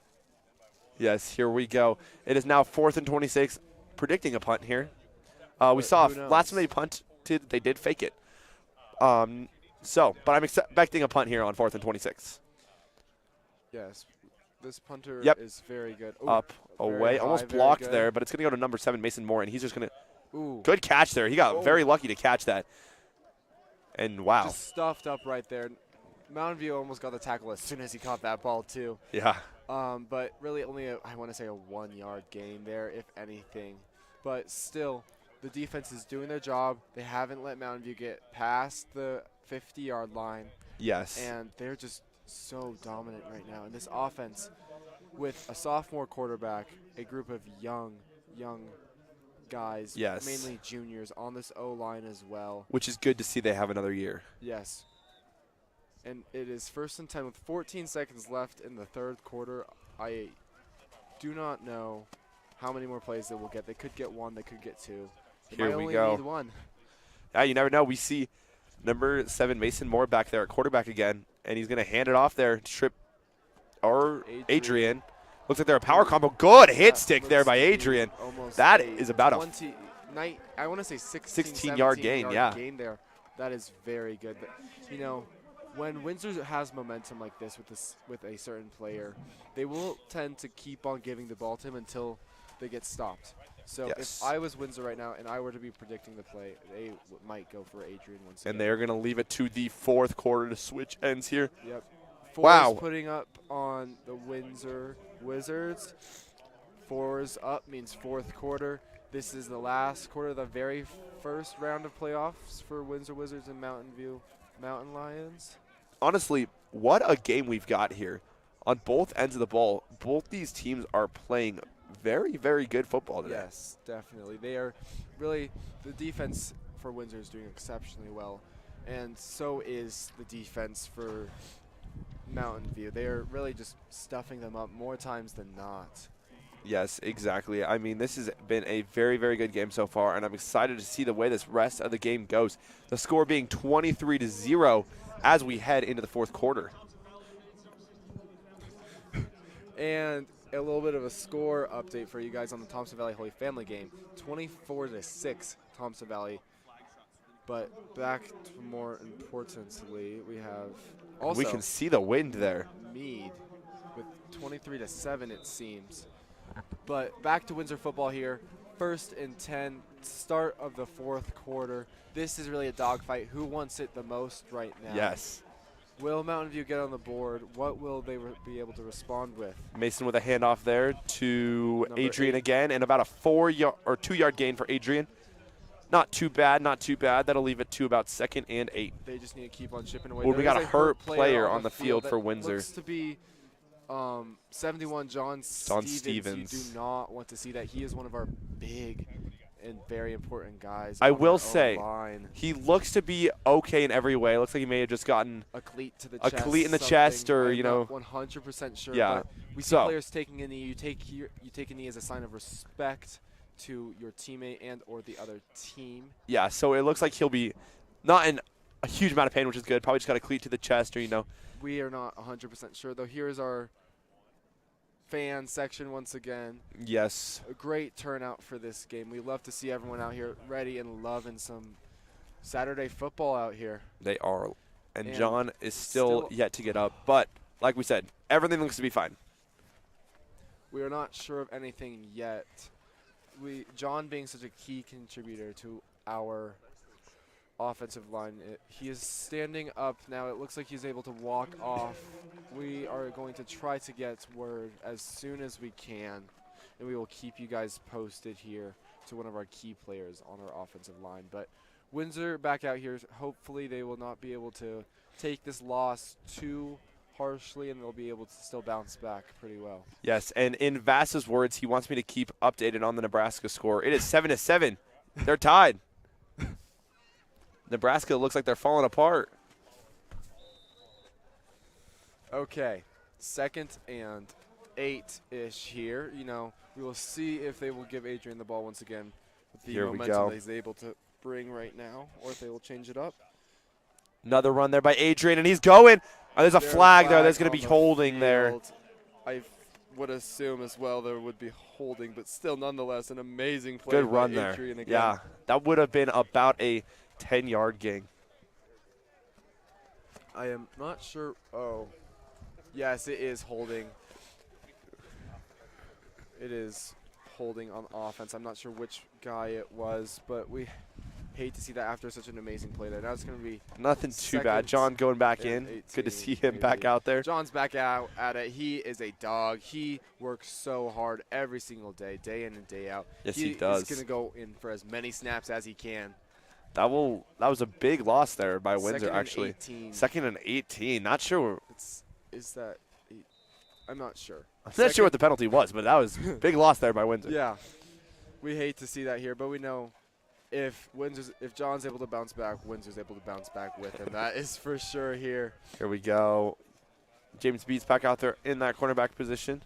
Yes, here we go. It is now 4th and 26, predicting a punt here. We saw who knows? last time they punted, they did fake it. But I'm expecting a punt here on 4th and 26. Yes. This punter Yep. is very good. Ooh, Up, very away, high, almost very blocked good. there, but it's going to go to number 7, Mason Moore, and he's just going to Ooh. good catch there. He got Oh. very lucky to catch that. And wow. Just stuffed up right there. Mountain View almost got the tackle as soon as he caught that ball, too. Yeah. But really only, I want to say, a 1-yard gain there, if anything. But still, the defense is doing their job. They haven't let Mountain View get past the 50-yard line. Yes. And they're just so dominant right now. And this offense, with a sophomore quarterback, a group of young guys, Yes. mainly juniors, on this O-line as well. Which is good to see they have another year. Yes. And it is 1st and 10 with 14 seconds left in the third quarter. I do not know how many more plays they will get. They could get 1. They could get 2. They Here might we only go. need 1. Yeah, you never know. We see number 7, Mason Moore, back there at quarterback again, and he's going to hand it off there. Trip or Adrian. Looks like they're a power combo. Good hit stick there by Adrian. That is about a 20, I want to say 16-yard gain, yeah. Gain there. That is very good. But, you know, when Windsor has momentum like this with a certain player, they will tend to keep on giving the ball to him until they get stopped. So Yes. if I was Windsor right now and I were to be predicting the play, they might go for Adrian once again. And they're going to leave it to the fourth quarter to switch ends here. Yep. Wow. 4's putting up on the Windsor Wizards. 4's up means fourth quarter. This is the last quarter of the very first round of playoffs for Windsor Wizards and Mountain View Mountain Lions. Honestly, what a game we've got here. On both ends of the ball, both these teams are playing very, very good football today. Yes, definitely. They are really, the defense for Windsor is doing exceptionally well, and so is the defense for Mountain View. They are really just stuffing them up more times than not. Yes, exactly. I mean, this has been a very, very good game so far, and I'm excited to see the way this rest of the game goes. The score being 23-0 as we head into the fourth quarter. And a little bit of a score update for you guys on the Thompson Valley Holy Family game. 24-6 Thompson Valley. But back to more importantly, we have also We can see the wind there. Meade with 23-7 it seems. But back to Windsor football here. 1st and 10, start of the fourth quarter. This is really a dogfight. Who wants it the most right now? Yes. Will Mountain View get on the board? What will they be able to respond with? Mason with a handoff there to Number Adrian 8. again, and about a 2-yard gain for Adrian. Not too bad, not too bad. That'll leave it to about 2nd and 8. They just need to keep on chipping away. Well, we There got is a hurt player on on the field that for Windsor. Looks to be 71 John Stevens. You do not want to see that. He is one of our big and very important guys. I on will our say, O-line. he looks to be okay in every way. Looks like he may have just gotten A cleat to the a chest. cleat in the something. chest, or, I'm you know. not 100% sure. Yeah. But we see So- players taking a knee. You take a knee as a sign of respect to your teammate and or the other team. Yeah, so it looks like he'll be not in a huge amount of pain, which is good. Probably just got a cleat to the chest, or, you know. We are not 100% sure though. Here's our fan section once again. Yes. A great turnout for this game. We love to see everyone out here ready and loving some Saturday football out here. They are. And And John is still yet to get up. But, like we said, everything looks to be fine. We are not sure of anything yet. John being such a key contributor to our offensive line, he is standing up now. It looks like he's able to walk off. We are going to try to get word as soon as we can, and we will keep you guys posted here to one of our key players on our offensive line. But Windsor back out here. Hopefully they will not be able to take this loss too harshly, and they'll be able to still bounce back pretty well. Yes, and in Vass's words, he wants me to keep updated on the Nebraska score. It is 7-7. They're tied. Nebraska looks like they're falling apart. Okay, 2nd and 8-ish here. You know, we will see if they will give Adrian the ball once again with the Here we momentum go. that he's able to bring right now, or if they will change it up. Another run there by Adrian, and he's going. Oh, there's a There's flag there. There's flag going to on be the holding there. field. I would assume as well there would be holding, but still nonetheless an amazing play Good by run there. Adrian again. Yeah, that would have been about a 10-yard gain. I am not sure. Oh, yes, it is holding. It is holding on offense. I'm not sure which guy it was, but we hate to see that after such an amazing play there. Now it's going to be Nothing too bad. 2nd John going back and in. Good to 18, see him back maybe. out there. John's back out at it. He is a dog. He works so hard every single day, day in and day out. Yes, he does. He's going to go in for as many snaps as he can. That was a big loss there by 2nd Windsor, and actually. 18. 2nd and 18. Not sure. Is that? I'm not sure. I'm not sure what the penalty was, but that was a big loss there by Windsor. Yeah, we hate to see that here, but we know if John's able to bounce back, Windsor's able to bounce back with him. That is for sure here. Here we go. James Beats back out there in that cornerback position.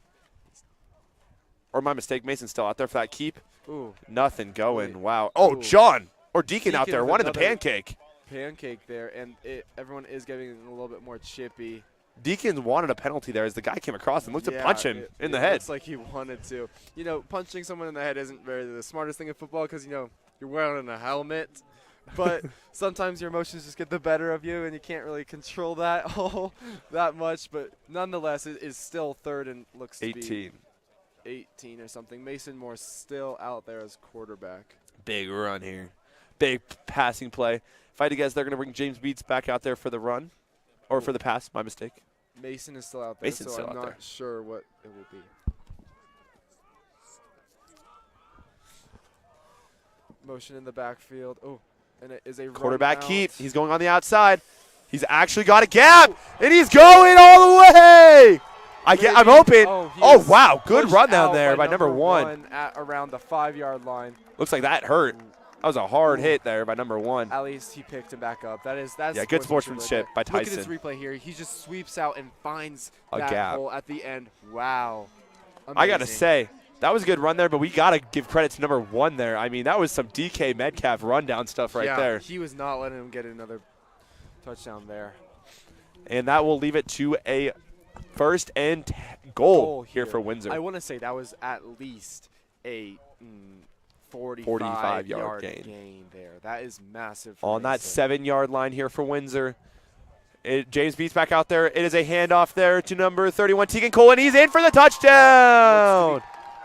Or my mistake, Mason's still out there for that keep. Ooh, Nothing going. Wait. Wow. Oh, Ooh. John or Deacon out Deacon there with wanted the another- pancake. pancake there, and everyone is getting a little bit more chippy. Deacon wanted a penalty there as the guy came across and looked to Yeah, punch him in the it head. looks like he wanted to. You know, punching someone in the head isn't very the smartest thing in football because, you know, you're wearing a helmet. But sometimes your emotions just get the better of you, and you can't really control that all that much. But nonetheless, it is still 3rd and looks to 18. be 18 or something. Mason Moore still out there as quarterback. Big run here. Big passing play. If I had to guess, they're going to bring James Beats back out there for the run. Or for the pass, my mistake. Mason is still out there, Mason's so still I'm out not there. sure what it will be. Motion in the backfield. Oh, and it is a run Quarterback out. keep. He's going on the outside. He's actually got a gap, and he's going all the way. I'm hoping. he Oh, is wow. Good pushed run down out there by number 1. At around the 5-yard line. Looks like that hurt. That was a hard hit there by number 1. At least he picked him back up. That's Good sportsmanship by Look at Tyson. this replay here. He just sweeps out and finds A that gap. hole at the end. Wow. I got to Amazing. say, that was a good run there, but we got to give credit to number 1 there. I mean, that was some DK Metcalf rundown stuff right there. He was not letting him get another touchdown there. And that will leave it to a first and goal here for Windsor. I want to say that was at least a 45-yard gain there. That is massive. On that 7-yard line here for Windsor. James Beats back out there. It is a handoff there to number 31, Tegan Cole, and he's in for the touchdown.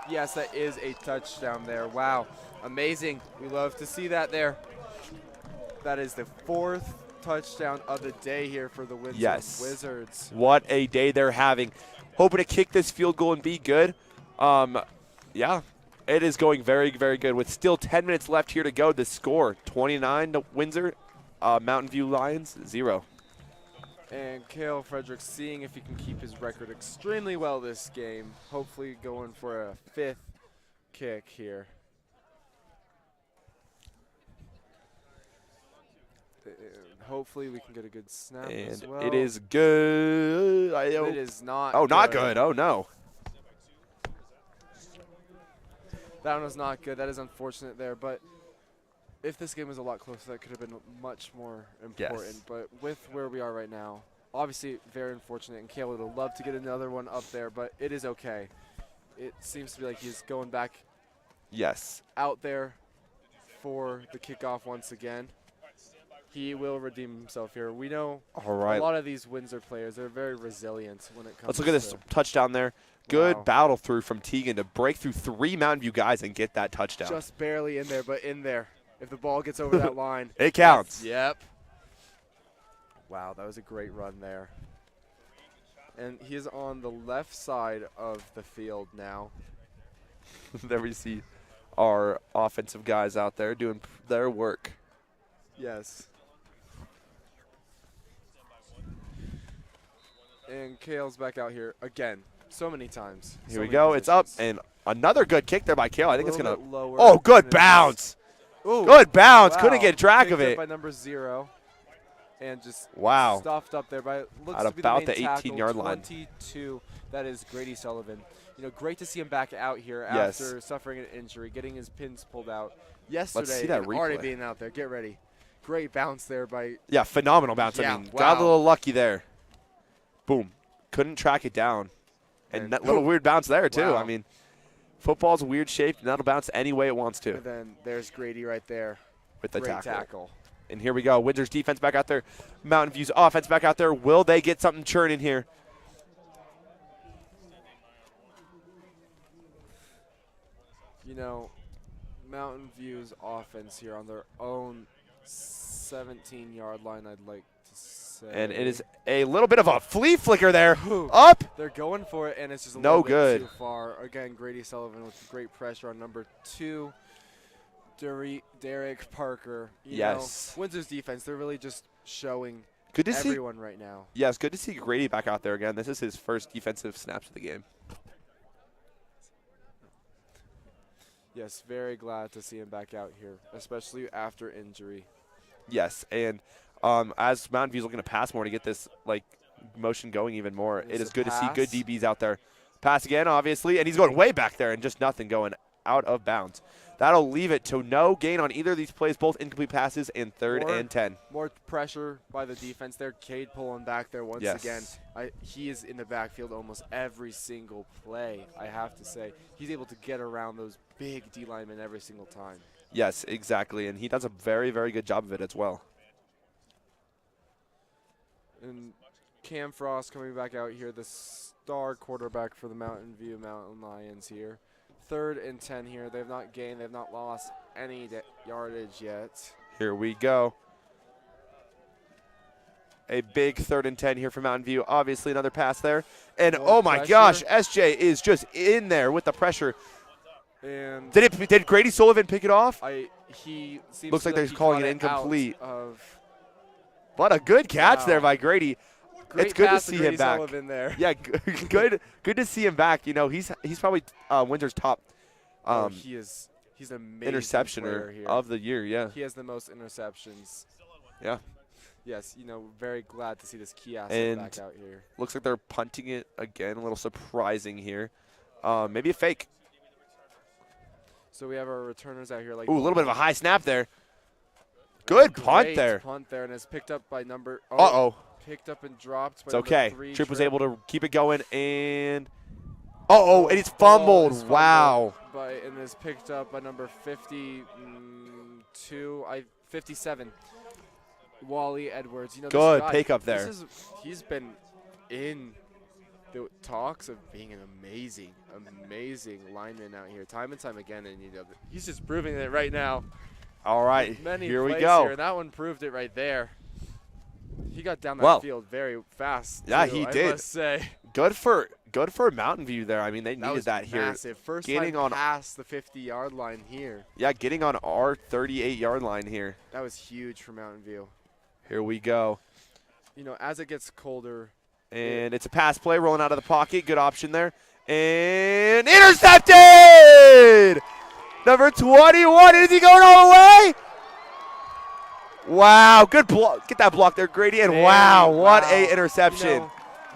Yes, that is a touchdown there. Wow. Amazing. We love to see that there. That is the 4th touchdown of the day here for the Windsor Wizards. What a day they're having. Hoping to kick this field goal and be good. Yeah, it is going very, very good. With still 10 minutes left here to go, the score 29 to Windsor, Mountain View Lions 0. And Cale Fredericks seeing if he can keep his record extremely well this game. Hopefully going for a 5th kick here. Hopefully we can get a good snap as well. It is good. It is not Oh, good. not good. Oh, no. That one was not good. That is unfortunate there. But if this game was a lot closer, that could have been much more important. Yes. But with where we are right now, obviously very unfortunate. And Kale would have loved to get another one up there, but it is okay. It seems to be like he's going back out there for the kickoff once again. He will redeem himself here. We know a lot of these Windsor players, they're very resilient when it comes to. Let's look at this touchdown there. Good battle through from Tegan to break through 3 Mountain View guys and get that touchdown. Just barely in there, but in there. If the ball gets over that line. It counts. Yep. Wow, that was a great run there. And he is on the left side of the field now. There we see our offensive guys out there doing their work. Yes. And Kale's back out here again. So many times. Here we go. It's up. And another good kick there by Kale. I think it's going to. Lower Oh, good bounce. Ooh, good bounce. wow. Couldn't get track Picked of up it. by number 0. And just Wow. stuffed up there by looks At to be about the, main the 18-yard tackle, line. 22. That is Grady Sullivan. You know, great to see him back out here Yes. after suffering an injury, getting his pins pulled out yesterday. Let's see that and already replay. being out there. Get ready. Great bounce there by. Yeah, phenomenal bounce. Yeah, I mean, wow. got a little lucky there. Boom. Couldn't track it down. And that little weird bounce there, too. Wow. I mean, football's weird shaped, and that'll bounce any way it wants to. And then there's Grady right there. With the Great tackle. And here we go. Windsor's defense back out there. Mountain View's offense back out there. Will they get something churning here? You know, Mountain View's offense here on their own 17-yard line, I'd like to say. And it is a little bit of a flea flicker there. Ooh, Up. They're going for it, and it's just a No little bit good. too far. Again, Grady Sullivan with great pressure on number 2, Derek Parker. You Yes. know, Windsor's defense, they're really just showing Good to see. everyone right now. Yes, good to see Grady back out there again. This is his first defensive snaps of the game. Yes, very glad to see him back out here, especially after injury. Yes, and as Mountain View's looking to pass more to get this motion going even more, it is good to see good DBs out there. Pass again, obviously, and he's going way back there and just nothing going out of bounds. That'll leave it to no gain on either of these plays, both incomplete passes and 3rd and 10. More pressure by the defense there. Cade pulling back there once again. He is in the backfield almost every single play, I have to say. He's able to get around those big D linemen every single time. Yes, exactly, and he does a very, very good job of it as well. And Cam Frost coming back out here, the star quarterback for the Mountain View Mountain Lions here. 3rd and 10 here. They've not gained. They've not lost any yardage yet. Here we go. A big 3rd and 10 here for Mountain View. Obviously another pass there. And More oh my pressure. gosh, SJ is just in there with the pressure. And Did Grady Sullivan pick it off? he seems Looks like they're he calling caught it incomplete. out of What a good catch there Wow. by Grady. Great It's good to pass see Grady him back. Sullivan there. Yeah, good to see him back. You know, he's probably Windsor's top He's an amazing interceptioner player here. of the year. Yeah, He has the most interceptions. yeah. Yes, very glad to see this key asset And back out here. looks like they're punting it again. A little surprising here. Maybe a fake. So we have our returners out here. Like, Ooh, a little bit of a high snap there. Good punt great there. Punt there, and it's picked up by number. Uh-oh. Picked up and dropped. By It's number okay. 3, Tripp was able to keep it going, and and it's fumbled. It's Wow. and is picked up by number 57. Wally Edwards. This Good guy, pick up there. He's been in the talks of being an amazing lineman out here, time and time again, and he's just proving it right now. All right, Many here we plays go. Here, and that one proved it right there. He got down that field very fast. Yeah, too, he I did. must say. Good for Mountain View there. I mean, they needed that here. Massive. First Getting time on past the 50-yard line here. Yeah, getting on our 38-yard line here. That was huge for Mountain View. Here we go. As it gets colder. And it's a pass play rolling out of the pocket. Good option there. And intercepted! Number 21. Is he going all the way? Wow, good block. Get that block there, Grady. And wow, what a interception.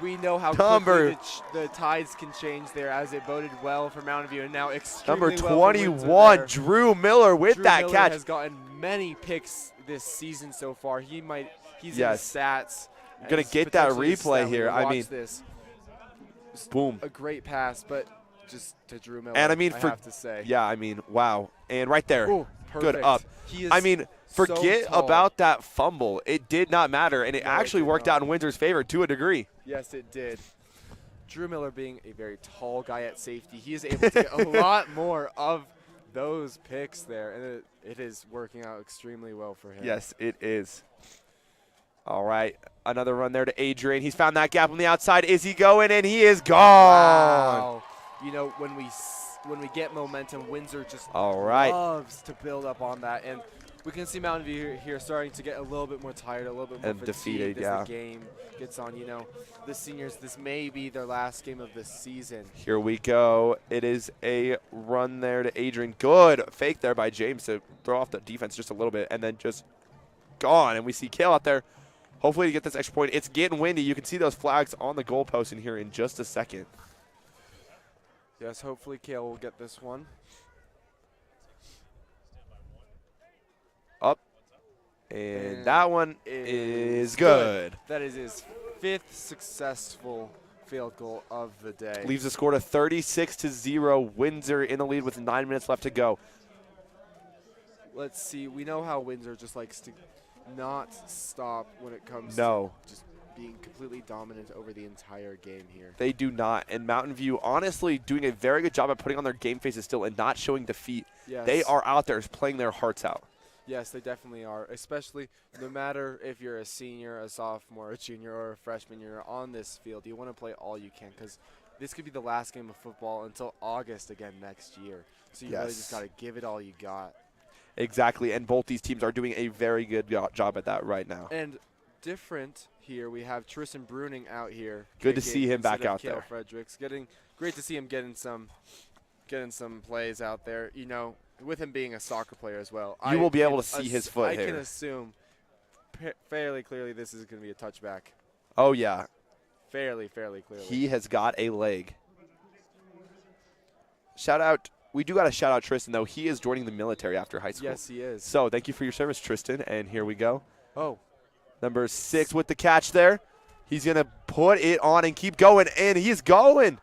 We know how quickly the tides can change there, as it boded well for Mountain View, and now extremely Number well for 21, Windsor Drew Miller with Drew that Miller catch. has gotten many picks this season so far. He's in the stats. Gonna as get that potentially a replay stat here. leader. I Watch mean, this. Boom. A great pass, but just to Drew Miller. And I mean, I have to say. Yeah, I mean, wow. And right there, Ooh, good perfect. up. He is I mean, forget so tall. about that fumble. It did not matter, and it No, it actually did worked not. out in Windsor's favor to a degree. Yes, it did. Drew Miller being a very tall guy at safety, he is able to get a lot more of those picks there, and it is working out extremely well for him. Yes, it is. All right, another run there to Adrian. He's found that gap on the outside. Is he going? And he is gone. Wow. When we get momentum, Windsor just All right. loves to build up on that, and we can see Mountain View here starting to get a little bit more tired, a little bit more And fatigued defeated, as yeah. the game gets on. The seniors, this may be their last game of the season. Here we go. It is a run there to Adrian. Good fake there by James to throw off the defense just a little bit, and then just gone. And we see Kale out there. Hopefully to get this extra point. It's getting windy. You can see those flags on the goalpost in here in just a second. Yes, hopefully Kale will get this one. Up. And that one is good. That is his 5th successful field goal of the day. Leaves the score to 36-0. Windsor in the lead with 9 minutes left to go. Let's see. We know how Windsor just likes to not stop when it comes No. to just being completely dominant over the entire game here. They do not. And Mountain View, honestly, doing a very good job at putting on their game faces still and not showing defeat. Yes. They are out there playing their hearts out. Yes, they definitely are, especially no matter if you're a senior, a sophomore, a junior, or a freshman, you're on this field. You want to play all you can because this could be the last game of football until August again next year. So you really just got to give it all you got. Exactly, and both these teams are doing a very good job at that right now. And different here, we have Tristan Bruning out here. Good to see him back instead of out Cale there. Fredericks. Great to see him getting some plays out there. With him being a soccer player as well. You will be able to see his foot here. I can assume fairly clearly this is going to be a touchback. Oh, yeah. Fairly clearly. He has got a leg. Shout out. We do got to shout out Tristan, though. He is joining the military after high school. Yes, he is. So thank you for your service, Tristan. And here we go. Oh. Number 6 with the catch there. He's going to put it on and keep going, and he's going.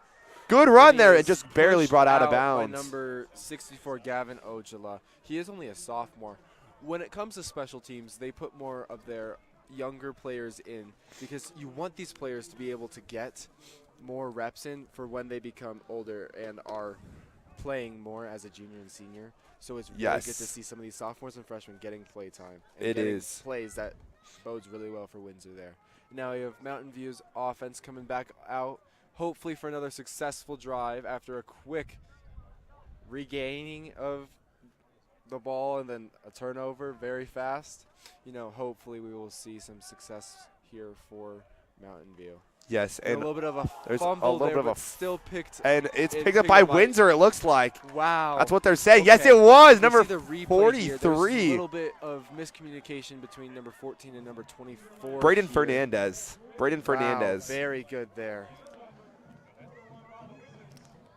Good run there. It just barely brought out of bounds. By number 64, Gavin Ojala. He is only a sophomore. When it comes to special teams, they put more of their younger players in because you want these players to be able to get more reps in for when they become older and are playing more as a junior and senior. So it's really good to see some of these sophomores and freshmen getting play time. And getting plays that bodes really well for Windsor there. Now you have Mountain View's offense coming back out, hopefully for another successful drive after a quick regaining of the ball and then a turnover very fast. You know, hopefully we will see some success here for Mountain View. Yes, And and a little bit of a there's a fumble little there, bit of but a still picked. and it's It picked up picked by up by- Windsor, it looks like. Wow. That's what they're saying. Yes, Okay. it was. You Number see the replay here. There's 43. a little bit of miscommunication between number 14 and number 24. Braden here. Fernandez. Braden Wow, Fernandez. very good there.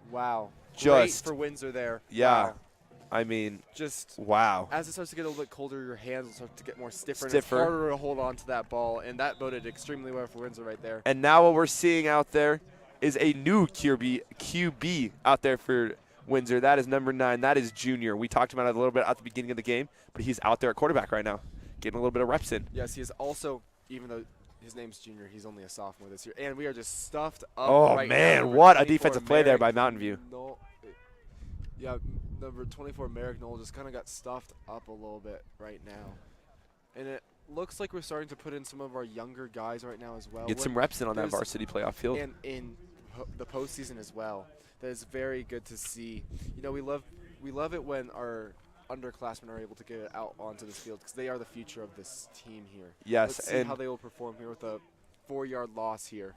Wow. Just- Great for Windsor there. Yeah. Wow. I mean, Just wow. as it starts to get a little bit colder, your hands will start to get more stiffer. And Stiffer. it's harder to hold on to that ball, and that boded extremely well for Windsor right there. And now what we're seeing out there is a new QB out there for Windsor. That is number 9. That is Junior. We talked about it a little bit at the beginning of the game, but he's out there at quarterback right now, getting a little bit of reps in. Yes, he is also, even though his name's Junior, he's only a sophomore this year. And we are just stuffed up Oh, right man, now. Number what a 24, defensive play there by Merrick Mountain View. Knoll- yeah, number 24, Merrick Knoll, just kind of got stuffed up a little bit right now. And it looks like we're starting to put in some of our younger guys right now as well. Get some reps in on that there's- varsity playoff field. And in the postseason as well. That is very good to see. You know, we love it when our underclassmen are able to get it out onto this field because they are the future of this team here. Yes, Let's see and how they will perform here with a 4-yard loss here.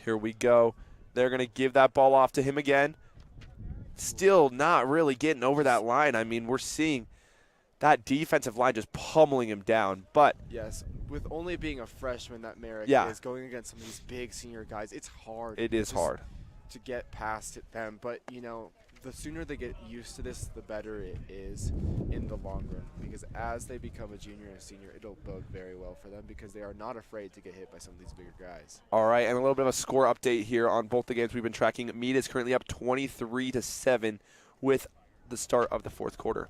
here we go. They're going to give that ball off to him again. Still not really getting over that line. I mean, we're seeing that defensive line just pummeling him down. But Yes, with only being a freshman that Merrick Yeah. is going against some of these big senior guys, it's hard. it is just hard. to get past them. But, you know, the sooner they get used to this, the better it is in the long run. Because as they become a junior and a senior, it'll bode very well for them because they are not afraid to get hit by some of these bigger guys. All right, and a little bit of a score update here on both the games we've been tracking. Meade is currently up 23-7 with the start of the fourth quarter.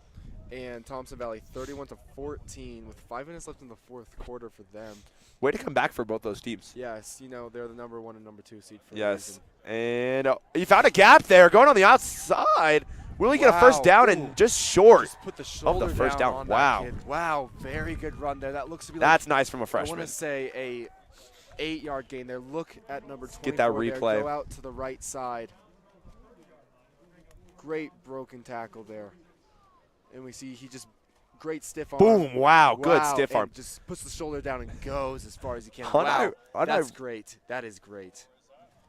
And Thompson Valley 31-14 with 5 minutes left in the fourth quarter for them. Way to come back for both those teams. Yes, you know, they're the number 1 and number 2 seed for a Yes, reason. and he found a gap there, going on the outside. Will he get a first Wow. down Ooh. and just short Just put the of shoulder the first down? on Wow, that kid. Wow, very good run there. That looks to be that's nice from a I want freshman. to say a 8-yard gain there. Look at number 24 get that there. replay. Go out to the right side. Great broken tackle there. And we see he just great stiff arm. Boom, wow, good stiff and arm. just puts the shoulder down and goes as far as he can. On Wow, our- that's great. That is great.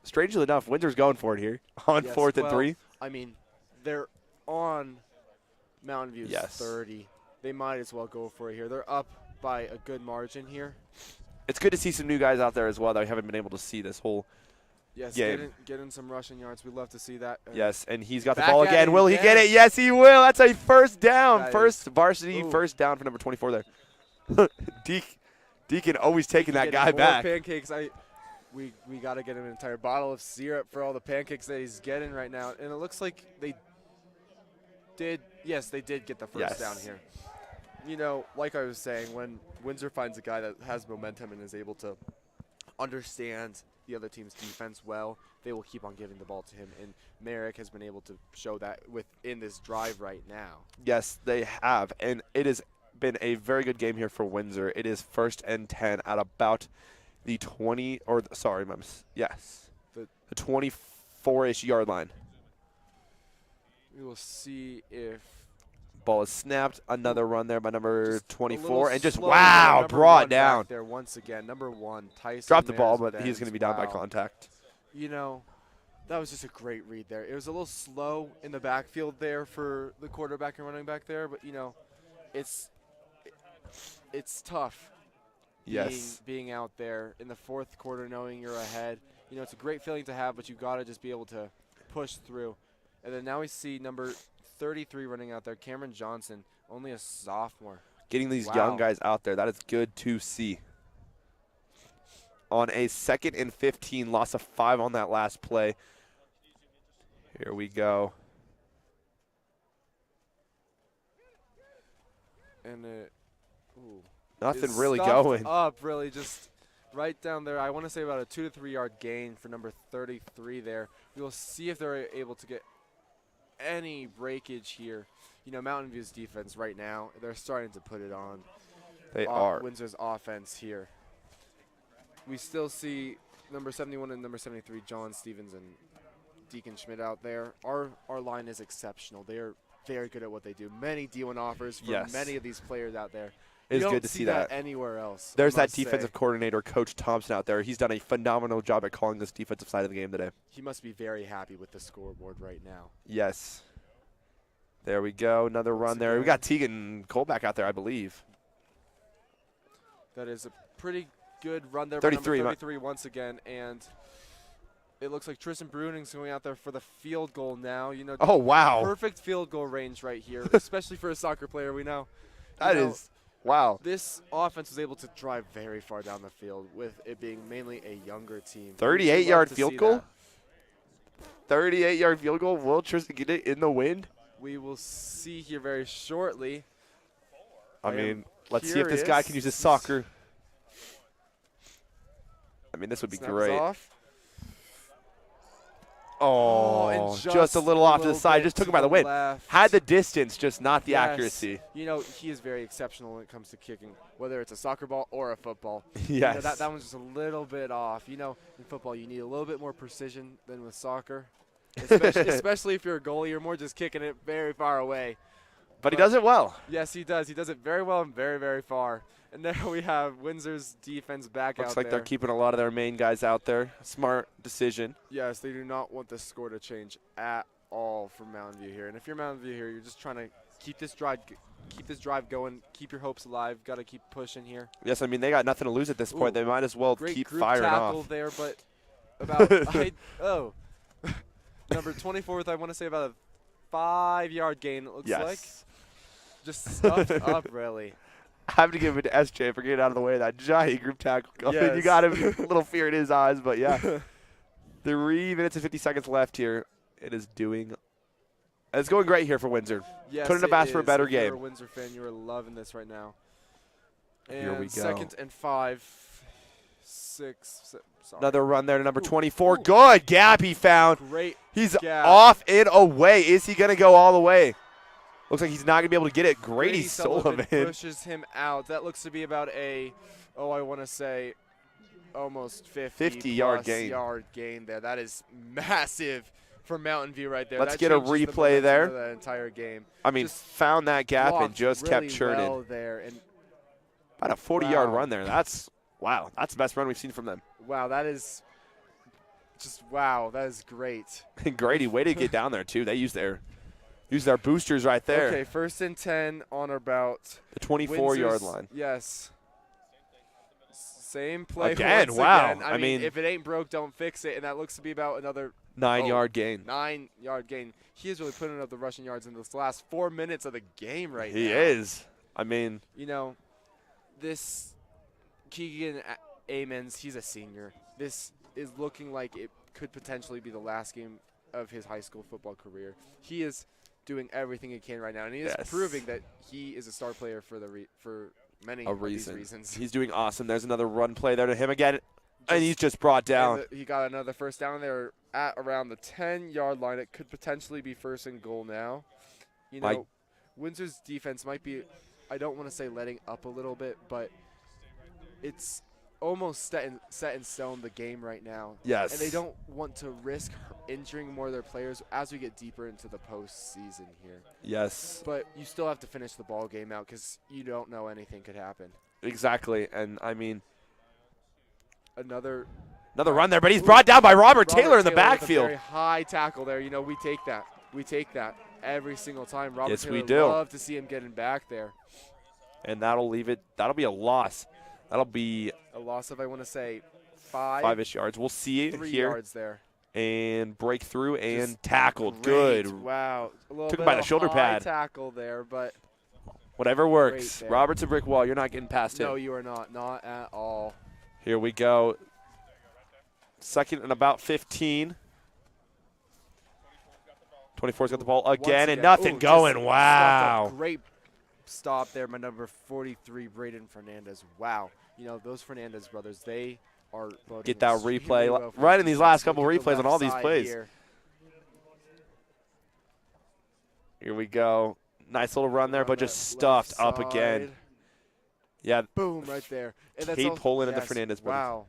Strangely enough, Windsor's going for it here on Yes, 4th and well, 3. I mean, they're on Mountain View's Yes. 30. They might as well go for it here. They're up by a good margin here. It's good to see some new guys out there as well that we haven't been able to see this whole Yes, game. getting some rushing yards. We love to see that. Yes, and he's got the Back ball at again. it Will he get again. it? Yes, he will. That's a first down. That First is- varsity Ooh. first down for number 24 there. Deacon always taking that Getting guy more back. Pancakes. We got to get him an entire bottle of syrup for all the pancakes that he's getting right now. And it looks like they did. Yes, they did get the first Yes. down here. You know, like I was saying, when Windsor finds a guy that has momentum and is able to understand the other team's defense well, they will keep on giving the ball to him. And Merrick has been able to show that within this drive right now. Yes, they have. And it has been a very good game here for Windsor. It is 1st and 10 at about the 20, or sorry, yes, the 24-ish yard line. We will see if Ball is snapped. Another run there by number just a 24, little and just slow wow, there. Number brought 1 down. back there once again. Number 1, Tyson. Dropped the ball, but Mares he's going to Benz. be down by Wow. contact. You know, that was just a great read there. It was a little slow in the backfield there for the quarterback and running back there, but you know, it's tough. Yes. Being out there in the fourth quarter, knowing you're ahead. You know, it's a great feeling to have, but you got to just be able to push through. And then now we see number 33 running out there, Cameron Johnson, only a sophomore. Getting these Wow. young guys out there, that is good to see. On a 2nd and 15, loss of 5 on that last play. Here we go. And ooh. Nothing Is really stuffed going. up, really, just right down there. I want to say about a 2 to 3 yard gain for number 33 there. We will see if they're able to get any breakage here. You know, Mountain View's defense right now, they're starting to put it on. They are. Windsor's offense here. We still see number 71 and number 73, John Stevens and Deacon Schmidt out there. Our line is exceptional. They are very good at what they do. Many D1 offers for Yes. many of these players out there. It's You good don't to see see that. anywhere else. There's I that must say. defensive coordinator, Coach Thompson, out there. He's done a phenomenal job at calling this defensive side of the game today. He must be very happy with the scoreboard right now. Yes. There we go. Another Once run there. We again. got Tegan Colback out there, I believe. That is a pretty good run there 33, by number 33 once again. And it looks like Tristan Bruning's going out there for the field goal now. You know, Oh, wow. perfect field goal range right here, especially for a soccer player. We know. That You know, is, wow. This offense was able to drive very far down the field with it being mainly a younger team. 38-yard Love to field see goal? that. 38-yard field goal. Will Tristan get it in the wind? We will see here very shortly. I I mean, am let's see if this guy can use his soccer. I mean, this would be Snap is great. off. Oh, and just a little off to the side. bit Just took to him by the wind. left. Had the distance, just not the Yes. accuracy. You know, he is very exceptional when it comes to kicking, whether it's a soccer ball or a football. Yes. You know, that one's just a little bit off. You know, in football, you need a little bit more precision than with soccer, especially if you're a goalie. You're more just kicking it very far away. But he does it well. Yes, he does. He does it very well and very, very far. And there we have Windsor's defense back Looks out like there. they're keeping a lot of their main guys out there. Smart decision. Yes, they do not want the score to change at all for Mountain View here. And if you're Mountain View here, you're just trying to keep this drive going, keep your hopes alive. Got to keep pushing here. Yes, I mean, they got nothing to lose at this point. Ooh, They might as well Great keep group firing tackle off. there, but about number 24th, I want to say about a 5-yard gain. It looks Yes. like just stuffed up really. I have to give it to SJ for getting out of the way of that giant group tackle. Yes. You got him, a little fear in his eyes, but yeah. 3 minutes and 50 seconds left here. It's going great here for Windsor. Yes, Couldn't have it asked for a is. better If you're game. a Windsor fan, you are loving this right now. Here we And go. 2nd and 5, 6. Sorry. Another run there to number Ooh, 24. ooh. Good gap he found. Great. He's gap. off and away. Is he going to go all the way? Looks like he's not going to be able to get it. Grady Sullivan Sullivan. pushes him out. That looks to be about I want to say almost 50-yard plus gain. yard gain there. That is massive for Mountain View right there. Let's That get a changes the replay momentum there. of that entire game. I mean, Just found that gap and blocked just really kept churning. well there. And About a 40-yard Wow. run there. Wow. That's the best run we've seen from them. wow, that is just wow. That is great. And Grady, way to get down there, too. They used their boosters right there. Okay, 1st and 10 on about The 24-yard Windsor's- line. Yes. Same play Again, once wow. again. I mean- if it ain't broke, don't fix it. And that looks to be about another 9-yard gain. 9-yard gain. He is really putting up the rushing yards in this last 4 minutes of the game right He now. is. I mean, You know, this Keegan Amons, he's a senior. This is looking like it could potentially be the last game of his high school football career. He is doing everything he can right now, and he is Yes. proving that he is a star player for many a of these reason. reasons. He's doing awesome. There's another run play there to him again. And he's just brought down. He got another first down there at around the 10-yard line. It could potentially be 1st and goal now. You know, Windsor's defense might be, I don't want to say letting up a little bit, but it's almost set in stone the game right now. Yes. And they don't want to risk injuring more of their players as we get deeper into the postseason here. Yes. But you still have to finish the ball game out because you don't know anything could happen. Exactly. And, I mean, Another run there, but he's brought down by Robert Taylor in the with a backfield. very high tackle there. You know, we take that. We take that every single time. Robert Yes, Taylor, we do. love to see him getting back there. And that'll leave it. That'll be a loss. That'll be A loss of, I want to say, 5 5-ish yards. We'll see it 3 here. yards there. And breakthrough and Just tackled. Great. Good. Wow. A little Took him bit by the of shoulder high pad. tackle there, but Whatever works. there. Robert's a brick wall. You're not getting past no, him. you are not. Not at all. Here we go. 2nd and about 15. 24's got the ball Once again and nothing Ooh, going. just Wow. stuffed up. Great stop there by number 43, Braden Fernandez. Wow. You know, those Fernandez brothers, they are loading Get that extremely replay well for right this in these defense. last couple Look at the replays on all left these side plays. here. Here we go. Nice little run there, On but that just stuffed left up again. side. Yeah. Boom, right there. And that's Kate also- pulling into yes, Fernandez brothers. Wow.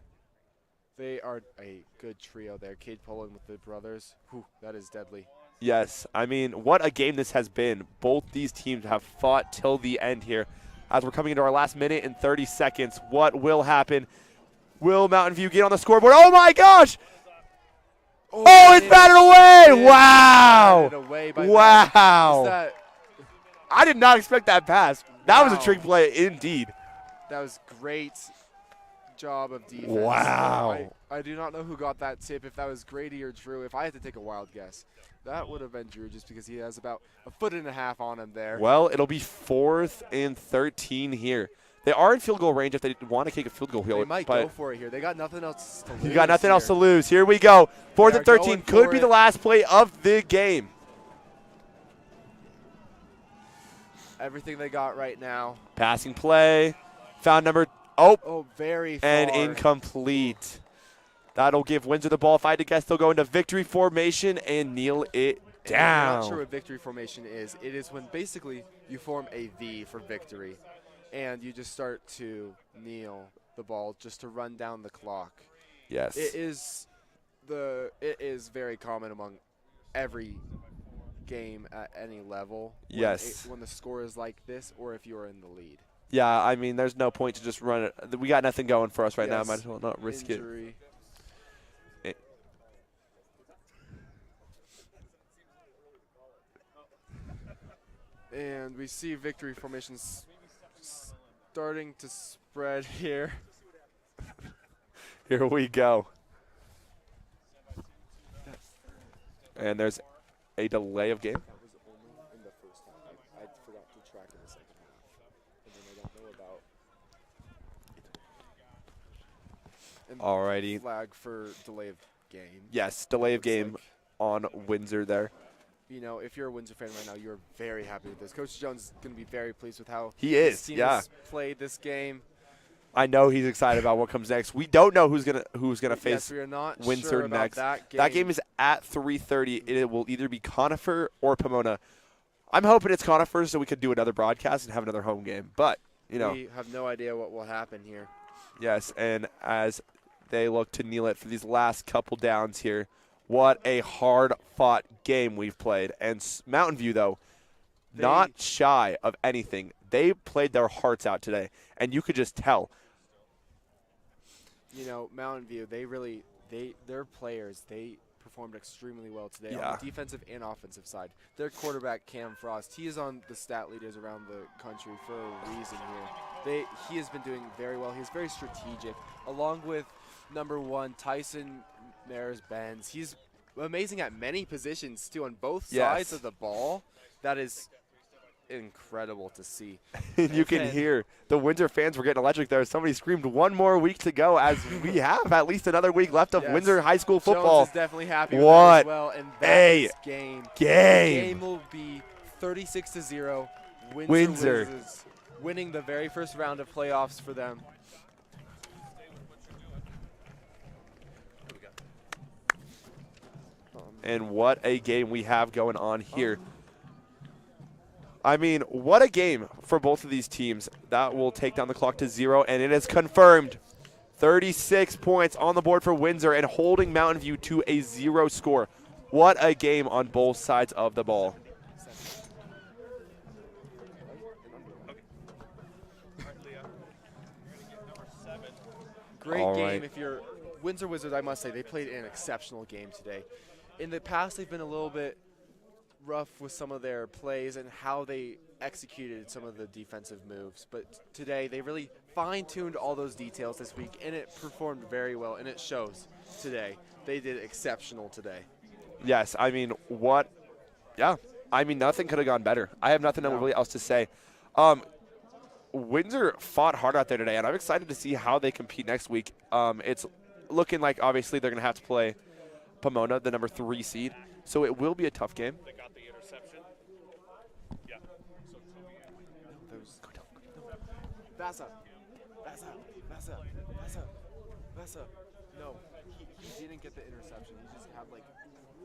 They are a good trio there. Cade Poland with the brothers. Whew, that is deadly. Yes, I mean, what a game this has been. Both these teams have fought till the end here. As we're coming into our last minute and 30 seconds, what will happen? Will Mountain View get on the scoreboard? Oh my gosh! Oh, it's batted away! Wow! Batted away by Wow! That, I did not expect that pass. That was a Wow. trick play indeed. that was great job of defense. Wow. I do not know who got that tip, if that was Grady or Drew. If I had to take a wild guess, that would have been Drew just because he has about a foot and a half on him there. Well, it'll be 4th and 13 here. They are in field goal range if they want to kick a field goal here. They might but go for it here. They got nothing else to lose. you got nothing here. else to lose. Here we go. 4th They and are 13 going could for be it. the last play of the game. Everything they got right now. Passing play. Found number. Oh, Oh, very far. and incomplete. That'll give Windsor the ball. If I had to guess, they'll go into victory formation and kneel it And if you're not down. sure what victory formation is. It is when basically you form a V for victory, and you just start to kneel the ball just to run down the clock. Yes. It is very common among every game at any level. Yes. When the score is like this, or if you're in the lead. Yeah, I mean, there's no point to just run it. We got nothing going for us right now. Yes. Might as well not risk it. Injury. And we see victory formations starting to spread here. Here we go. And there's a delay of game. That was only in the first half. I forgot to track in the second half. And then I don't know about. And Alrighty. flag for delay of game. Yes, delay of Looks game like, on Windsor there. you know, if you're a Windsor fan right now, you're very happy with this. Coach Jones is going to be very pleased with how He his is, team yeah. has played this game. I know he's excited about what comes next. We don't know who's gonna face Yes, we are not Windsor sure about next. that game. Is at 3:30. It will either be Conifer or Pomona. I'm hoping it's Conifer so we could do another broadcast and have another home game. But you know, We have no idea what will happen here. yes. And as they look to kneel it for these last couple downs here, what a hard-fought game we've played. And Mountain View though, not shy of anything. They played their hearts out today, and you could just tell. You know, Mountain View, their players, they performed extremely well today Yeah. on the defensive and offensive side. Their quarterback, Cam Frost, he is on the stat leaders around the country for a reason here. He has been doing very well. He's very strategic, along with number 1, Tyson Mares-Benz. He's amazing at many positions, too, on both sides Yes. of the ball. That is incredible to see. And you can hear the Windsor fans were getting electric there. Somebody screamed 1 more week to go as we have at least another week left of Yes. Windsor High School football. Jones is definitely happy with that What as well. And that a is game. game. The game will be 36-0. Windsor. Wizards winning the very first round of playoffs for them. And what a game we have going on here. I mean, what a game for both of these teams. That will take down the clock to 0, and it is confirmed. 36 points on the board for Windsor and holding Mountain View to a 0 score. What a game on both sides of the ball. Great All game. right. If you're Windsor Wizards, I must say, they played an exceptional game today. In the past, they've been a little bit rough with some of their plays and how they executed some of the defensive moves. But today, they really fine-tuned all those details this week, and it performed very well, and it shows today. They did exceptional today. Yes, I mean, what? Yeah, I mean, nothing could have gone better. I have nothing really else to say. Windsor fought hard out there today, and I'm excited to see how they compete next week. It's looking like, obviously, they're going to have to play Pomona, the number 3 seed, so it will be a tough game. They got the interception. Yeah. Bassa. No, he didn't get the interception. He just had like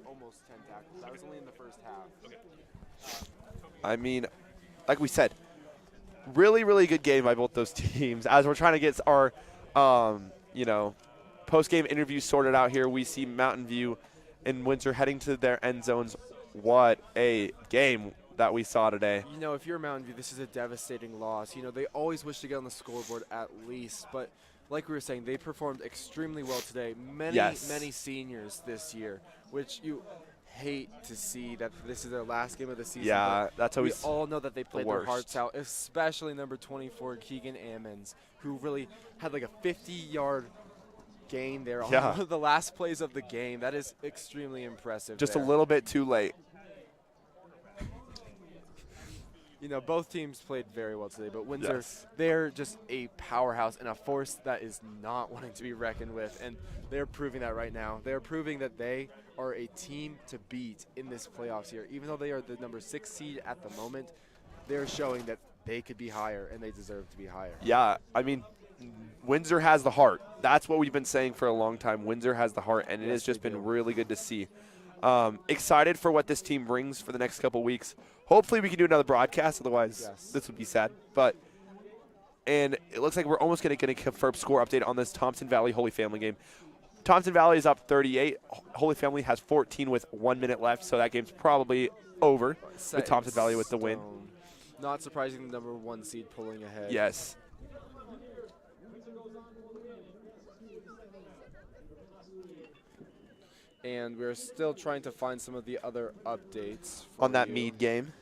almost 10 tackles. That was only in the first half. I mean, like we said, really, really good game by both those teams as we're trying to get our, post-game interview sorted out here. We see Mountain View and Windsor heading to their end zones. What a game that we saw today. You know, if you're Mountain View, this is a devastating loss. You know, they always wish to get on the scoreboard at least, but like we were saying, they performed extremely well today. Many seniors this year, which you hate to see that this is their last game of the season. Yeah, that's always we all know that they played their worst. hearts out, especially number 24, Keegan Ammons, who really had like a 50-yard gain there on one of the last plays of the game. That is extremely impressive. Just a little bit too late. You know, both teams played very well today, but Windsor, they're just a powerhouse and a force that is not wanting to be reckoned with, and they're proving that right now. They're proving that they are a team to beat in this playoffs here. Even though they are the number 6 seed at the moment, they're showing that they could be higher, and they deserve to be higher. Yeah, I mean, Windsor has the heart. That's what we've been saying for a long time. Windsor has the heart, and it has just been really good to see. Excited for what this team brings for the next couple weeks. Hopefully we can do another broadcast, otherwise this would be sad. And it looks like we're almost going to confirm score update on this Thompson Valley Holy Family game. Thompson Valley is up 38. Holy Family has 14 with 1 minute left, so that game's probably over with Thompson Valley with the win. Not surprising, the number 1 seed pulling ahead. Yes. And we're still trying to find some of the other updates on that Meade game.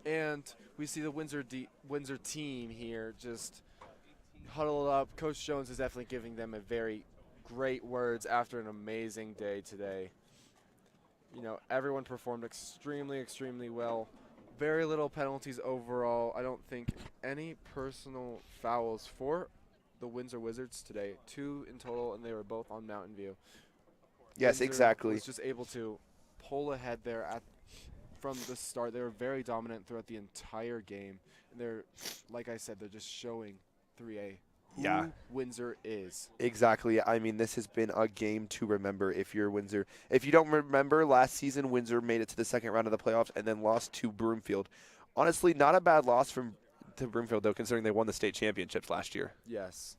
And we see the Windsor team here just huddled up. Coach Jones is definitely giving them a very great words after an amazing day today. You know, everyone performed extremely well. Very little penalties overall. I don't think any personal fouls for the Windsor Wizards today. 2 in total, and they were both on Mountain View. Yes, Windsor exactly. was just able to pull ahead there from the start. They were very dominant throughout the entire game. And they're, like I said, they're just showing 3A who Windsor is. Exactly. I mean, this has been a game to remember if you're Windsor. If you don't remember, last season Windsor made it to the second round of the playoffs and then lost to Broomfield. Honestly, not a bad loss to Broomfield, though, considering they won the state championships last year. Yes.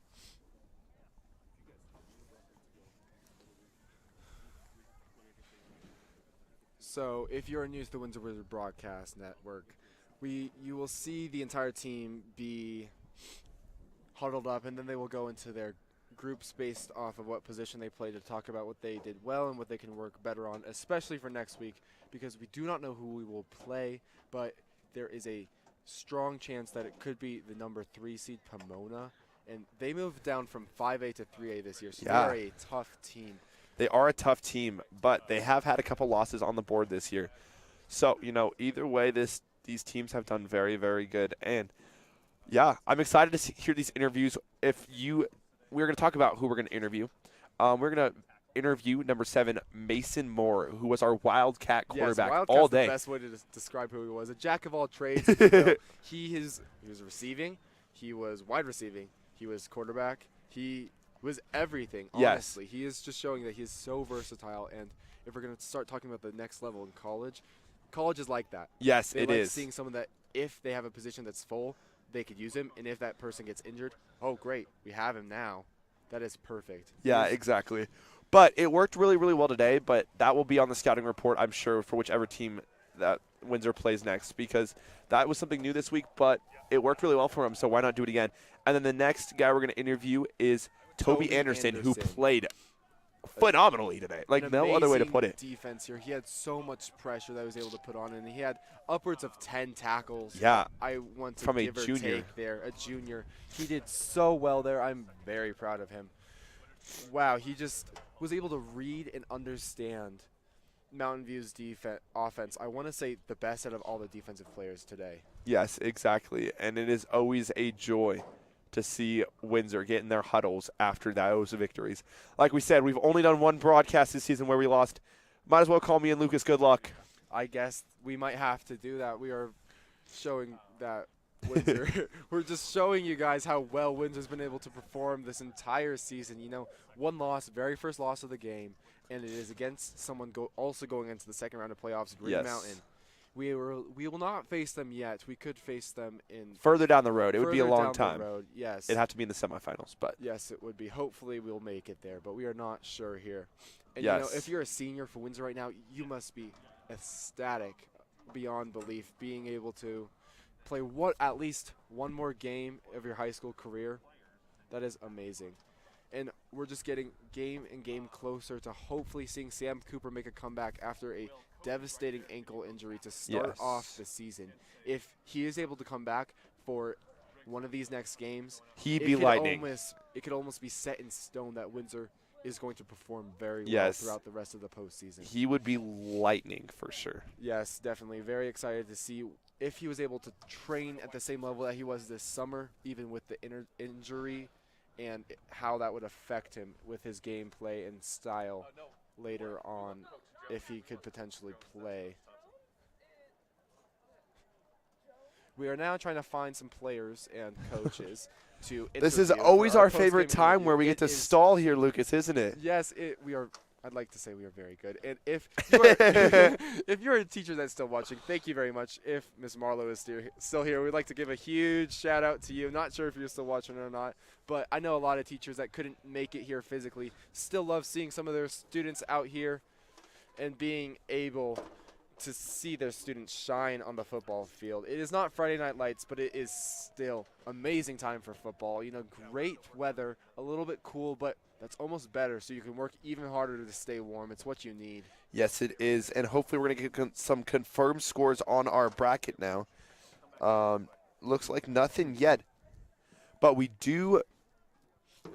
So if you're new to the Windsor Wizard Broadcast Network, you will see the entire team be huddled up, and then they will go into their groups based off of what position they play to talk about what they did well and what they can work better on, especially for next week, because we do not know who we will play, but there is a strong chance that it could be the number 3 seed Pomona, and they moved down from 5A to 3A this year, so they are a tough team. They are a tough team, but they have had a couple losses on the board this year. So, you know, either way, these teams have done very, very good. And, yeah, I'm excited to hear these interviews. We're going to talk about who we're going to interview. We're going to interview number 7, Mason Moore, who was our Wildcat quarterback all day. The best way to describe who he was. A jack of all trades. He was receiving. He was wide receiving. He was quarterback. He was everything, honestly. He is just showing that he is so versatile. And if we're going to start talking about the next level in college is like that. Yes, they it like is. Seeing someone that if they have a position that's full, they could use him. And if that person gets injured, oh, great, we have him now. That is perfect. Yeah, exactly. But it worked really, really well today, but that will be on the scouting report, I'm sure, for whichever team that Windsor plays next, because that was something new this week, but it worked really well for him, so why not do it again? And then the next guy we're going to interview is Toby Anderson, who played phenomenally today. Like, no other way to put it. Defense here. He had so much pressure that he was able to put on, and he had upwards of 10 tackles. Yeah. I want to from give a or junior. take there. A junior. He did so well there. I'm very proud of him. Wow, he just was able to read and understand Mountain View's offense. I want to say the best out of all the defensive players today. Yes, exactly. And it is always a joy to see Windsor get in their huddles after those victories. Like we said, we've only done one broadcast this season where we lost. Might as well call me and Lucas good luck. I guess we might have to do that. We are showing that Windsor. We're just showing you guys how well Windsor's been able to perform this entire season. You know, one loss, very first loss of the game, and it is against someone also going into the second round of playoffs, Green Mountain. We will not face them yet. We could face them in Further down the road. It would be a further long down time. the road. Yes. It'd have to be in the semifinals, but Yes, it would be. Hopefully, we'll make it there, but we are not sure here. And yes. if you're a senior for Windsor right now, you must be ecstatic beyond belief, being able to play at least one more game of your high school career. That is amazing. And we're just getting game and game closer to hopefully seeing Sam Cooper make a comeback after a devastating ankle injury to start off the season. If he is able to come back for one of these next games, he'd be lightning. It could almost be set in stone that Windsor is going to perform very well throughout the rest of the postseason. He would be lightning for sure. Yes, definitely. Very excited to see if he was able to train at the same level that he was this summer, even with the injury, and how that would affect him with his gameplay and style later on if he could potentially play. We are now trying to find some players and coaches to interview. This is for always our favorite post-game time interview. where we get to stall here, Lucas, isn't it? Yes, we are. I'd like to say we are very good. And if you are, if you're a teacher that's still watching, thank you very much. If Miss Marlowe is still here, we'd like to give a huge shout out to you. Not sure if you're still watching or not, but I know a lot of teachers that couldn't make it here physically still love seeing some of their students out here and being able to see their students shine on the football field. It is not Friday Night Lights, but it is still amazing time for football. You know, great weather, a little bit cool, but that's almost better, so you can work even harder to stay warm. It's what you need. Yes, it is, and hopefully we're going to get some confirmed scores on our bracket now. Looks like nothing yet, but we do.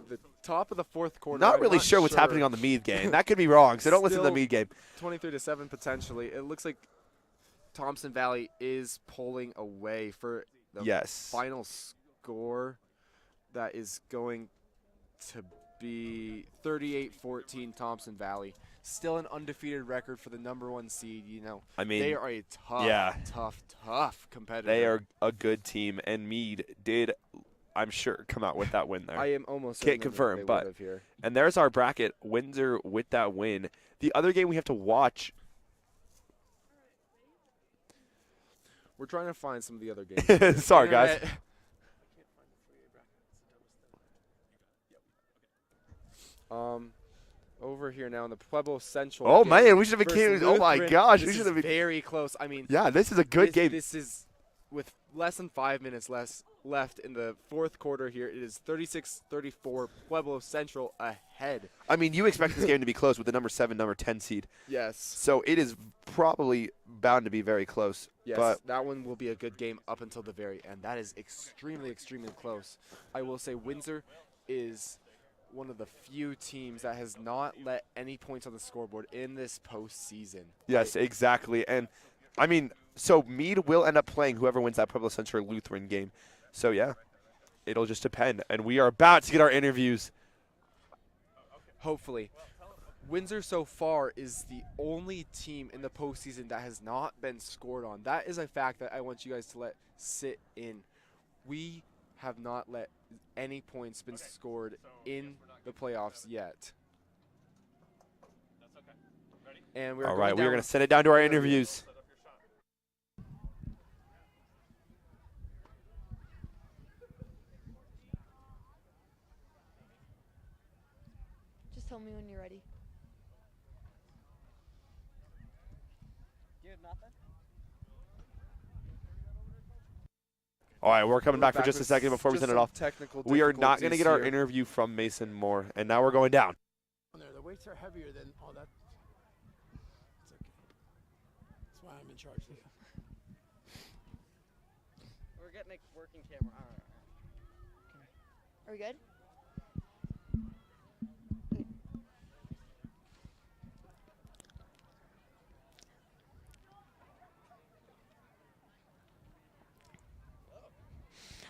The top of the fourth quarter. Not really sure what's happening on the Meade game. That could be wrong, so don't listen to the Meade game. 23-7 potentially. It looks like Thompson Valley is pulling away for the final score. That is going to be 38-14 Thompson Valley. Still an undefeated record for the #1 seed. You know, I mean, they are a tough competitor. They are a good team, and Meade did, I'm sure, come out with that win there. I am almost can't confirm, but and there's our bracket. Windsor with that win. The other game we have to watch. We're trying to find some of the other games. Sorry, guys. Over here now in the Pueblo Central. Oh man, we should have been. Oh my gosh, we should have been very close. I mean, yeah, this is a good game. This is with less than 5 minutes left in the fourth quarter here. It is 36-34, Pueblo Central ahead. I mean, you expect this game to be close with the number 7, number 10 seed. Yes. So it is probably bound to be very close. Yes, but that one will be a good game up until the very end. That is extremely close. I will say Windsor is one of the few teams that has not let any points on the scoreboard in this postseason. Yes, exactly. And, I mean, so Meade will end up playing whoever wins that Pueblo Central Lutheran game. So, yeah, it'll just depend. And we are about to get our interviews. Hopefully. Windsor so far is the only team in the postseason that has not been scored on. That is a fact that I want you guys to let sit in. We have not let any points been scored in the playoffs yet. And we're all right, we're going to send it down to our interviews. Just tell me when you're ready. You have nothing? All right, we're coming back for just a second before we send it off. We are not going to get our here. interview from Mason Moore, and now we're going down. The weights are heavier than all that. It's okay. That's why I'm in charge. We're getting a working camera. All right. Are we good?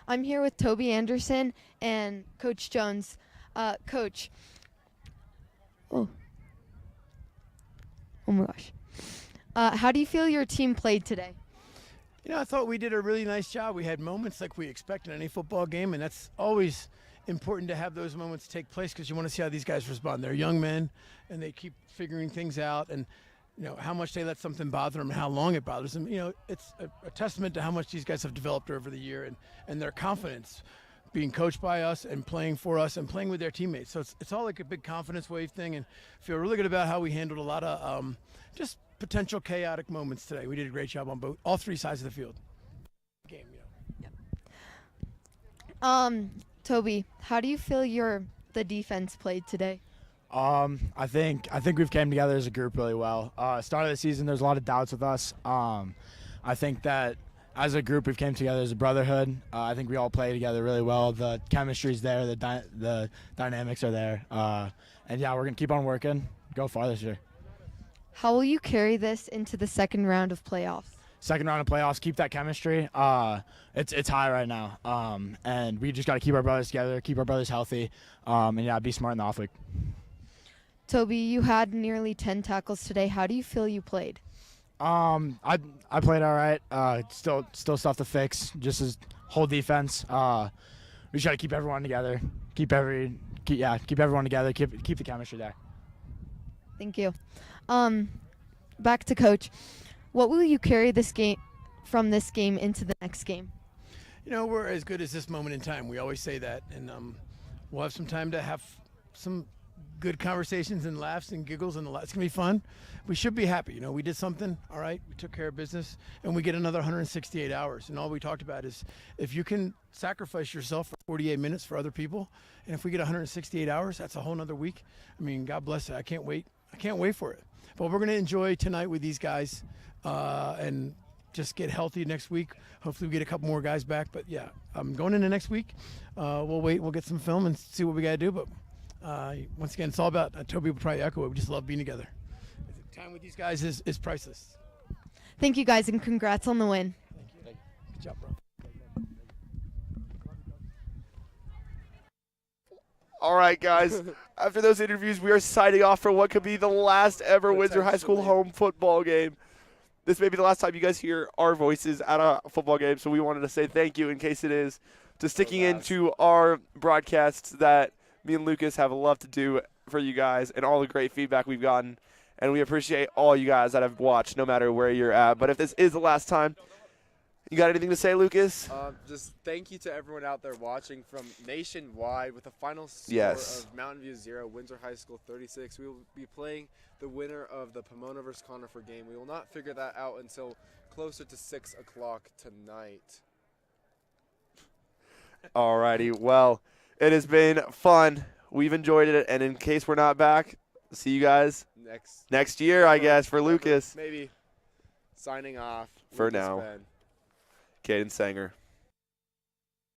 I'm here with Toby Anderson and Coach Jones. Coach. Oh my gosh. How do you feel your team played today? You know, I thought we did a really nice job. We had moments like we expect in any football game, and that's always important to have those moments take place because you want to see how these guys respond. They're young men, and they keep figuring things out. And how much they let something bother them and how long it bothers them. It's a testament to how much these guys have developed over the year and their confidence being coached by us and playing for us and playing with their teammates. So it's all like a big confidence wave thing, and feel really good about how we handled a lot of just potential chaotic moments today. We did a great job on all three sides of the field. Game, Toby, how do you feel the defense played today? I think we've came together as a group really well. Start of the season, there's a lot of doubts with us. I think that as a group, we've came together as a brotherhood. I think we all play together really well. The chemistry's there. The dynamics are there. And yeah, we're gonna keep on working. Go far this year. How will you carry this into the second round of playoffs? Second round of playoffs, keep that chemistry. It's high right now. And we just got to keep our brothers together, keep our brothers healthy, and yeah, be smart in the off week. Toby, you had nearly 10 tackles today. How do you feel you played? I played all right. Still stuff to fix. Just as whole defense. We just got to keep everyone together. Keep everyone together. Keep the chemistry there. Thank you. Back to Coach. What will you carry from this game into the next game? We're as good as this moment in time. We always say that, and we'll have some time to have some good conversations and laughs and giggles, and it's gonna be fun. We should be happy. We did something. All right, we took care of business, and we get another 168 hours. And all we talked about is if you can sacrifice yourself for 48 minutes for other people, and if we get 168 hours, that's a whole nother week. I mean, God bless it. I can't wait for it. But we're gonna enjoy tonight with these guys, and just get healthy next week. Hopefully we get a couple more guys back. But yeah, going into next week, we'll wait. We'll get some film and see what we got to do. But once again, it's all about, Toby will probably echo it, we just love being together. Time with these guys is priceless. Thank you, guys, and congrats on the win. Thank you. Good job, bro. All right, guys. After those interviews, we are signing off for what could be the last ever Windsor High School home football game. This may be the last time you guys hear our voices at a football game, so we wanted to say thank you in case it is to sticking into our broadcasts that me and Lucas have loved to do for you guys and all the great feedback we've gotten. And we appreciate all you guys that have watched, no matter where you're at. But if this is the last time, you got anything to say, Lucas? Just thank you to everyone out there watching from nationwide with the final score of Mountain View 0, Windsor High School 36. We will be playing the winner of the Pomona vs. Conifer game. We will not figure that out until closer to 6 o'clock tonight. All righty. Well, it has been fun. We've enjoyed it. And in case we're not back, see you guys next year, I guess, for Lucas. Maybe. Signing off. For Lucas now. Ben. Caden Sanger.